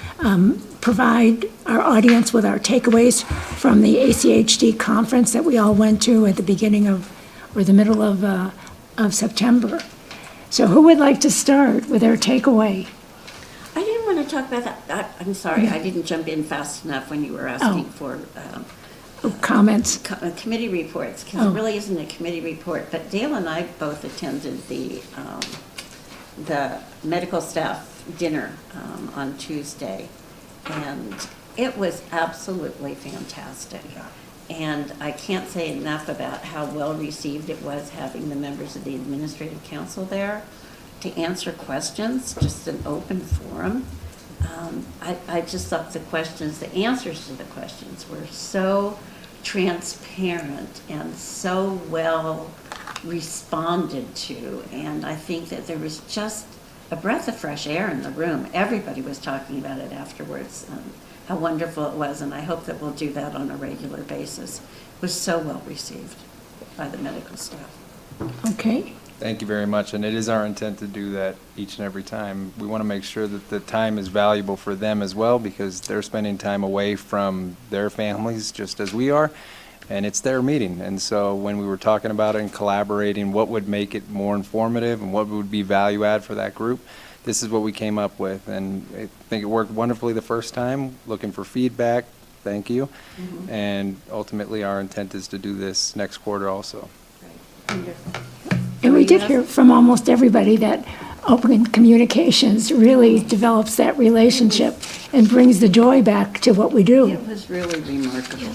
provide our audience with our takeaways from the ACHD conference that we all went to at the beginning of, or the middle of September. So who would like to start with their takeaway? I didn't want to talk about that. I'm sorry, I didn't jump in fast enough when you were asking for Comments? committee reports, because it really isn't a committee report. But Dale and I both attended the medical staff dinner on Tuesday, and it was absolutely fantastic. And I can't say enough about how well received it was having the members of the administrative council there to answer questions, just an open forum. I just thought the answers to the questions were so transparent and so well responded to. And I think that there was just a breath of fresh air in the room. Everybody was talking about it afterwards, how wonderful it was, and I hope that we'll do that on a regular basis. It was so well received by the medical staff. Okay. Thank you very much, and it is our intent to do that each and every time. We want to make sure that the time is valuable for them as well, because they're spending time away from their families just as we are, and it's their meeting. And so when we were talking about it and collaborating what would make it more informative and what would be value add for that group, this is what we came up with, and I think it worked wonderfully the first time. Looking for feedback, thank you. Mm-hmm. And ultimately, our intent is to do this next quarter also. Wonderful. And we did hear from almost everybody that open communications really develops that relationship and brings the joy back to what we do. It was really remarkable.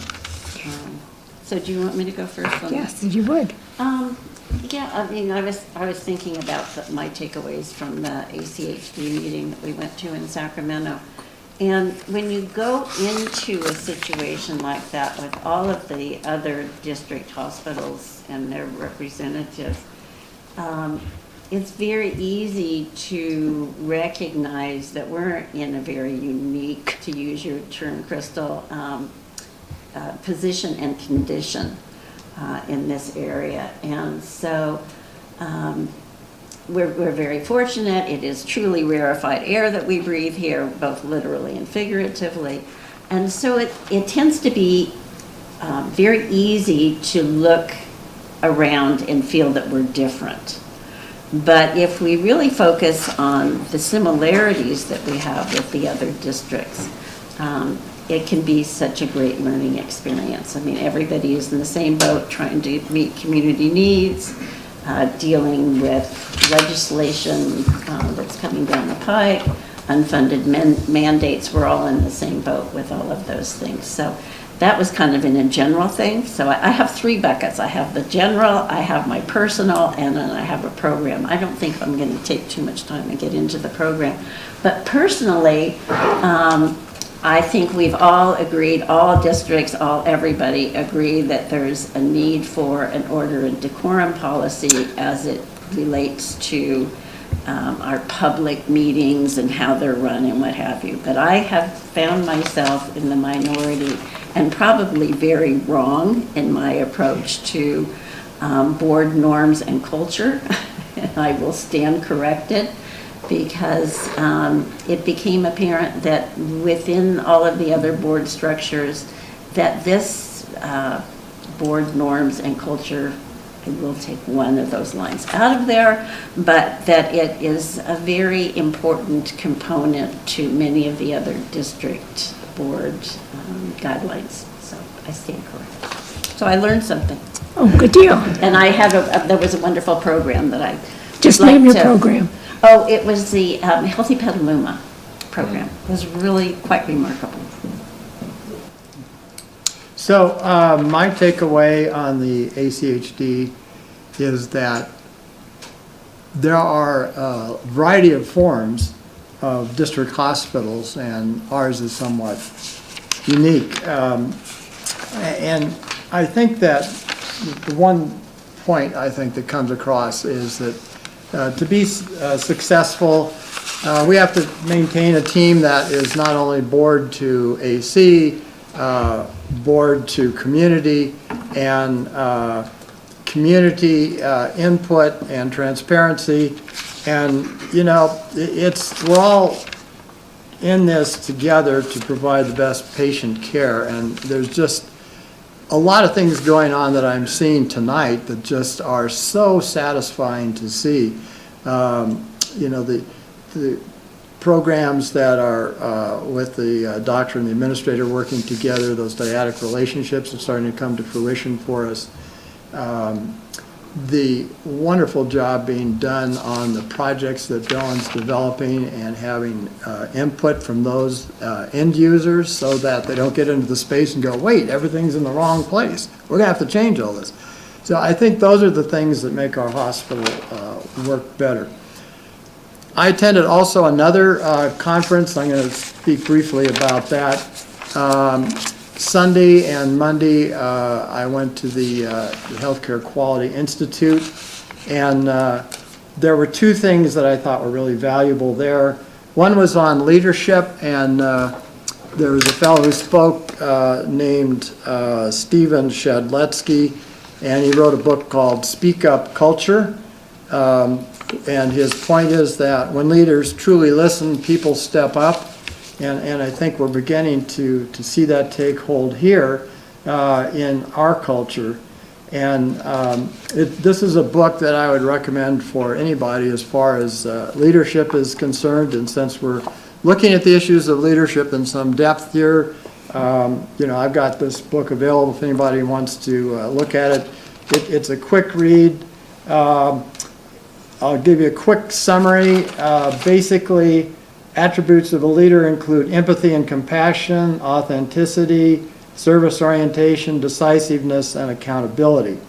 So do you want me to go first on Yes, this? if you would. Yeah, I mean, I was thinking about my takeaways from the ACHD meeting that we went to in Sacramento. And when you go into a situation like that with all of the other district hospitals and their representatives, it's very easy to recognize that we're in a very unique, to use your term, Crystal, position and condition in this area. And so we're very fortunate. It is truly rarefied air that we breathe here, both literally and figuratively. And so it tends to be very easy to look around and feel that we're different. But if we really focus on the similarities that we have with the other districts, it can be such a great learning experience. I mean, everybody is in the same boat, trying to meet community needs, dealing with legislation that's coming down the pike, unfunded mandates. We're all in the same boat with all of those things. So that was kind of in a general thing. So I have three buckets. I have the general, I have my personal, and then I have a program. I don't think I'm going to take too much time to get into the program. But personally, I think we've all agreed, all districts, everybody agree that there's a need for an order and decorum policy as it relates to our public meetings and how they're run and what have you. But I have found myself in the minority and probably very wrong in my approach to board norms and culture. And I will stand corrected because it became apparent that within all of the other board structures that this board norms and culture, I will take one of those lines out of there, but that it is a very important component to many of the other district board guidelines. So I stand corrected. So I learned something. Oh, good deal. And I had there was a wonderful program that I Just would like name your to- program. Oh, it was the Healthy Petaluma program. It was really quite remarkable. So my takeaway on the ACHD is that there are a variety of forms of district hospitals, and ours is somewhat unique. And I think that the one point I think that comes across is that to be successful, we have to maintain a team that is not only board to AC, board to community, and community input and transparency. And, you know, we're all in this together to provide the best patient care. And there's just a lot of things going on that I'm seeing tonight that just are so satisfying to see. You know, the programs that are with the doctor and the administrator working together, those dyadic relationships are starting to come to fruition for us. The wonderful job being done on the projects that Dylan's developing and having input from those end users so that they don't get into the space and go, wait, everything's in the wrong place. We're gonna have to change all this. So I think those are the things that make our hospital work better. I attended also another conference. I'm going to speak briefly about that. Sunday and Monday, I went to the Healthcare Quality Institute, and there were two things that I thought were really valuable there. One was on leadership, and there was a fellow who spoke named Stephen Shadletsky, and he wrote a book called Speak Up Culture. And his point is that when leaders truly listen, people step up. And I think we're beginning to see that take hold here in our culture. And this is a book that I would recommend for anybody as far as leadership is concerned. And since we're looking at the issues of leadership in some depth here, you know, I've got this book available if anybody wants to look at it. It's a quick read. I'll give you a quick summary. Basically, attributes of a leader include empathy and compassion, authenticity, service orientation, decisiveness, and accountability.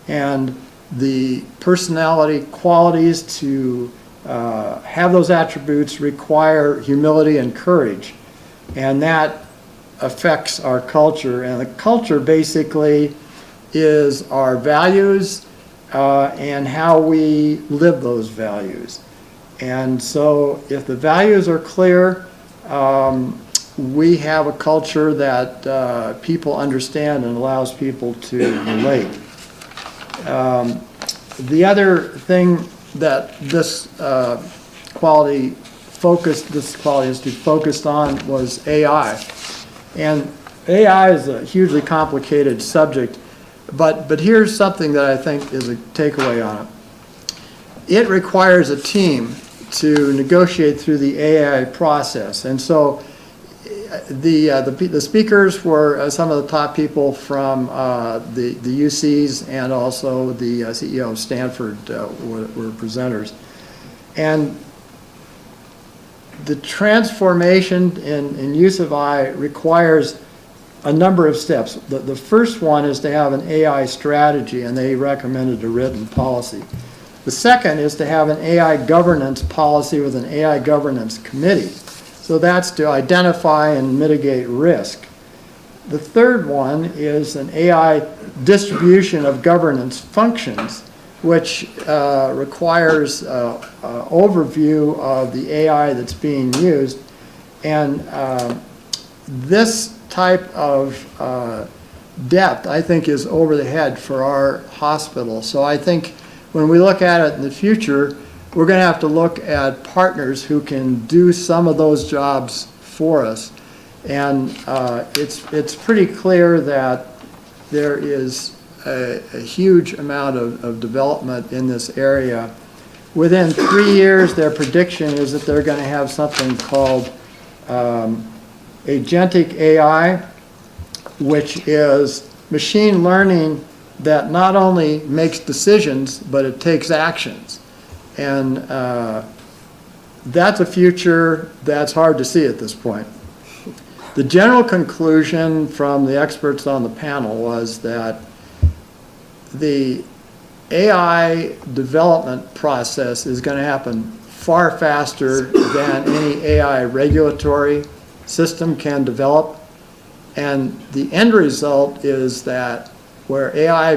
And the personality qualities to have those attributes require humility and courage. And that affects our culture. And the culture basically is our values and how we live those values. And so if the values are clear, we have a culture that people understand and allows people to relate. The other thing that this quality institute focused on was AI. And AI is a hugely complicated subject, but here's something that I think is a takeaway on it. It requires a team to negotiate through the AI process. And so the speakers were some of the top people from the UCs, and also the CEO of Stanford were presenters. And the transformation in use of AI requires a number of steps. The first one is to have an AI strategy, and they recommended a written policy. The second is to have an AI governance policy with an AI governance committee. So that's to identify and mitigate risk. The third one is an AI distribution of governance functions which requires an overview of the AI that's being used. And this type of depth, I think, is over the head for our hospital. So I think when we look at it in the future, we're going to have to look at partners who can do some of those jobs for us. And it's pretty clear that there is a huge amount of development in this area. Within 3 years, their prediction is that they're going to have something called agentic AI, which is machine learning that not only makes decisions, but it takes actions. And that's a future that's hard to see at this point. The general conclusion from the experts on the panel was that the AI development process is going to happen far faster than any AI regulatory system can develop. And the end result is that where AI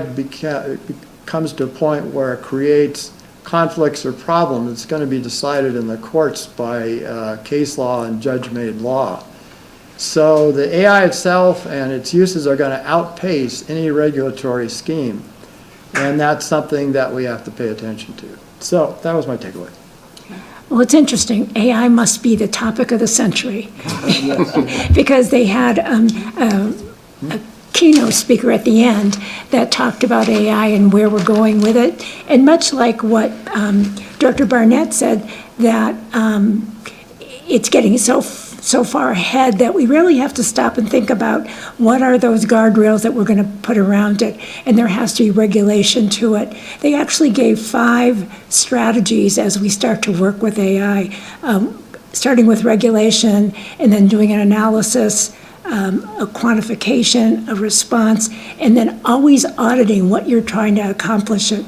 comes to a point where it creates conflicts or problems, it's going to be decided in the courts by case law and judge-made law. So the AI itself and its uses are going to outpace any regulatory scheme. And that's something that we have to pay attention to. So that was my takeaway. Well, it's interesting. AI must be the topic of the century because they had a keynote speaker at the end that talked about AI and where we're going with it. And much like what Dr. Barnett said, that it's getting so far ahead that we really have to stop and think about what are those guardrails that we're going to put around it, and there has to be regulation to it. They actually gave 5 strategies as we start to work with AI, starting with regulation and then doing an analysis, a quantification, a response, and then always auditing what you're trying to accomplish it.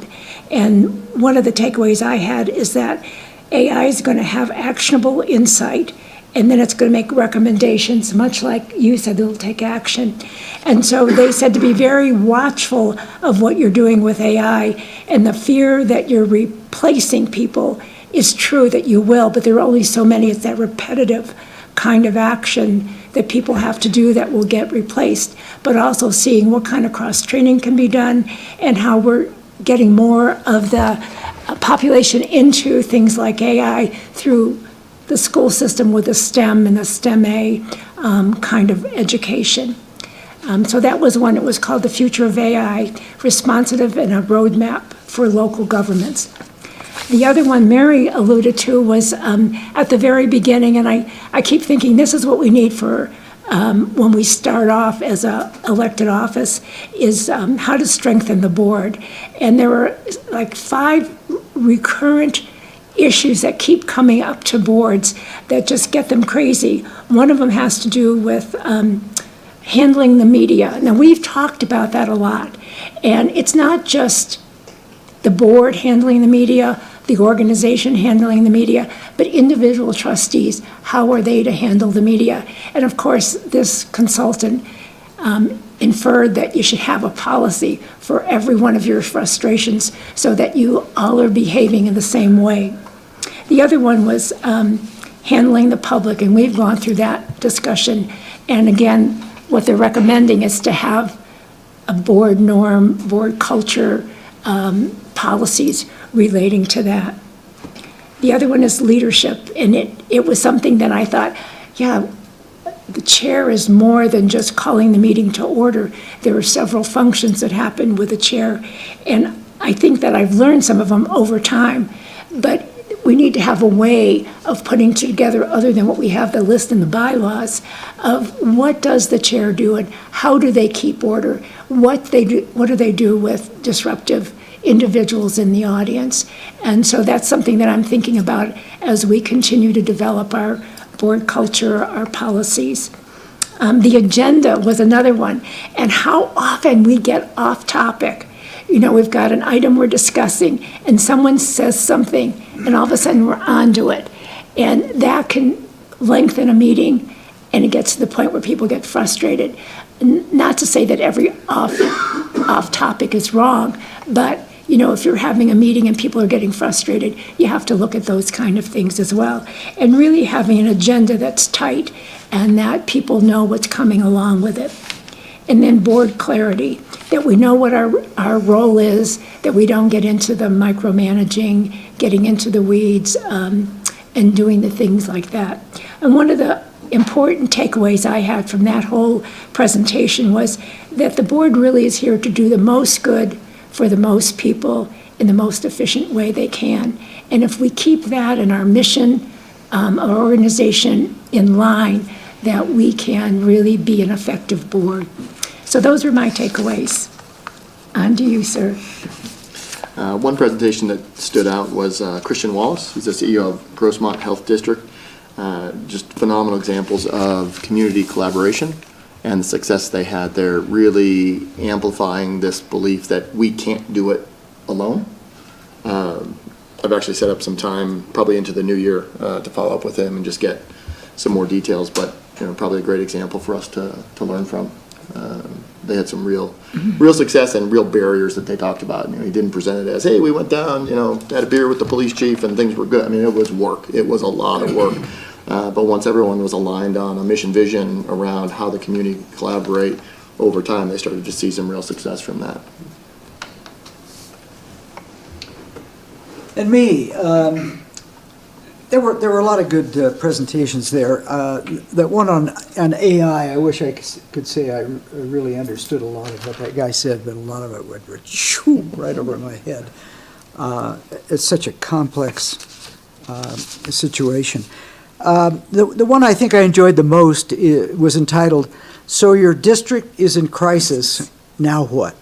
And one of the takeaways I had is that AI is going to have actionable insight, and then it's going to make recommendations, much like you said, it'll take action. And so they said to be very watchful of what you're doing with AI, and the fear that you're replacing people is true that you will, but there are only so many. It's that repetitive kind of action that people have to do that will get replaced, but also seeing what kind of cross-training can be done and how we're getting more of the population into things like AI through the school system with the STEM and the STEM-A kind of education. So that was one. It was called The Future of AI, Responsive and a Roadmap for Local Governments. The other one Mary alluded to was at the very beginning, and I keep thinking this is what we need for when we start off as a elected office, is how to strengthen the board. And there were like 5 recurrent issues that keep coming up to boards that just get them crazy. One of them has to do with handling the media. Now, we've talked about that a lot, and it's not just the board handling the media, the organization handling the media, but individual trustees, how are they to handle the media? And of course, this consultant inferred that you should have a policy for every one of your frustrations so that you all are behaving in the same way. The other one was handling the public, and we've gone through that discussion. And again, what they're recommending is to have a board norm, board culture, policies relating to that. The other one is leadership, and it was something that I thought, yeah, the chair is more than just calling the meeting to order. There are several functions that happen with the chair, and I think that I've learned some of them over time, but we need to have a way of putting together, other than what we have the list in the bylaws, of what does the chair do and how do they keep order, what do they do with disruptive individuals in the audience. And so that's something that I'm thinking about as we continue to develop our board culture, our policies. The agenda was another one, and how often we get off topic. You know, we've got an item we're discussing, and someone says something, and all of a sudden we're onto it. And that can lengthen a meeting, and it gets to the point where people get frustrated. Not to say that every off topic is wrong, but you know, if you're having a meeting and people are getting frustrated, you have to look at those kind of things as well. And really having an agenda that's tight and that people know what's coming along with it. And then board clarity, that we know what our role is, that we don't get into the micromanaging, getting into the weeds, and doing the things like that. And one of the important takeaways I had from that whole presentation was that the board really is here to do the most good for the most people in the most efficient way they can. And if we keep that in our mission, our organization in line, that we can really be an effective board. So those are my takeaways. On to you, sir. One presentation that stood out was Christian Wallace. He's the CEO of Grossmont Health District. Just phenomenal examples of community collaboration and the success they had there, really amplifying this belief that we can't do it alone. I've actually set up some time, probably into the new year, to follow up with him and just get some more details, but probably a great example for us to learn from. They had some real success and real barriers that they talked about. He didn't present it as, hey, we went down, had a beer with the police chief and things were good. I mean, it was work. It was a lot of work. But once everyone was aligned on a mission vision around how the community collaborate over time, they started to see some real success from that. And me, there were a lot of good presentations there. That one on AI, I wish I could say I really understood a lot of what that guy said, but a lot of it went right over my head. It's such a complex situation. The one I think I enjoyed the most was entitled, "So Your District is in Crisis, Now What?"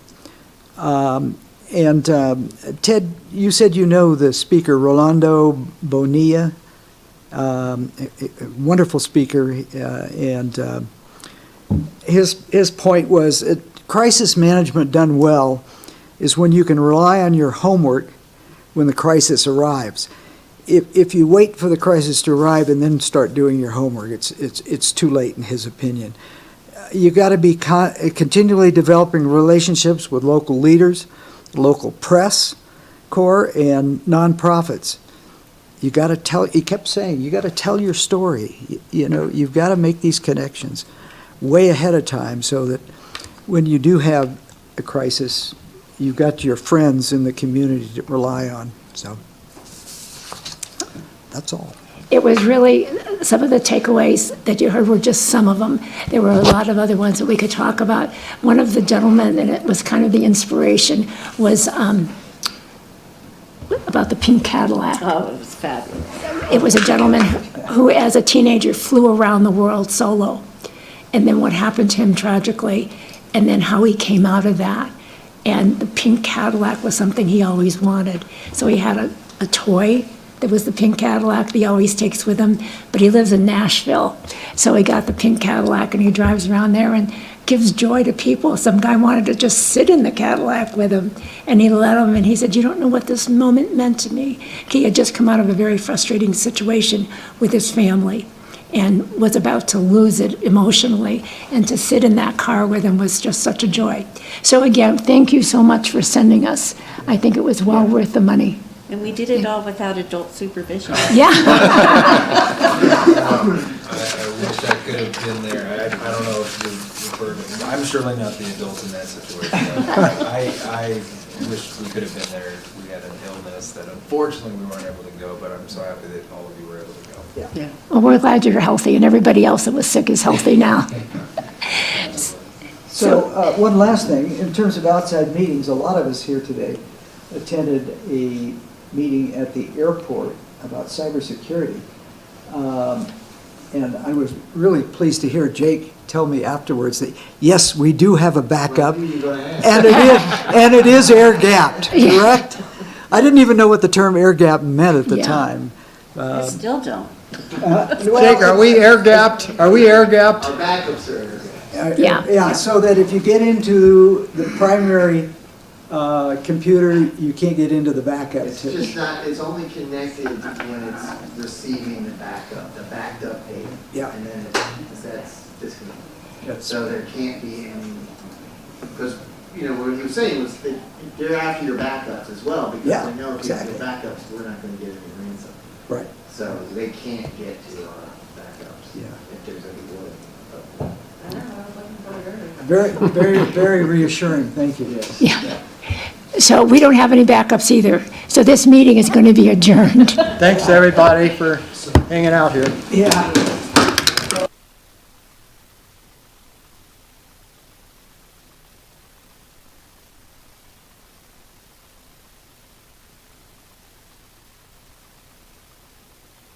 And Ted, you said you know the speaker, Rolando Bonilla, a wonderful speaker, and his point was crisis management done well is when you can rely on your homework when the crisis arrives. If you wait for the crisis to arrive and then start doing your homework, it's too late, in his opinion. You got to be continually developing relationships with local leaders, local press corps, and nonprofits. You got to tell. He kept saying, you got to tell your story. You've got to make these connections way ahead of time so that when you do have a crisis, you've got your friends in the community to rely on. So that's all. It was really, some of the takeaways that you heard were just some of them. There were a lot of other ones that we could talk about. One of the gentlemen, and it was kind of the inspiration, was about the pink Cadillac. Oh, it was fabulous. It was a gentleman who, as a teenager, flew around the world solo. And then what happened to him tragically, and then how he came out of that. And the pink Cadillac was something he always wanted. So he had a toy that was the pink Cadillac that he always takes with him, but he lives in Nashville. So he got the pink Cadillac and he drives around there and gives joy to people. Some guy wanted to just sit in the Cadillac with him, and he let him, and he said, you don't know what this moment meant to me. He had just come out of a very frustrating situation with his family and was about to lose it emotionally, and to sit in that car with him was just such a joy. So again, thank you so much for sending us. I think it was well worth the money. And we did it all without adult supervision. Yeah. I wish I could have been there. I don't know if you've heard of it. I'm surely not the adult in that situation. I wish we could have been there. We had an illness that unfortunately we weren't able to go, but I'm so happy that all of you were able to go. Yeah. Well, we're glad you're healthy, and everybody else that was sick is healthy now. So one last thing, in terms of outside meetings, a lot of us here today attended a meeting at the airport about cybersecurity. And I was really pleased to hear Jake tell me afterwards that, yes, we do have a backup, and it is air-gapped, correct? I didn't even know what the term air-gap meant at the time. I still don't. Jake, are we air-gapped? Are we air-gapped? Our backups are air-gapped. Yeah, so that if you get into the primary computer, you can't get into the backup. It's just not, it's only connected when it's receiving the backed up data. Yeah. And then that's disconnected. So there can't be any, because what he was saying was that they're after your backups as well, because Yeah, they know if you exactly. get backups, we're not gonna get any ransom. Right. So they can't get to our backups. Yeah. If there's any wood. Very, very, very reassuring, thank you. Yeah. So we don't have any backups either. So this meeting is going to be adjourned. Thanks, everybody, for hanging out here. Yeah.